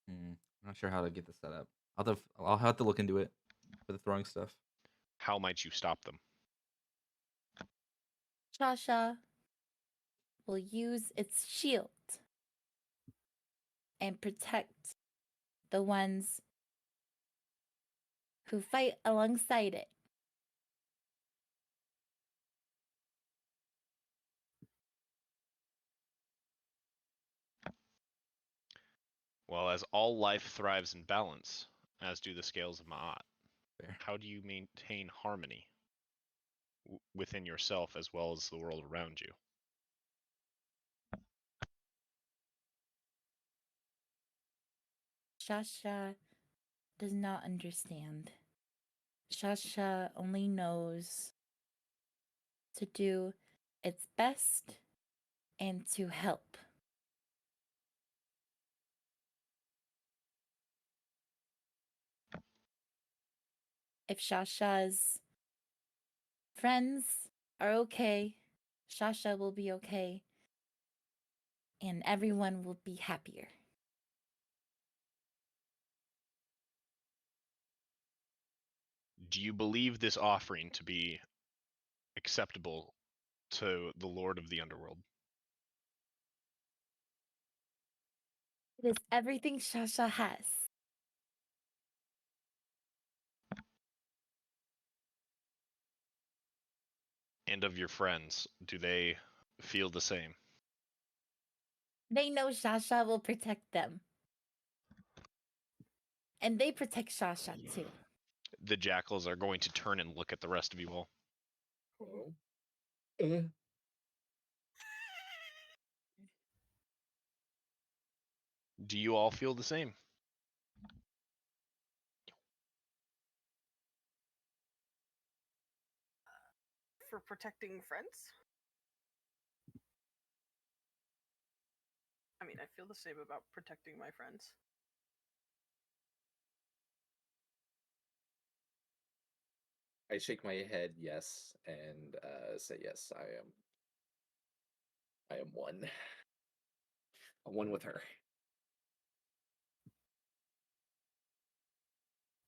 I'm not sure how to get this set up. I'll have to look into it for the throwing stuff. How might you stop them? Shasha will use its shield and protect the ones who fight alongside it. Well, as all life thrives in balance, as do the scales of Ma'at, Fair. how do you maintain harmony within yourself as well as the world around you? Shasha does not understand. Shasha only knows to do its best and to help. If Shasha's friends are okay, Shasha will be okay, and everyone will be happier. Do you believe this offering to be acceptable to the Lord of the Underworld? It is everything Shasha has. And of your friends, do they feel the same? They know Shasha will protect them. And they protect Shasha too. The jackals are going to turn and look at the rest of you all. Oh. Do you all feel the same? For protecting friends? I mean, I feel the same about protecting my friends. I shake my head yes and say yes. I am one. I'm one with her.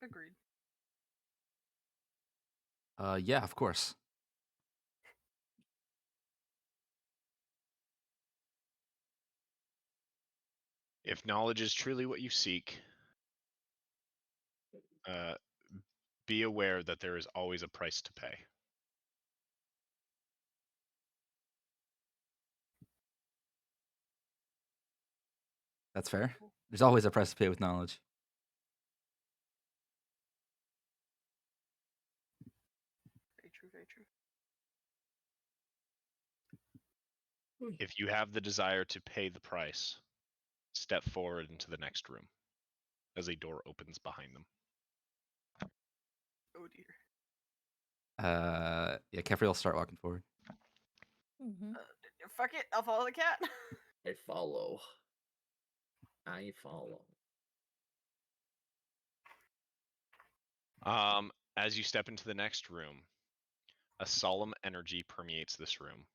Agreed. Yeah, of course. If knowledge is truly what you seek, be aware that there is always a price to pay. That's fair. There's always a price to pay with knowledge. Very true, very true. If you have the desire to pay the price, step forward into the next room as a door opens behind them. Oh dear. Yeah, Kefri will start walking forward. Mm-hmm. Fuck it, I'll follow the cat. I follow. I follow. As you step into the next room, a solemn energy permeates this room.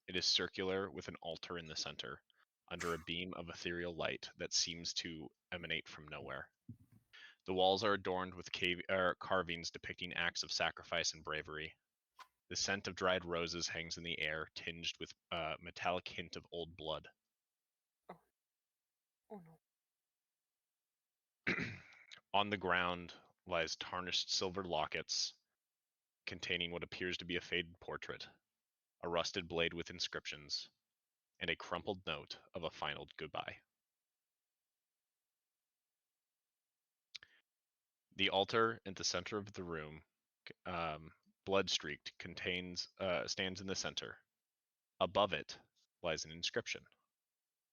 It is circular with an altar in the center, under a beam of ethereal light that seems to emanate from nowhere. The walls are adorned with carvings depicting acts of sacrifice and bravery. The scent of dried roses hangs in the air, tinged with a metallic hint of old blood. Oh no. On the ground lies tarnished silver lockets containing what appears to be a faded portrait, a rusted blade with inscriptions, and a crumpled note of a final goodbye. The altar at the center of the room, blood-streaked, stands in the center. Above it lies an inscription: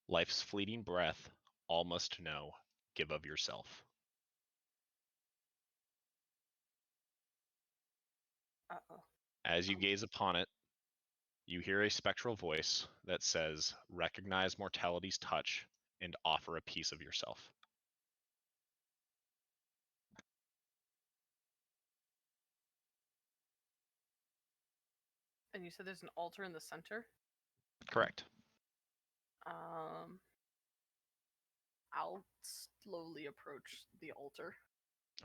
"Life's fleeting breath, all must know, give of yourself." Uh-oh. As you gaze upon it, you hear a spectral voice that says, "Recognize mortality's touch and offer a piece of yourself." And you said there's an altar in the center? Correct. I'll slowly approach the altar.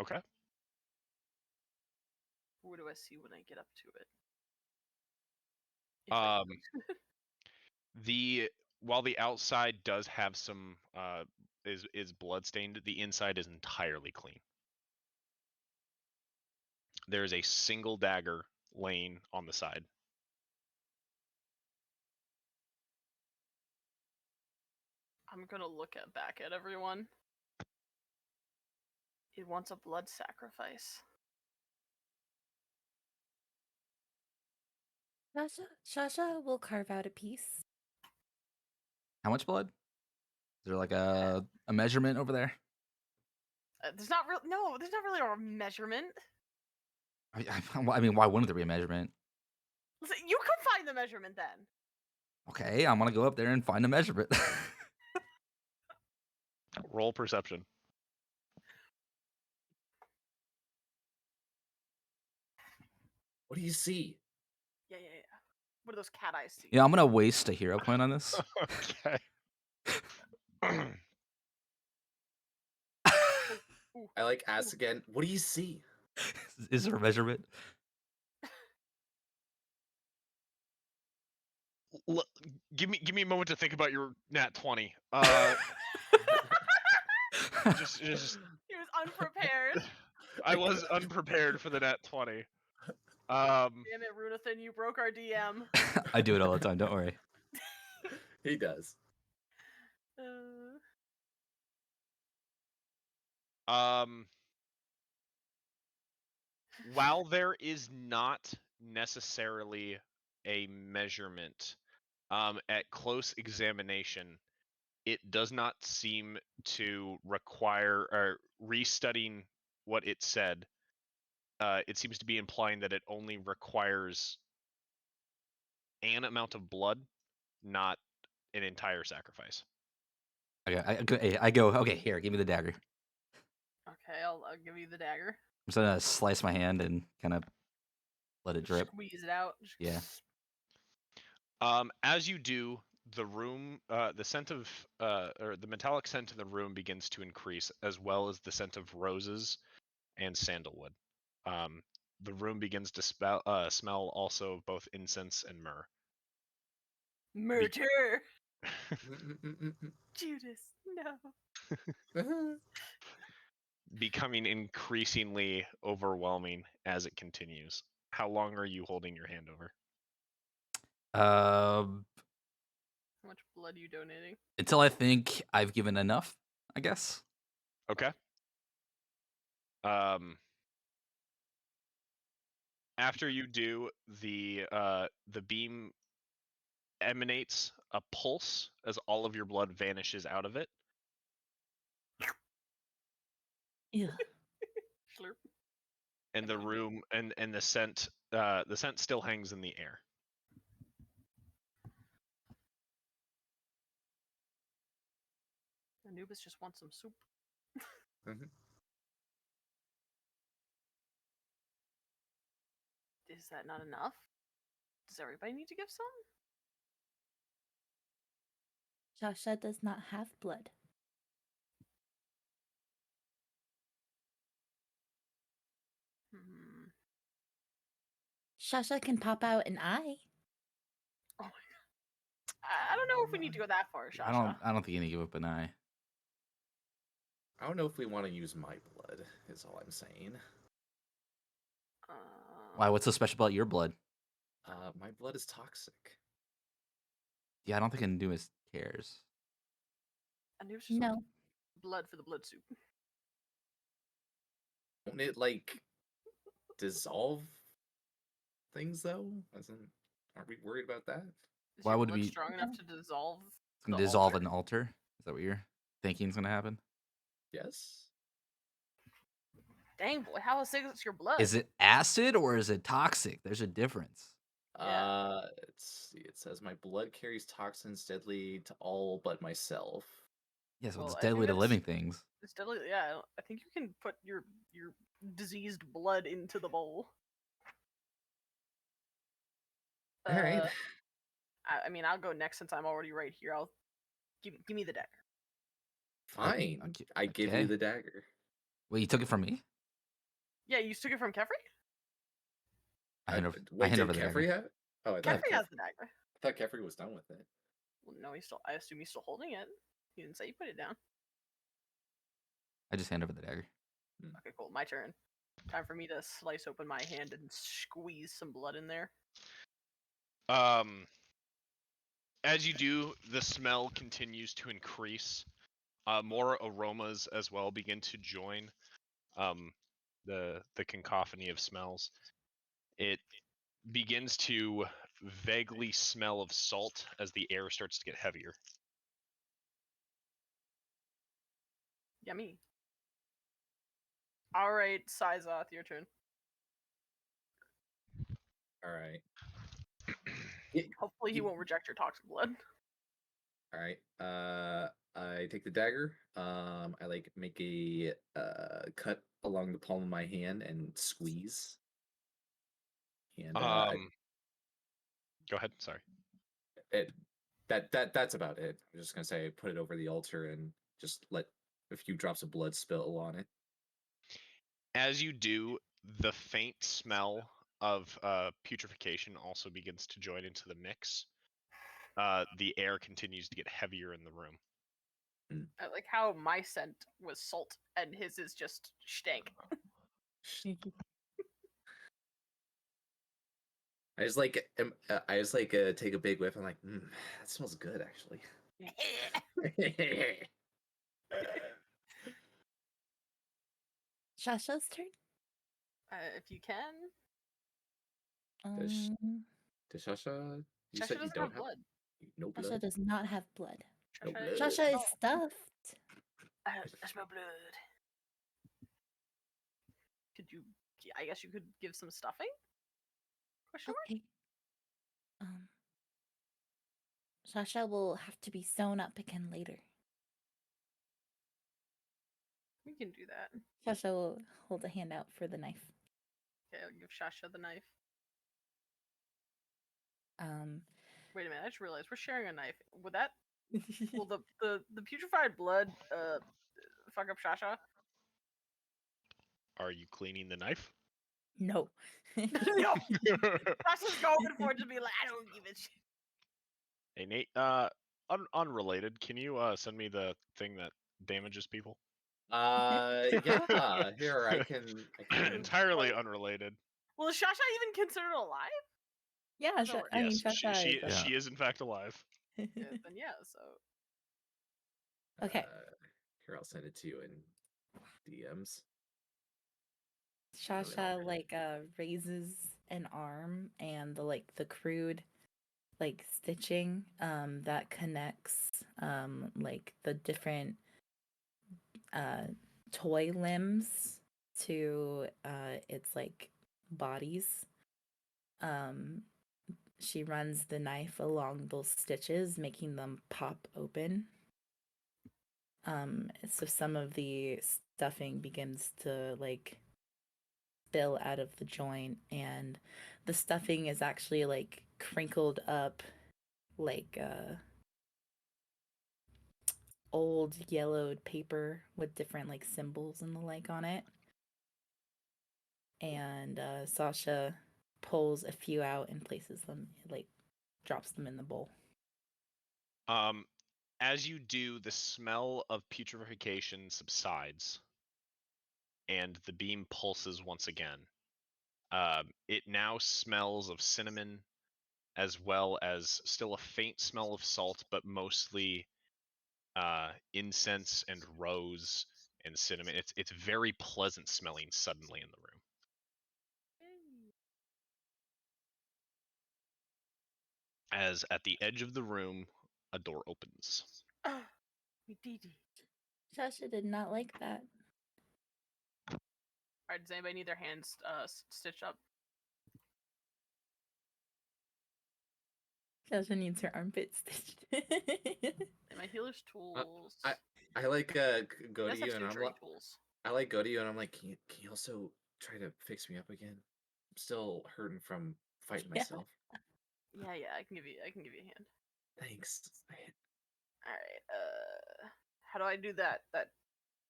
Okay. What do I see when I get up to it? If I Um, while the outside does have some is bloodstained, the inside is entirely clean. There is a single dagger laying on the side. I'm gonna look back at everyone. It wants a blood sacrifice. Shasha will carve out a piece. How much blood? Is there like a measurement over there? There's not real. No, there's not really a measurement. I mean, why wouldn't there be a measurement? Listen, you could find the measurement then. Okay, I'm gonna go up there and find a measurement. Roll perception. What do you see? Yeah. What do those cat eyes see? Yeah, I'm gonna waste a hero point on this. Okay. Ooh, I like ask again. What do you see? Is there a measurement? Give me a moment to think about your nat 20. Just he was unprepared. I was unprepared for the nat 20. Damn it, Runathan, you broke our DM. I do it all the time. Don't worry. He does. While there is not necessarily a measurement, at close examination, it does not seem to require, or restudying what it said, it seems to be implying that it only requires an amount of blood, not an entire sacrifice. Okay, I go. Okay, here, give me the dagger. Okay, I'll give you the dagger. I'm just gonna slice my hand and kind of let it drip. Squeeze it out. Yeah. As you do, the room, the scent of, or the metallic scent in the room begins to increase, as well as the scent of roses and sandalwood. The room begins to smell also of both incense and myrrh. Murder. Judas, no. Becoming increasingly overwhelming as it continues. How long are you holding your hand over? How much blood are you donating? Until I think I've given enough, I guess. Okay. After you do, the beam emanates a pulse as all of your blood vanishes out of it, Ew. Slurp. and the room and the scent still hangs in the air. Anubis just wants some soup. Mhm. Is that not enough? Does everybody need to give some? Shasha does not have blood. Hmm. Shasha can pop out an eye. Oh my god. I don't know if we need to go that far, Shasha. I don't think you need to give up an eye. I don't know if we want to use my blood, is all I'm saying. Why? What's so special about your blood? My blood is toxic. Yeah, I don't think Anubis cares. Anubis just No. wants blood for the blood soup. Won't it, like, dissolve things, though? Aren't we worried about that? Is Why your would blood we- strong enough to dissolve It's gonna the dissolve altar? an altar. Is that what you're thinking is gonna happen? Yes? Dang boy, how acidic is your blood? Is it acid or is it toxic? There's a difference. Yeah. Let's see. It says my blood carries toxins deadly to all but myself. Yes, well, Well, it's I think deadly to that's- living things. It's deadly. Yeah, I think you can put your diseased blood into the bowl. All right. I mean, I'll go next since I'm already right here. I'll give me the dagger. Fine. Okay, I give okay. you the dagger. Wait, you took it from me? Yeah, you took it from Kefri? I hand over, Wait, I hand did over the Kefri dagger. have? Oh, I thought Kefri has the dagger. I thought Kefri was done with it. Well, no, I assume he's still holding it. He didn't say you put it down. I just hand over the dagger. Okay, cool. My turn. Time for me to slice open my hand and squeeze some blood in there. As you do, the smell continues to increase. More aromas as well begin to join the cacophony of smells. It begins to vaguely smell of salt as the air starts to get heavier. Yummy. All right, Sizoth, your turn. All right. Hopefully, he won't reject your toxic blood. All right. I take the dagger. I like make a cut along the palm of my hand and squeeze. And Go ahead. Sorry. that's about it. I'm just gonna say put it over the altar and just let a few drops of blood spill on it. As you do, the faint smell of putrefaction also begins to join into the mix. The air continues to get heavier in the room. I like how my scent was salt and his is just stank. I just take a big whiff. I'm like, that smells good, actually. Shasha's turn. If you can. Does Shasha? You Shasha said you doesn't don't have blood. no Shasha blood. does not have blood. No Shasha, blood. Shasha is stuffed. I smell blood. Could you? I guess you could give some stuffing. Question mark? Okay. Shasha will have to be sewn up again later. We can do that. Shasha will hold a hand out for the knife. Okay, I'll give Shasha the knife. Wait a minute, I just realized we're sharing a knife. Would that will the putrefied blood fuck up Shasha? Are you cleaning the knife? No. No. Shasha's going for it to be like, I don't give a shit. Hey Nate, Unrelated. Can you send me the thing that damages people? Yeah. Here, I can. Entirely Wait. unrelated. Well, is Shasha even considered alive? Yeah, How's that work? I mean, Yes, Shasha is. Yeah. she is in fact alive. Yeah, then yeah. So Okay. Here, I'll send it to you in DMs. Shasha raises an arm, and the crude stitching that connects the different toy limbs to its bodies. She runs the knife along those stitches, making them pop open. So some of the stuffing begins to spill out of the joint, and the stuffing is actually crinkled up like old yellowed paper with different symbols and the like on it. And Sasha pulls a few out and places them, drops them in the bowl. As you do, the smell of putrefaction subsides, and the beam pulses once again. It now smells of cinnamon, as well as still a faint smell of salt, but mostly incense and rose and cinnamon. It's very pleasant smelling suddenly in the room. As at the edge of the room, a door opens. we did. Sasha did not like that. Alright, does anybody need their hands stitched up? Sasha needs her armpit stitched. And my healer's tools. I like go Let's to you have and I'm suturing like, tools. I like go to you and I'm like, can you also try to fix me up again? I'm still hurting from fighting Yeah. myself. Yeah, I can give you a hand. Thanks. Alright, how do I do that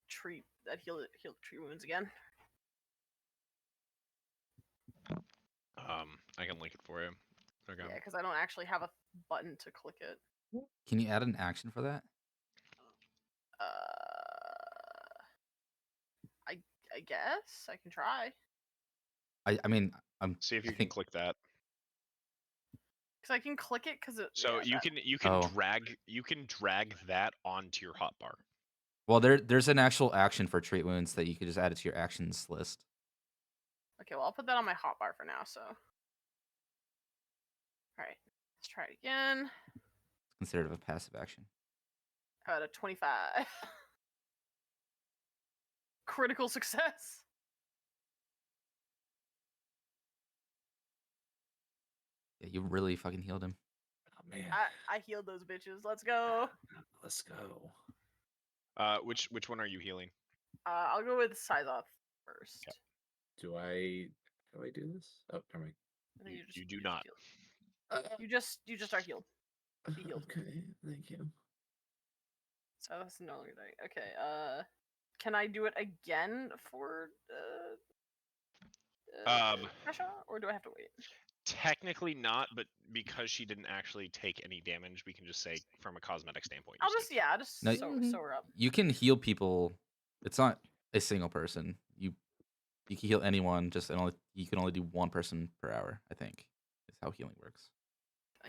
heal tree wounds again? I can link it for you. Okay. Yeah, because I don't actually have a button to click it. Can you add an action for that? I guess I can try. I mean, See if I you can think click that. Because I can click it because it. So yeah, you can Oh. drag that onto your hotbar. well, there's an actual action for treat wounds that you could just add it to your actions list. Okay, well I'll put that on my hotbar for now. So. All right, let's try it again. It's considered a passive action. At a 25. Critical success. Yeah, you really fucking healed him. Oh man. I healed those bitches. Let's go. Let's go. Which one are you healing? I'll go with Sizoth first. Okay. Do I do this? Oh, never mind. I think You do not. You just are healed. Be healed. Okay, thank you. So that's no longer dying. Okay. Can I do it again for Tasha, or do I have to wait? Technically not, but because she didn't actually take any damage, we can just say from a cosmetic standpoint. I'll just No, sew her up. You can heal people. It's not a single person. You can heal anyone. You can only do one person per hour. I think is how healing works.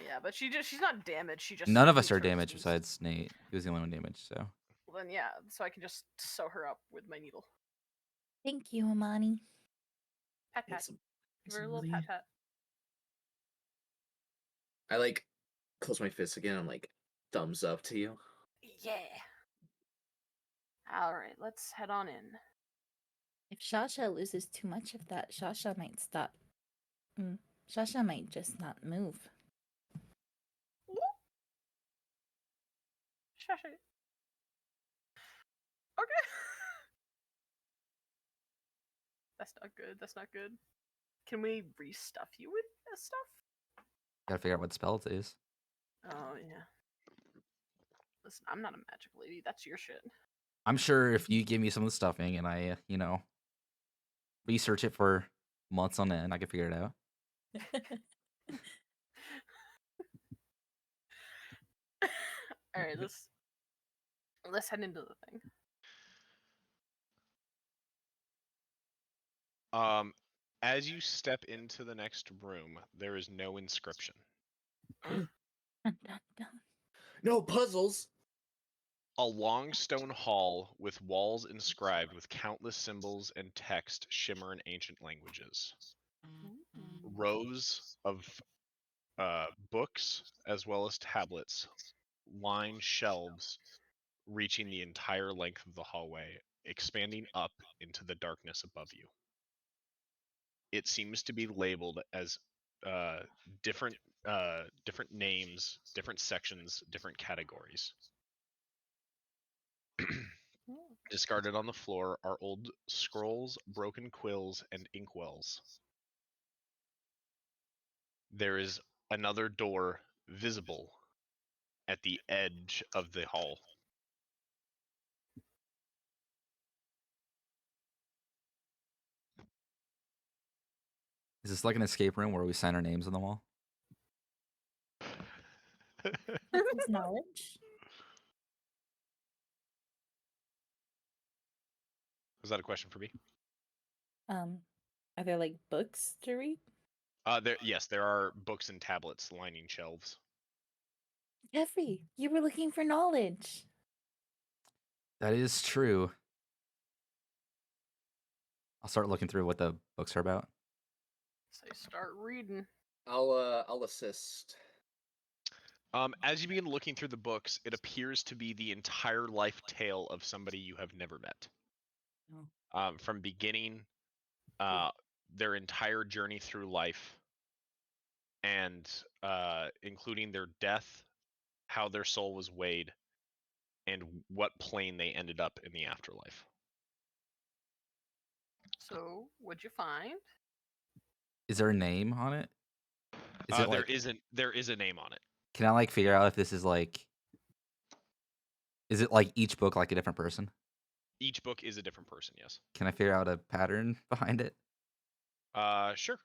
Yeah, but she's not damaged. She just None of us needs are her damaged disease. besides Nate. He was the only one damaged. So Well, then yeah, so I can just sew her up with my needle. Thank you, Amani. Pat Yeah, pat. Give her a little pat pat. I close my fists again. I'm like, thumbs up to you. Yeah. All right, let's head on in. If Shasha loses too much of that, Shasha might stop. Shasha might just not move. Shasha. Okay. That's not good. That's not good. Can we restuff you with this stuff? gotta figure out what spell it is. Oh yeah. Listen, I'm not a magic lady. That's your shit. I'm sure if you give me some of the stuffing and I, research it for months on end, I can figure it out. All right, let's head into the thing. As you step into the next room, there is no inscription. Dun, dun, dun. No puzzles. A long stone hall with walls inscribed with countless symbols and text shimmer in ancient languages. Rows of books as well as tablets line shelves reaching the entire length of the hallway, expanding up into the darkness above you. It seems to be labeled as different different names, different sections, different categories. Discarded on the floor are old scrolls, broken quills, and inkwells. There is another door visible at the edge of the hall. Is this like an escape room where we sign our names on the wall? Is knowledge? Was that a question for me? Are there like books to read? Yes, there are books and tablets lining shelves. Jeffrey, you were looking for knowledge. That is true. I'll start looking through what the books are about. So start reading. I'll assist. As you begin looking through the books, it appears to be the entire life tale of somebody you have never met. From beginning, their entire journey through life, and including their death, how their soul was weighed, and what plane they ended up in the afterlife. So, what'd you find? Is there a name on it? Is it like, there is a name on it. can I like figure out if this is like, is it like each book like a different person? Each book is a different person, yes. Can I figure out a pattern behind it? Sure.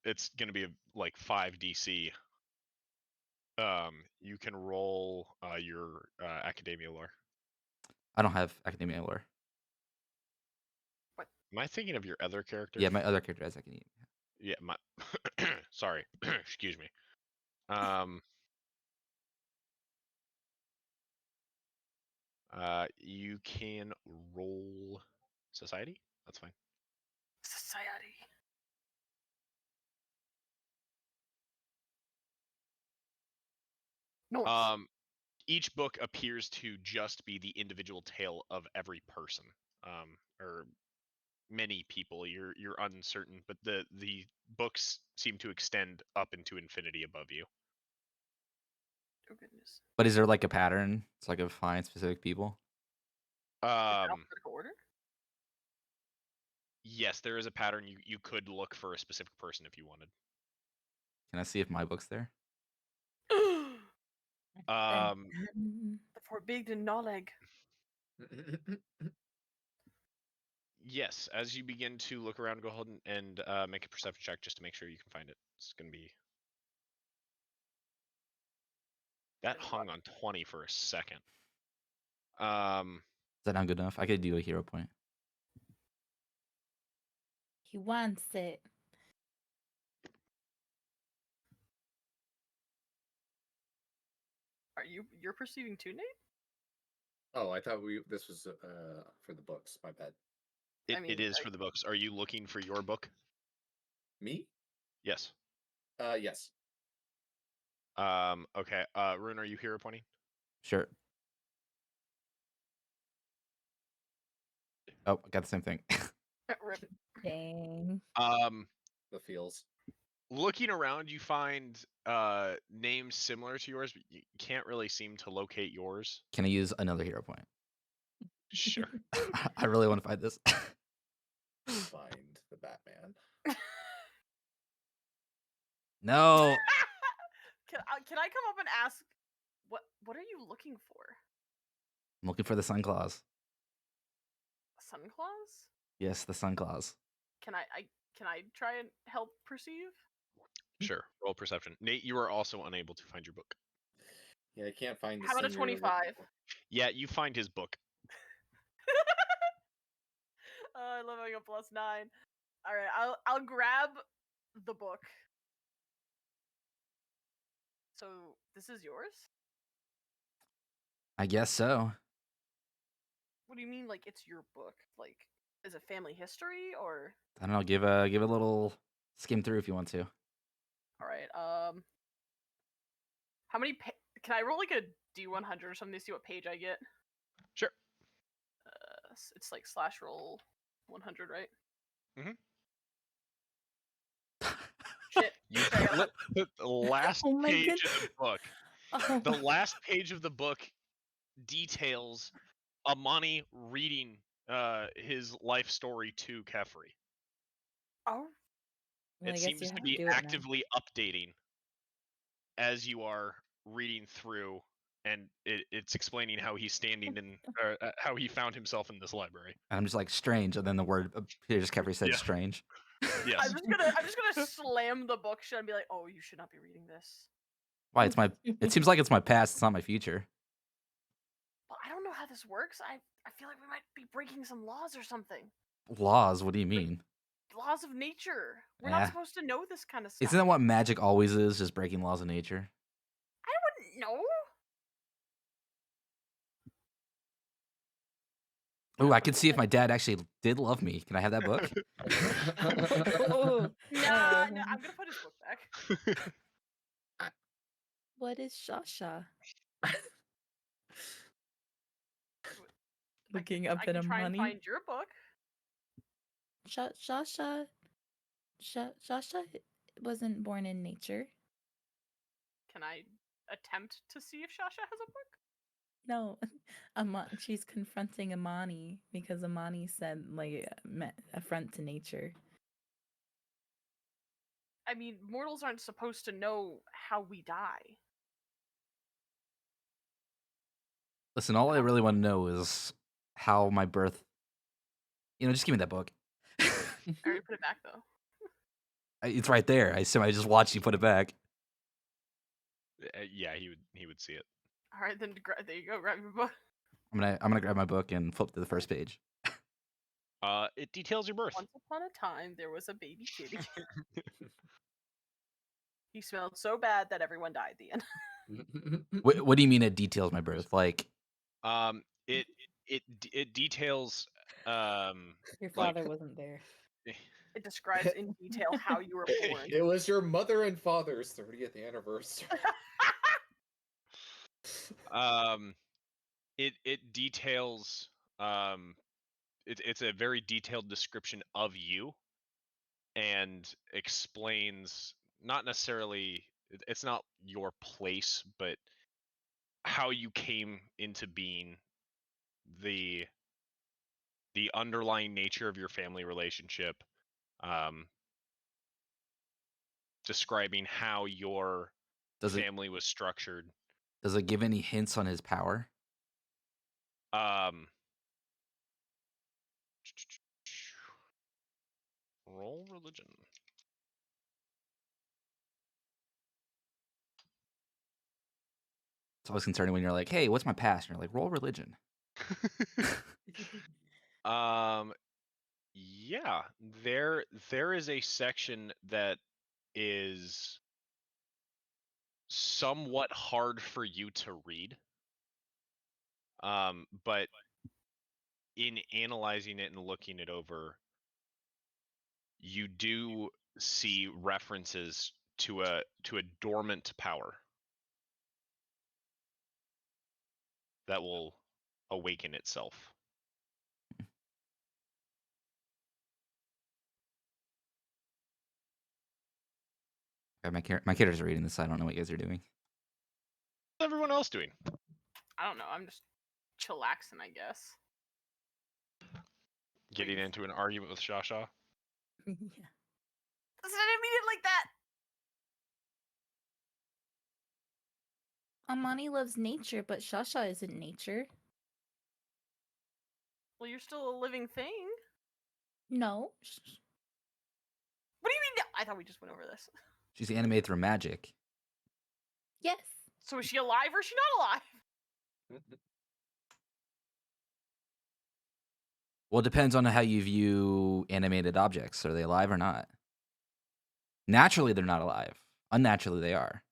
It's gonna be like 5 DC. You can roll your academia lore. I don't have academia lore. Am I thinking of your other character? Yeah, my other character has academia. Yeah, my sorry, excuse me. You can roll society. That's fine. Society. Nice. Each book appears to just be the individual tale of every person, or many people. You're uncertain, but the books seem to extend up into infinity above you. Oh goodness. But is there like a pattern? It's like a find specific people. Alphabetical order? Yes, there is a pattern. You could look for a specific person if you wanted. Can I see if my book's there? The forbidden knowledge. Yes, as you begin to look around, go ahead and make a perception check just to make sure you can find it. It's going to be... That hung on 20 for a second. Is that not good enough? I could do a hero point. He wants it. You're perceiving too, Nate? Oh, I thought this was for the books. My bad. It is for the books. Are you looking for your book? Me? Yes. Yes. Okay. Rune, are you hero pointing? Sure. Oh, I got the same thing. Rip. Dang. The feels. Looking around, you find names similar to yours, but you can't really seem to locate yours. Can I use another hero point? Sure. I really want to find this. Find the Batman. No. Can I come up and ask what are you looking for? I'm looking for the sun claws. Sun claws? Yes, the sun claws. Can I try and help perceive? Sure. Roll perception. Nate, you are also unable to find your book. Yeah, I can't find the How about a scene you're looking 25? for. Yeah, you find his book. I love having a +9. All right, I'll grab the book. So this is yours? I guess so. What do you mean, like it's your book? Like, is it family history or? I don't know. Give a little skim through if you want to. All right. How many? Can I roll like a D100 or something to see what page I get? Sure. It's like slash roll 100, right? Mhm. Shit. You Okay, I gotta flip the last Oh my page god. of the book. Oh, The last page of the book details Amani reading his life story to Kefri. Oh, well, I It guess seems you to have to be do it now. actively updating as you are reading through, and it's explaining how he's standing in, how he found himself in this library. And I'm just like strange, and then the word appears. Kefri said Yeah. strange. Yes. I'm just gonna slam the book shut and be like, "Oh, you should not be reading this." Why? It's my. It seems like it's my past. It's not my future. Well, I don't know how this works. I feel like we might be breaking some laws or something. Laws. What do you mean? Laws of nature. We're Eh. not supposed to know this kind of stuff. Isn't that what magic always is? Just breaking laws of nature. I wouldn't know. Oh, I could see if my dad actually did love me. Can I have that book? Oh, Nah, no, I'm gonna put his book back. what is Shasha? I Looking can, up I at can try and Amani. find your book. Shasha wasn't born in nature. Can I attempt to see if Shasha has a book? No, she's confronting Amani because Amani said like affront to nature. I mean, mortals aren't supposed to know how we die. Listen, all I really want to know is how my birth. Just give me that book. I already put it back though. It's right there. I assume I just watched you put it back. Yeah, he would see it. All right, then there you go. Grab your book. I'm gonna grab my book and flip to the first page. It details your birth. Once upon a time, there was a baby kitty. He smelled so bad that everyone died at the end. What do you mean it details my birth? Like, It details Your like father wasn't there. It describes in detail how you were born. It was your mother and father's 30th anniversary. it details it's a very detailed description of you, and explains not necessarily, it's not your place, but how you came into being, the underlying nature of your family relationship, um describing how your does it family was structured. give any hints on his power? um Roll religion. It's always concerning when you're like, "Hey, what's my past?" And you're like, "Roll religion." um yeah, there is a section that is somewhat hard for you to read, but in analyzing it and looking it over, you do see references to a dormant power that will awaken itself. My characters are reading this. So I don't know what you guys are doing. What's everyone else doing? I don't know. I'm just chillaxing, I guess. Getting Wait. into an argument with Shasha? Yeah. Listen, I didn't mean it like that. Amani loves nature, but Shasha isn't nature. Well, you're still a living thing. No. What do you mean? No? I thought we just went over this. She's animated through magic. Yes. So is she alive or is she not alive? Well, it depends on how you view animated objects. Are they alive or not? Naturally, they're not alive. Unnaturally, they are.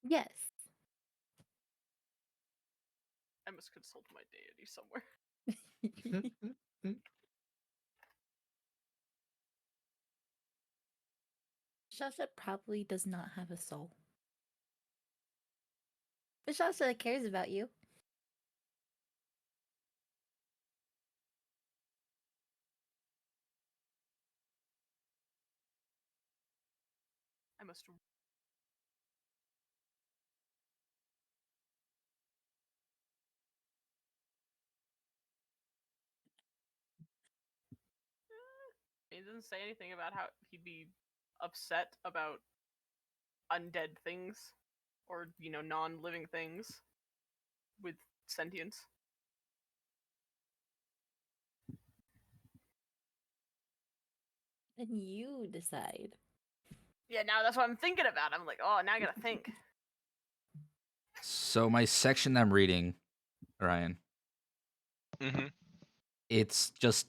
Yes. I must consult my deity somewhere. Shasha probably does not have a soul. But Shasha cares about you. I must. He doesn't say anything about how he'd be upset about undead things or, non-living things with sentience. Then you decide. Yeah, now that's what I'm thinking about. I'm like, oh, now I gotta think. So my section I'm reading, Ryan, Mm-hmm. it's just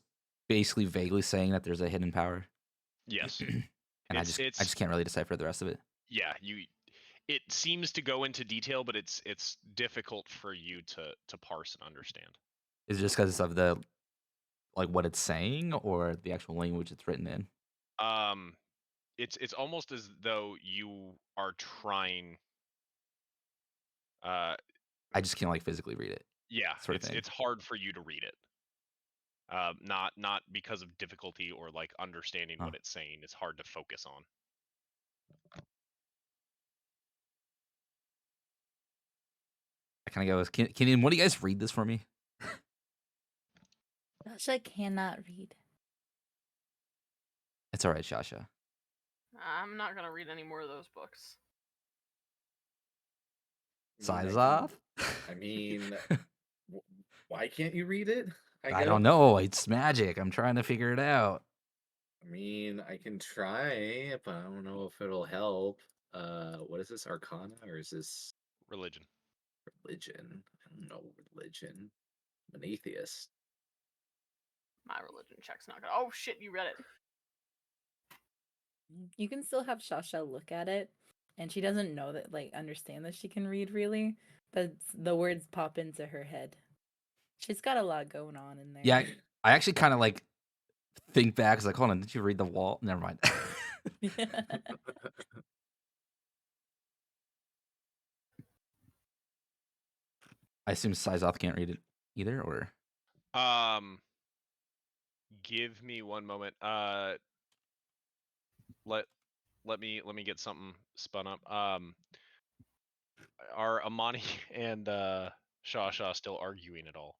basically vaguely saying that there's a hidden power, Yes. and I just can't really decipher the rest of it. Yeah, it seems to go into detail, but it's difficult for you to parse and understand. Is it just because of the what it's saying or the actual language it's written in? It's almost as though you are trying. I just can't physically read it. Yeah, Sort of thing. it's hard for you to read it. Not because of difficulty or understanding what it's saying. It's hard to focus on. I kind of go, can one of you guys read this for me? Shasha cannot read. It's all right, Shasha. I'm not gonna read any more of those books. Size off? I mean, why can't you read it? I don't know. It's magic. I'm trying to figure it out. I mean, I can try, but I don't know if it'll help. What is this, Arcana, or is this Religion? religion? I don't know religion. I'm an atheist. My religion check's not gonna. Oh shit! You read it. You can still have Shasha look at it, and she doesn't know that, understand that she can read really, but the words pop into her head. She's got a lot going on in there. Yeah, I actually kind of think back. It's hold on, did you read the wall? Never mind. I assume Sizoth can't read it either, or Give me one moment. Let me get something spun up. Are Amani and Shasha still arguing at all,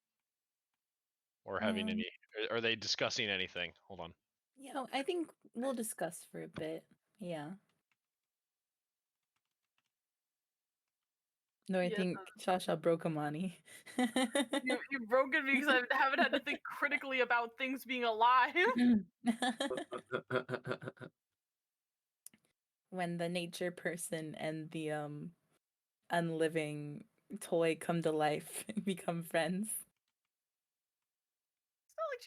or having any? Are they discussing anything? Hold on. I think we'll discuss for a bit. Yeah. No, I think Shasha broke Amani. You've broken me because I haven't had to think critically about things being alive. When the nature person and the unliving toy come to life and become friends. It's not like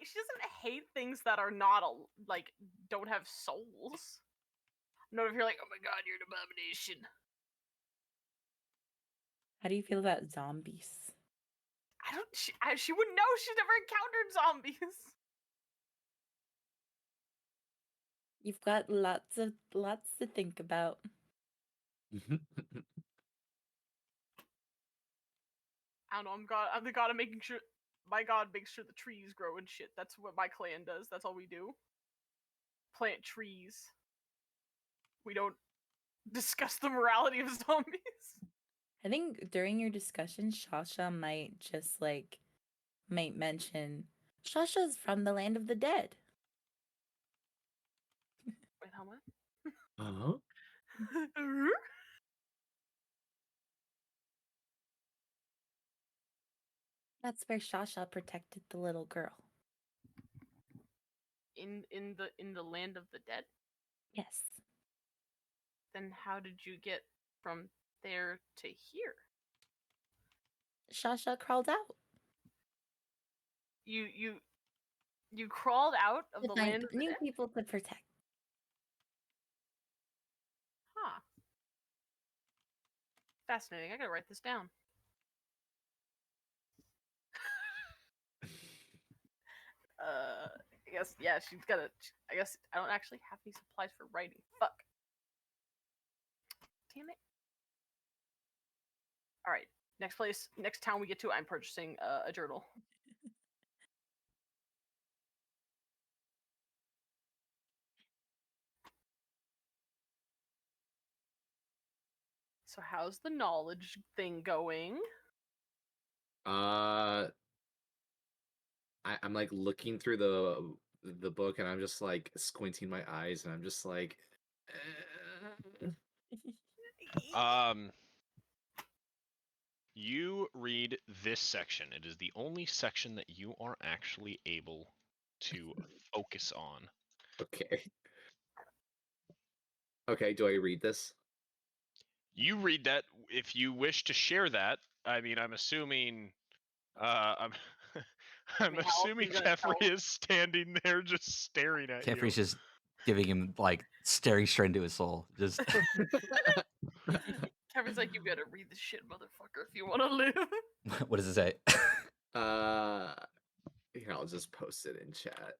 she doesn't hate things that are not don't have souls. No, if you're like, oh my god, you're an abomination. How do you feel about zombies? She wouldn't know. She's never encountered zombies. You've got lots to think about. I don't know. I'm the god of making sure. My god makes sure the trees grow and shit. That's what my clan does. That's all we do. Plant trees. We don't discuss the morality of zombies. I think during your discussion, Shasha might just might mention Shasha's from the land of the dead. Wait, how much? Uh-huh. That's where Shasha protected the little girl. In the land of the dead? Yes. Then how did you get from there to hear? Shasha crawled out You crawled out of to the find land of the new dead? people to protect. Huh. Fascinating. I gotta write this down. I guess, yeah, she's gotta. I guess I don't actually have any supplies for writing. Fuck. Damn it. Alright. Next town we get to, I'm purchasing a journal. So how's the knowledge thing going? I'm like looking through the book, and I'm just like squinting my eyes, and I'm just like, Um, you read this section. It is the only section that you are actually able to focus on. okay. Okay, do I read this? You read that if you wish to share that. I mean, I'm assuming. I'm. I'm mean, how else are assuming you gonna Kefri tell? is standing there just staring at you. Kefri's just giving him like staring straight into his soul. Just Kevin's like, you gotta read this shit, motherfucker, if you wanna live. what does it say? Here, I'll just post it in chat.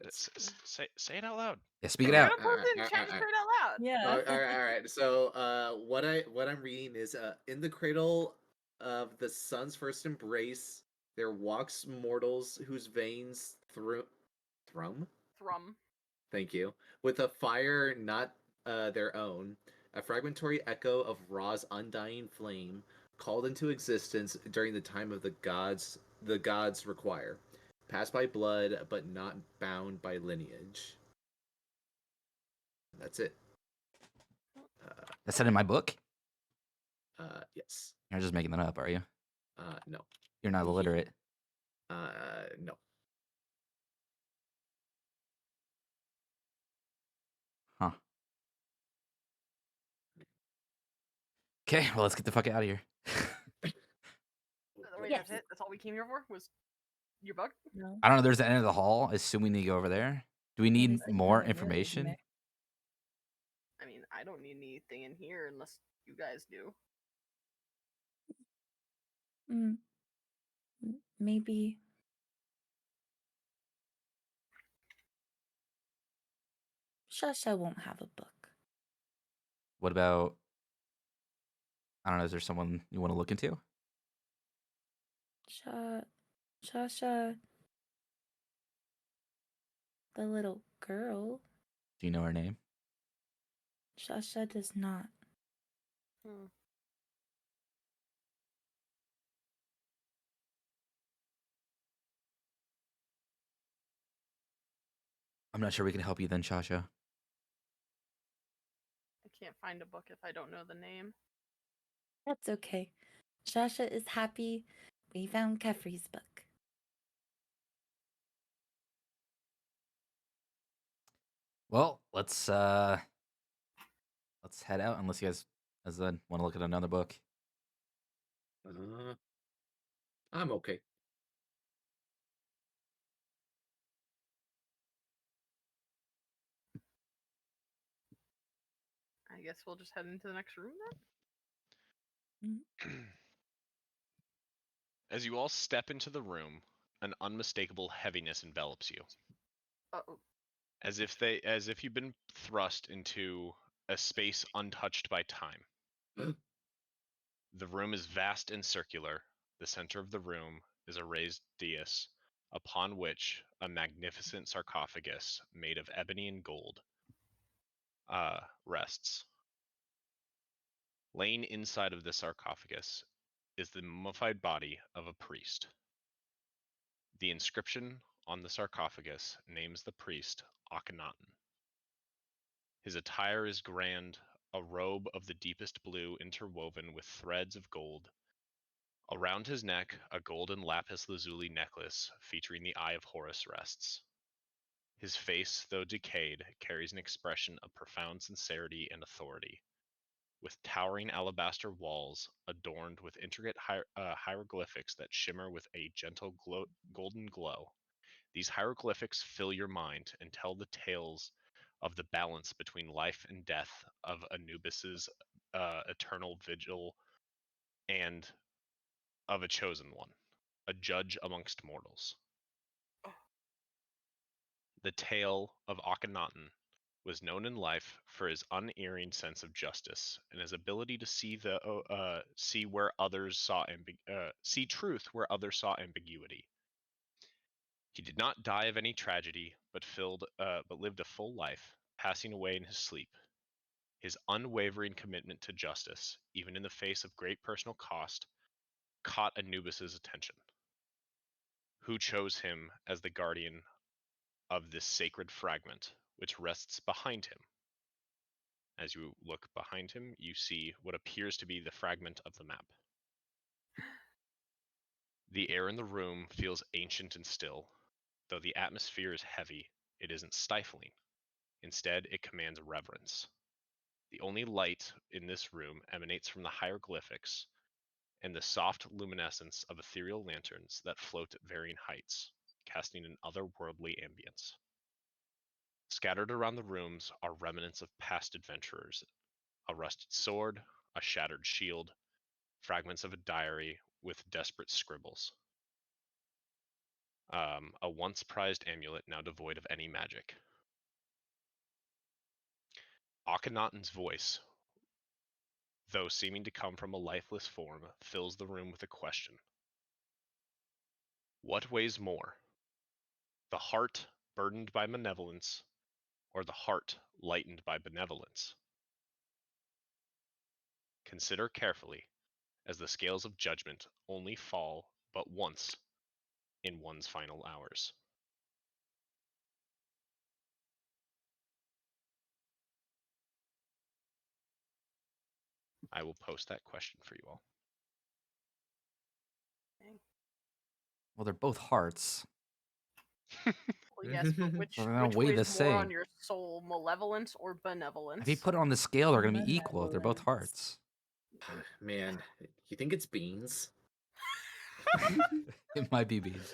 Say it out loud. Yeah, speak it We're out. gonna post it in chat straight out loud. Yeah. All right. So, what I'm reading is, in the cradle of the sun's first embrace, there walks mortals whose veins thrum. Thrum. Thank you. With a fire not their own, a fragmentary echo of Ra's undying flame, called into existence during the time of the gods require, passed by blood but not bound by lineage. That's it. That's not in my book. Yes. You're just making that up, are you? No. You're not illiterate. No. Huh. Okay, well, let's get the fuck out of here. Wait, Yes. that's it? That's all we came here for? Was your bug? No. I don't know. There's the end of the hall. I assume we need to go over there. Do we need we said you more haven't really been information? there. I mean, I don't need anything in here unless you guys do. Maybe. Shasha won't have a book. What about? I don't know. Is there someone you want to look into? Shasha, the little girl. Do you know her name? Shasha does not. Hmm. I'm not sure we can help you then, Shasha. I can't find a book if I don't know the name. That's okay. Shasha is happy we found Kefri's book. Well, let's head out unless you guys want to look at another book. I'm okay. I guess we'll just head into the next room then? As you all step into the room, an unmistakable heaviness envelops you, Uh-oh. as if you've been thrust into a space untouched by time. The room is vast and circular. The center of the room is a raised dais, upon which a magnificent sarcophagus made of ebony and gold rests. Laying inside of the sarcophagus is the mummified body of a priest. The inscription on the sarcophagus names the priest Akhenaten. His attire is grand, a robe of the deepest blue interwoven with threads of gold. Around his neck, a golden lapis lazuli necklace featuring the Eye of Horus rests. His face, though decayed, carries an expression of profound sincerity and authority. with towering alabaster walls adorned with intricate hieroglyphics that shimmer with a gentle golden glow. These hieroglyphics fill your mind and tell the tales of the balance between life and death of Anubis's eternal vigil and of a chosen one, a judge amongst mortals. The tale of Akhenaten was known in life for his unerring sense of justice and his ability to see where others saw see truth where others saw ambiguity. He did not die of any tragedy, but lived a full life, passing away in his sleep. His unwavering commitment to justice, even in the face of great personal cost, caught Anubis's attention, who chose him as the guardian of this sacred fragment, which rests behind him. As you look behind him, you see what appears to be the fragment of the map. The air in the room feels ancient and still. Though the atmosphere is heavy, it isn't stifling. Instead, it commands reverence. The only light in this room emanates from the hieroglyphics and the soft luminescence of ethereal lanterns that float at varying heights, casting an otherworldly ambience. Scattered around the rooms are remnants of past adventurers, a rusted sword, a shattered shield, fragments of a diary with desperate scribbles. A once prized amulet now devoid of any magic. Akhenaten's voice, though seeming to come from a lifeless form, fills the room with a question. What weighs more? The heart burdened by malevolence, or the heart lightened by benevolence? Consider carefully, as the scales of judgment only fall but once in one's final hours. I will post that question for you all. Well, they're both hearts. Well, yes, but which Well, they don't which weigh the weighs more on same. your soul, malevolence or benevolence? If you put it on the scale, they're going to be equal if they're both Benevolence. hearts. Man, you think it's beans? It might be beans.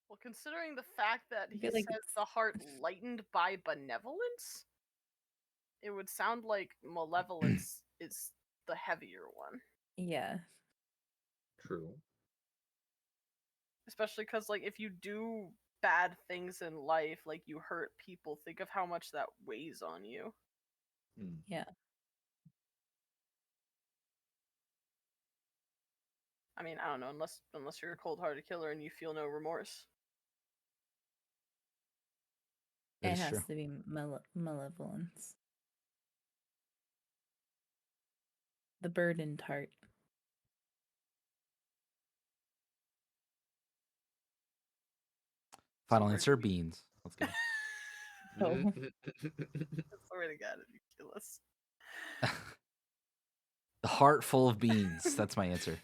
Well, considering the fact that I he feel like says it's- the heart lightened by benevolence, it would sound like malevolence is the heavier one. Yeah. True. Especially because, like, if you do bad things in life, like you hurt people, think of how much that weighs on you. Hmm. Yeah. I mean, I don't know, unless you're a cold-hearted killer and you feel no remorse. That It is has true. to be malevolence. The burdened heart. Final where answer, do we- beans. Let's go. Oh. That's the way to God if you kill us. The heart full of beans. That's my answer.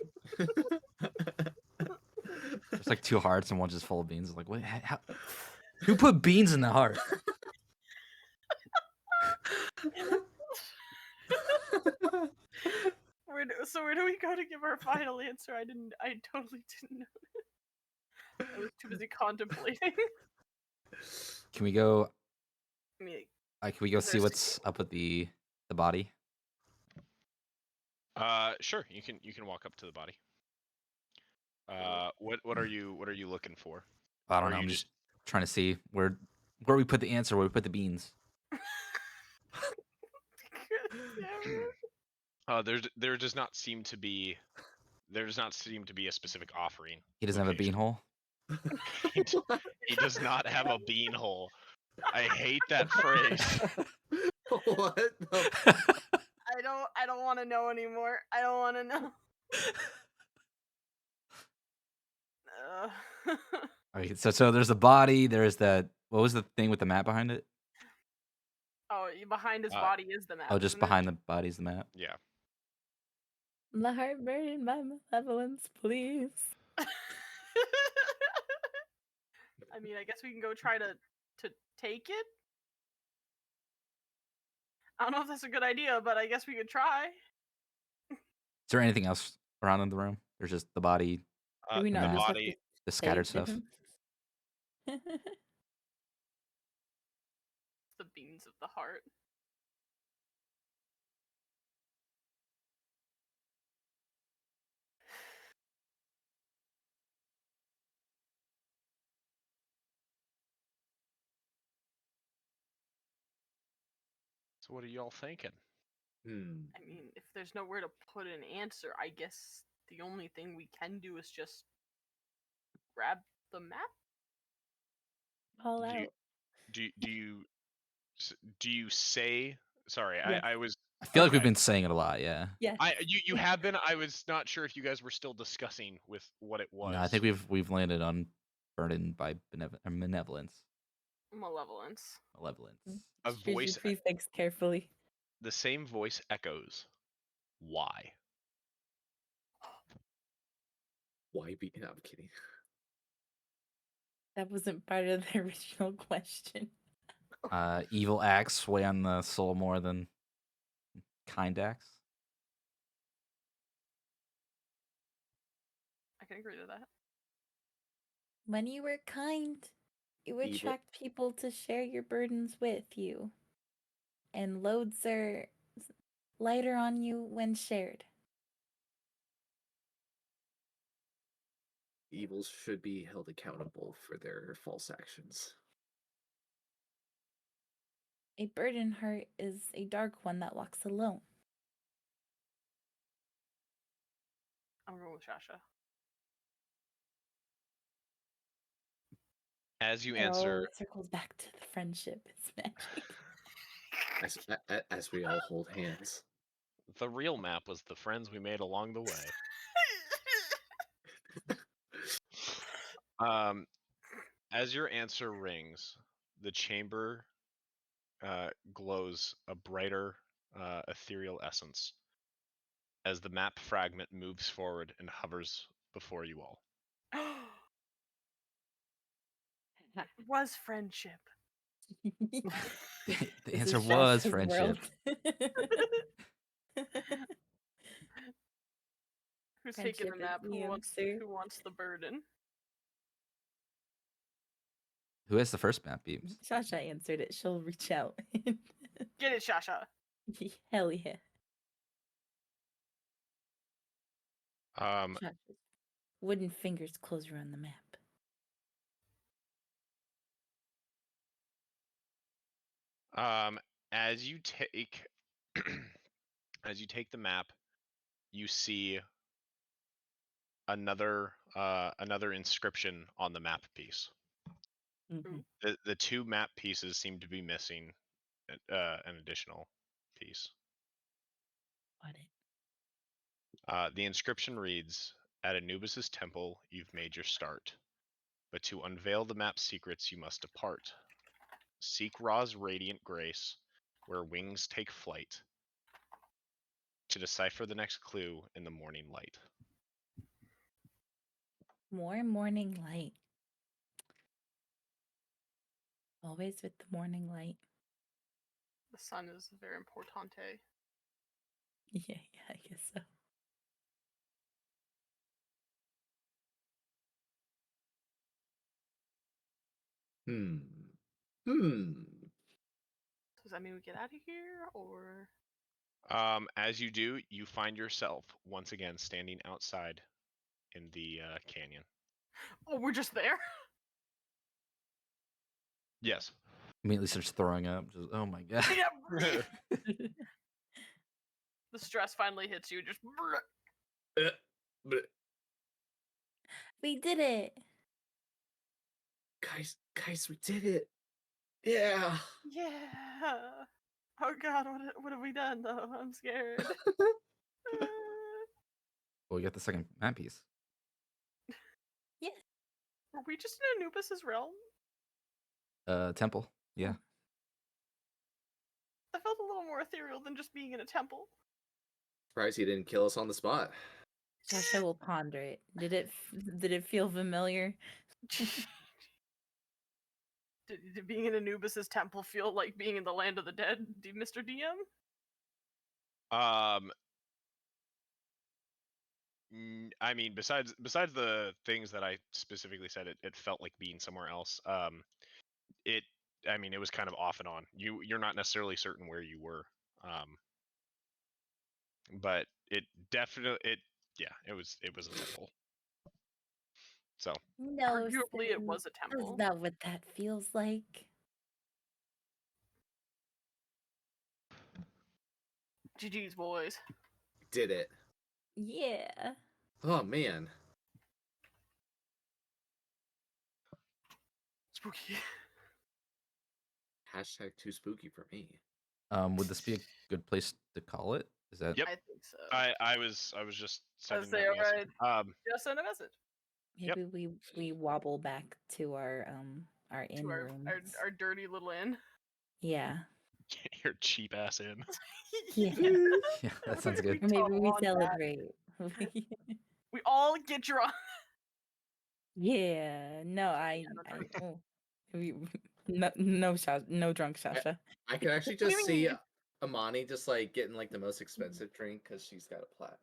There's like two hearts and one just full of beans. Like, what? How, who put beans in the heart? Where do we go to give our final answer? I totally didn't know. I was too busy contemplating. Can we go? I mean, Can we go Is there see a what's up with the body? Sure. You can walk up to the body. What are you looking for? I don't Or know. you I'm just- just trying to see where we put the answer, where we put the beans. There does not seem to be a specific offering. He doesn't have a bean location. hole. He does not have a bean hole. I hate that phrase. What? The... I don't want to know anymore. I don't want to know. Okay, so there's the body. There's that. What was the thing with the map behind it? Oh, behind his body is the map. Oh, just isn't it? behind the body's the map. Yeah. My heart burdened by malevolence, please. I mean, I guess we can go try to take it. I don't know if that's a good idea, but I guess we could try. Is there anything else around in the room? There's just the body, Do we the not map, just have to body. the say scattered it to stuff. him? The beans of the heart. So what are y'all thinking? I mean, if there's nowhere to put an answer, I guess the only thing we can do is just grab the map. All Do you out. do you say? Sorry, Yes. I was. I feel like we've Okay. been saying it a lot, yeah. Yes. You have been. I was not sure if you guys were still discussing with what it was. No, I think we've landed on burdened by malevolence. Malevolence. Malevolence. A Choose your voice. prefix carefully. The same voice echoes. Why? Why be? No, I'm kidding. That wasn't part of the original question. Evil acts weigh on the soul more than kind acts. I can agree to that. When you were kind, you Evil. attract people to share your burdens with you. And loads are lighter on you when shared. Evils should be held accountable for their false actions. A burden heart is a dark one that walks alone. I'm going with Shasha. As you Oh, answer, it circles back to the friendship. It's magic. As we all hold hands. the real map was the friends we made along the way. As your answer rings, the chamber glows a brighter, ethereal essence as the map fragment moves forward and hovers before you all. It was friendship. The This answer is was Shasha's friendship. world. Who's taking Friendship the is map? the answer. Who wants the burden? Who has the first map beams? Shasha answered it. She'll reach out. Get it, Shasha. Hell yeah. Um, Shasha's wooden fingers close around the map. as you take as you take the map, you see another inscription on the map piece. Mm-hmm. The two map pieces seem to be missing an additional piece. Got it. The inscription reads, "At Anubis's temple, you've made your start, but to unveil the map's secrets, you must depart. Seek Ra's radiant grace, where wings take flight, to decipher the next clue in the morning light." More morning light. Always with the morning light. The sun is very importante. Yeah, I guess so. Does that mean we get out of here, or? As you do, you find yourself once again standing outside in the canyon. Oh, we're just there. Yes. Immediately starts throwing up. Just, oh my god. Yeah. The stress finally hits you. Just. We did it. Guys, we did it. Yeah. Yeah. Oh God, what have we done though? I'm scared. Well, we got the second map piece. Yeah. Were we just in Anubis's realm? Temple. Yeah. I felt a little more ethereal than just being in a temple. Surprised he didn't kill us on the spot. Shasha will ponder it. Did it feel familiar? Did being in Anubis's temple feel like being in the land of the dead, Mr. DM? I mean, besides the things that I specifically said, it felt like being somewhere else. It, I mean, it was kind of off and on. You're not necessarily certain where you were, but it definitely it was a temple. So No, arguably, it Sim, was a that's temple. not what that feels like. GG's, boys. Did it. Yeah. Oh man. Spooky. Hashtag too spooky for me. Would this be a good place to call it? Is that? Yep. I think so. I was just I was sending say, that message. alright, just send a message Maybe we wobble back to our inn to rooms. our dirty little inn. Yeah. Your cheap ass in. Yeah. Yeah, that sounds good. Or maybe don't we want that. celebrate. We all get drunk. Yeah. No, I don't drink. oh. No drunk Sasha. I could actually What do just you see mean? Amani just like getting like the most expensive drink because she's got a plat.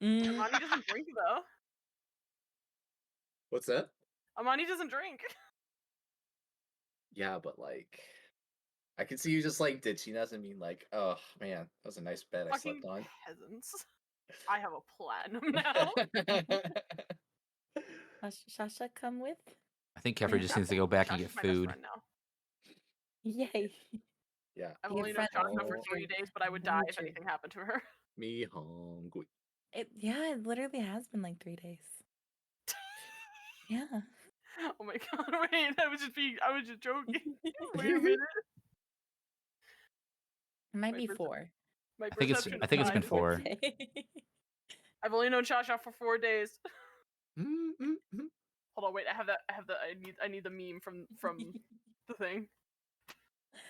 Amani doesn't drink though. What's that? Amani doesn't drink. Yeah, but like, I could see you just like ditching us and being like, "Oh man, that was a nice bed I Fucking slept on." peasants. I have a platinum now. Sasha, come with? I think Kefri just needs to go back and get Josh is my best food. friend now. Yay. Yeah. I've Your only known friend Joshua for nature. 3 days, but I would die if anything happened to her. Me hungry. It literally has been like 3 days. Yeah. Oh my god, wait, I was just joking. Wait a minute. It might My be perce- 4. My I think it's perception I is think it's not been good. 4. I've only known Shasha for 4 days. Mm-hmm. Hold on, wait, I need the meme from the thing.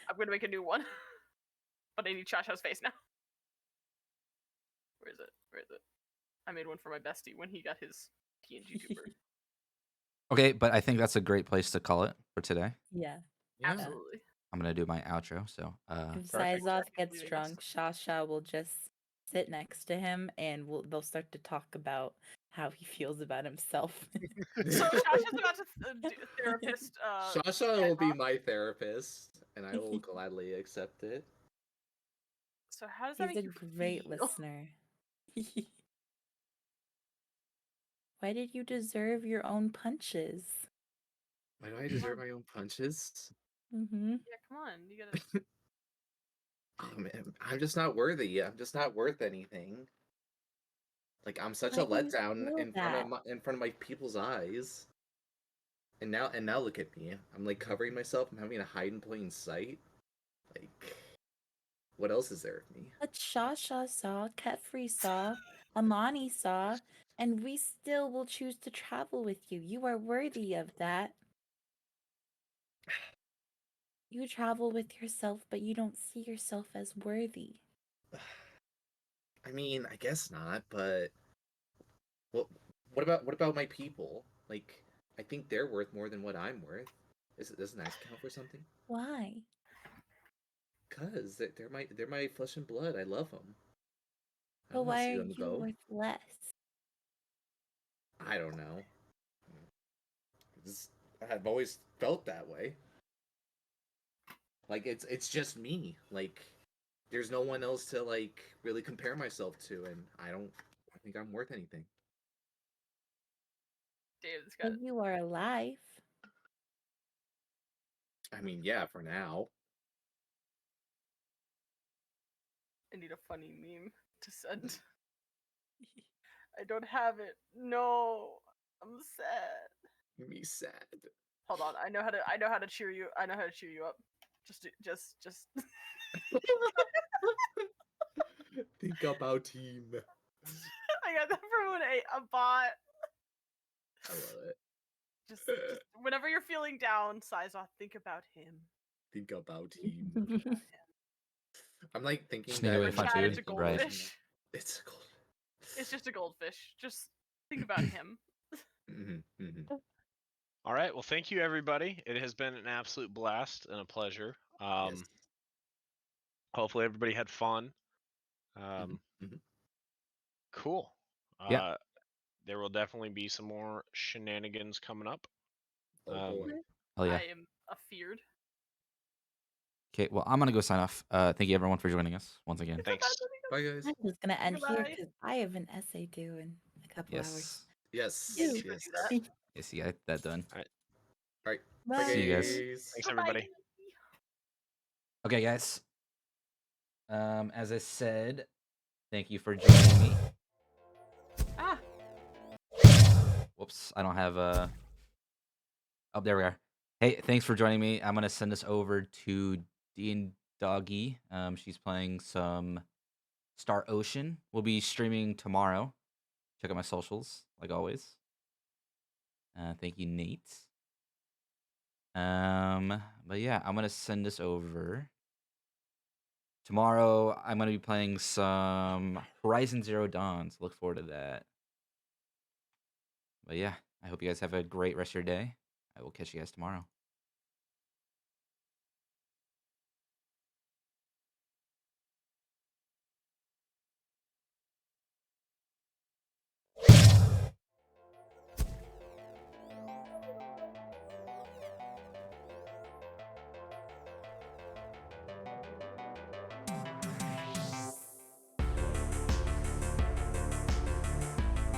I'm gonna make a new one. But I need Shasha's face now. Where is it? I made one for my bestie when he got his TNG tuber. Okay, but I think that's a great place to call it for today. Yeah. Yeah. Absolutely. I'm gonna do my outro. So, If Perfect. Sizoth Thanks for gets leaving drunk, us. Shasha will just sit next to him and they'll start to talk about how he feels about himself. So Shasha's about to therapist. Shasha will be my therapist, and I will gladly accept it. So how does that He's make a you great feel? listener. Why did you deserve your own punches? Why do I deserve my own punches? Mm-hmm. Yeah, come on, you gotta. Oh man, I'm just not worthy. I'm just not worth anything. Like I'm such Why a do you letdown feel that? in front of my people's eyes. And now look at me. I'm like covering myself. I'm having to hide in plain sight. Like, what else is there of me? But Shasha saw, Kefri saw, Amani saw, and we still will choose to travel with you. You are worthy of that. You travel with yourself, but you don't see yourself as worthy. I mean, I guess not. But what about my people? Like, I think they're worth more than what I'm worth. Doesn't that count for something? Why? Cause they're my flesh and blood. I love them. I But don't want to why see are them you go. worth less? I don't know. I've always felt that way. Like it's just me. Like there's no one else to like really compare myself to, and I think I'm worth anything. Dave's got. But you are alive. I mean, yeah, for now. I need a funny meme to send. I don't have it. No, I'm sad. Me sad. Hold on, I know how to cheer you. I know how to cheer you up. Just. Think about him. I got that from a bot. I love it. Just whenever you're feeling down, Sizoth, think about him. Think about him. Think about him. I'm like thinking Just need that to Or wait for chat, food, it's a right. goldfish. It's a gold. It's just a goldfish. Just think about him. Mm-hmm, mm-hmm. All right. Well, thank you, everybody. It has been an absolute blast and a pleasure. Yes. Hopefully, everybody had fun. Mhm. Cool. Yeah. There will definitely be some more shenanigans coming up. Oh boy. Hell yeah. I am afeared. Okay, well, I'm gonna go sign off. Thank you everyone for joining us once again. Thanks. Bye, guys. I'm just gonna end here Goodbye. because I have an essay due in a couple hours. Yes. Yes. Yes, Ew. you Yes. do that. Yes, you got that done. All right. Bye, Bye. See you guys. guys. Thanks, Goodbye. everybody. Okay, guys. As I said, thank you for joining me. Ah, Whoops, I don't have a. Oh, there we are. Hey, thanks for joining me. I'm gonna send this over to Dean Doggy. She's playing some Star Ocean. We'll be streaming tomorrow. Check out my socials, like always. Thank you, Nate. But yeah, I'm gonna send this over. Tomorrow, I'm gonna be playing some Horizon Zero Dawn. So look forward to that. But yeah, I hope you guys have a great rest of your day. I will catch you guys tomorrow.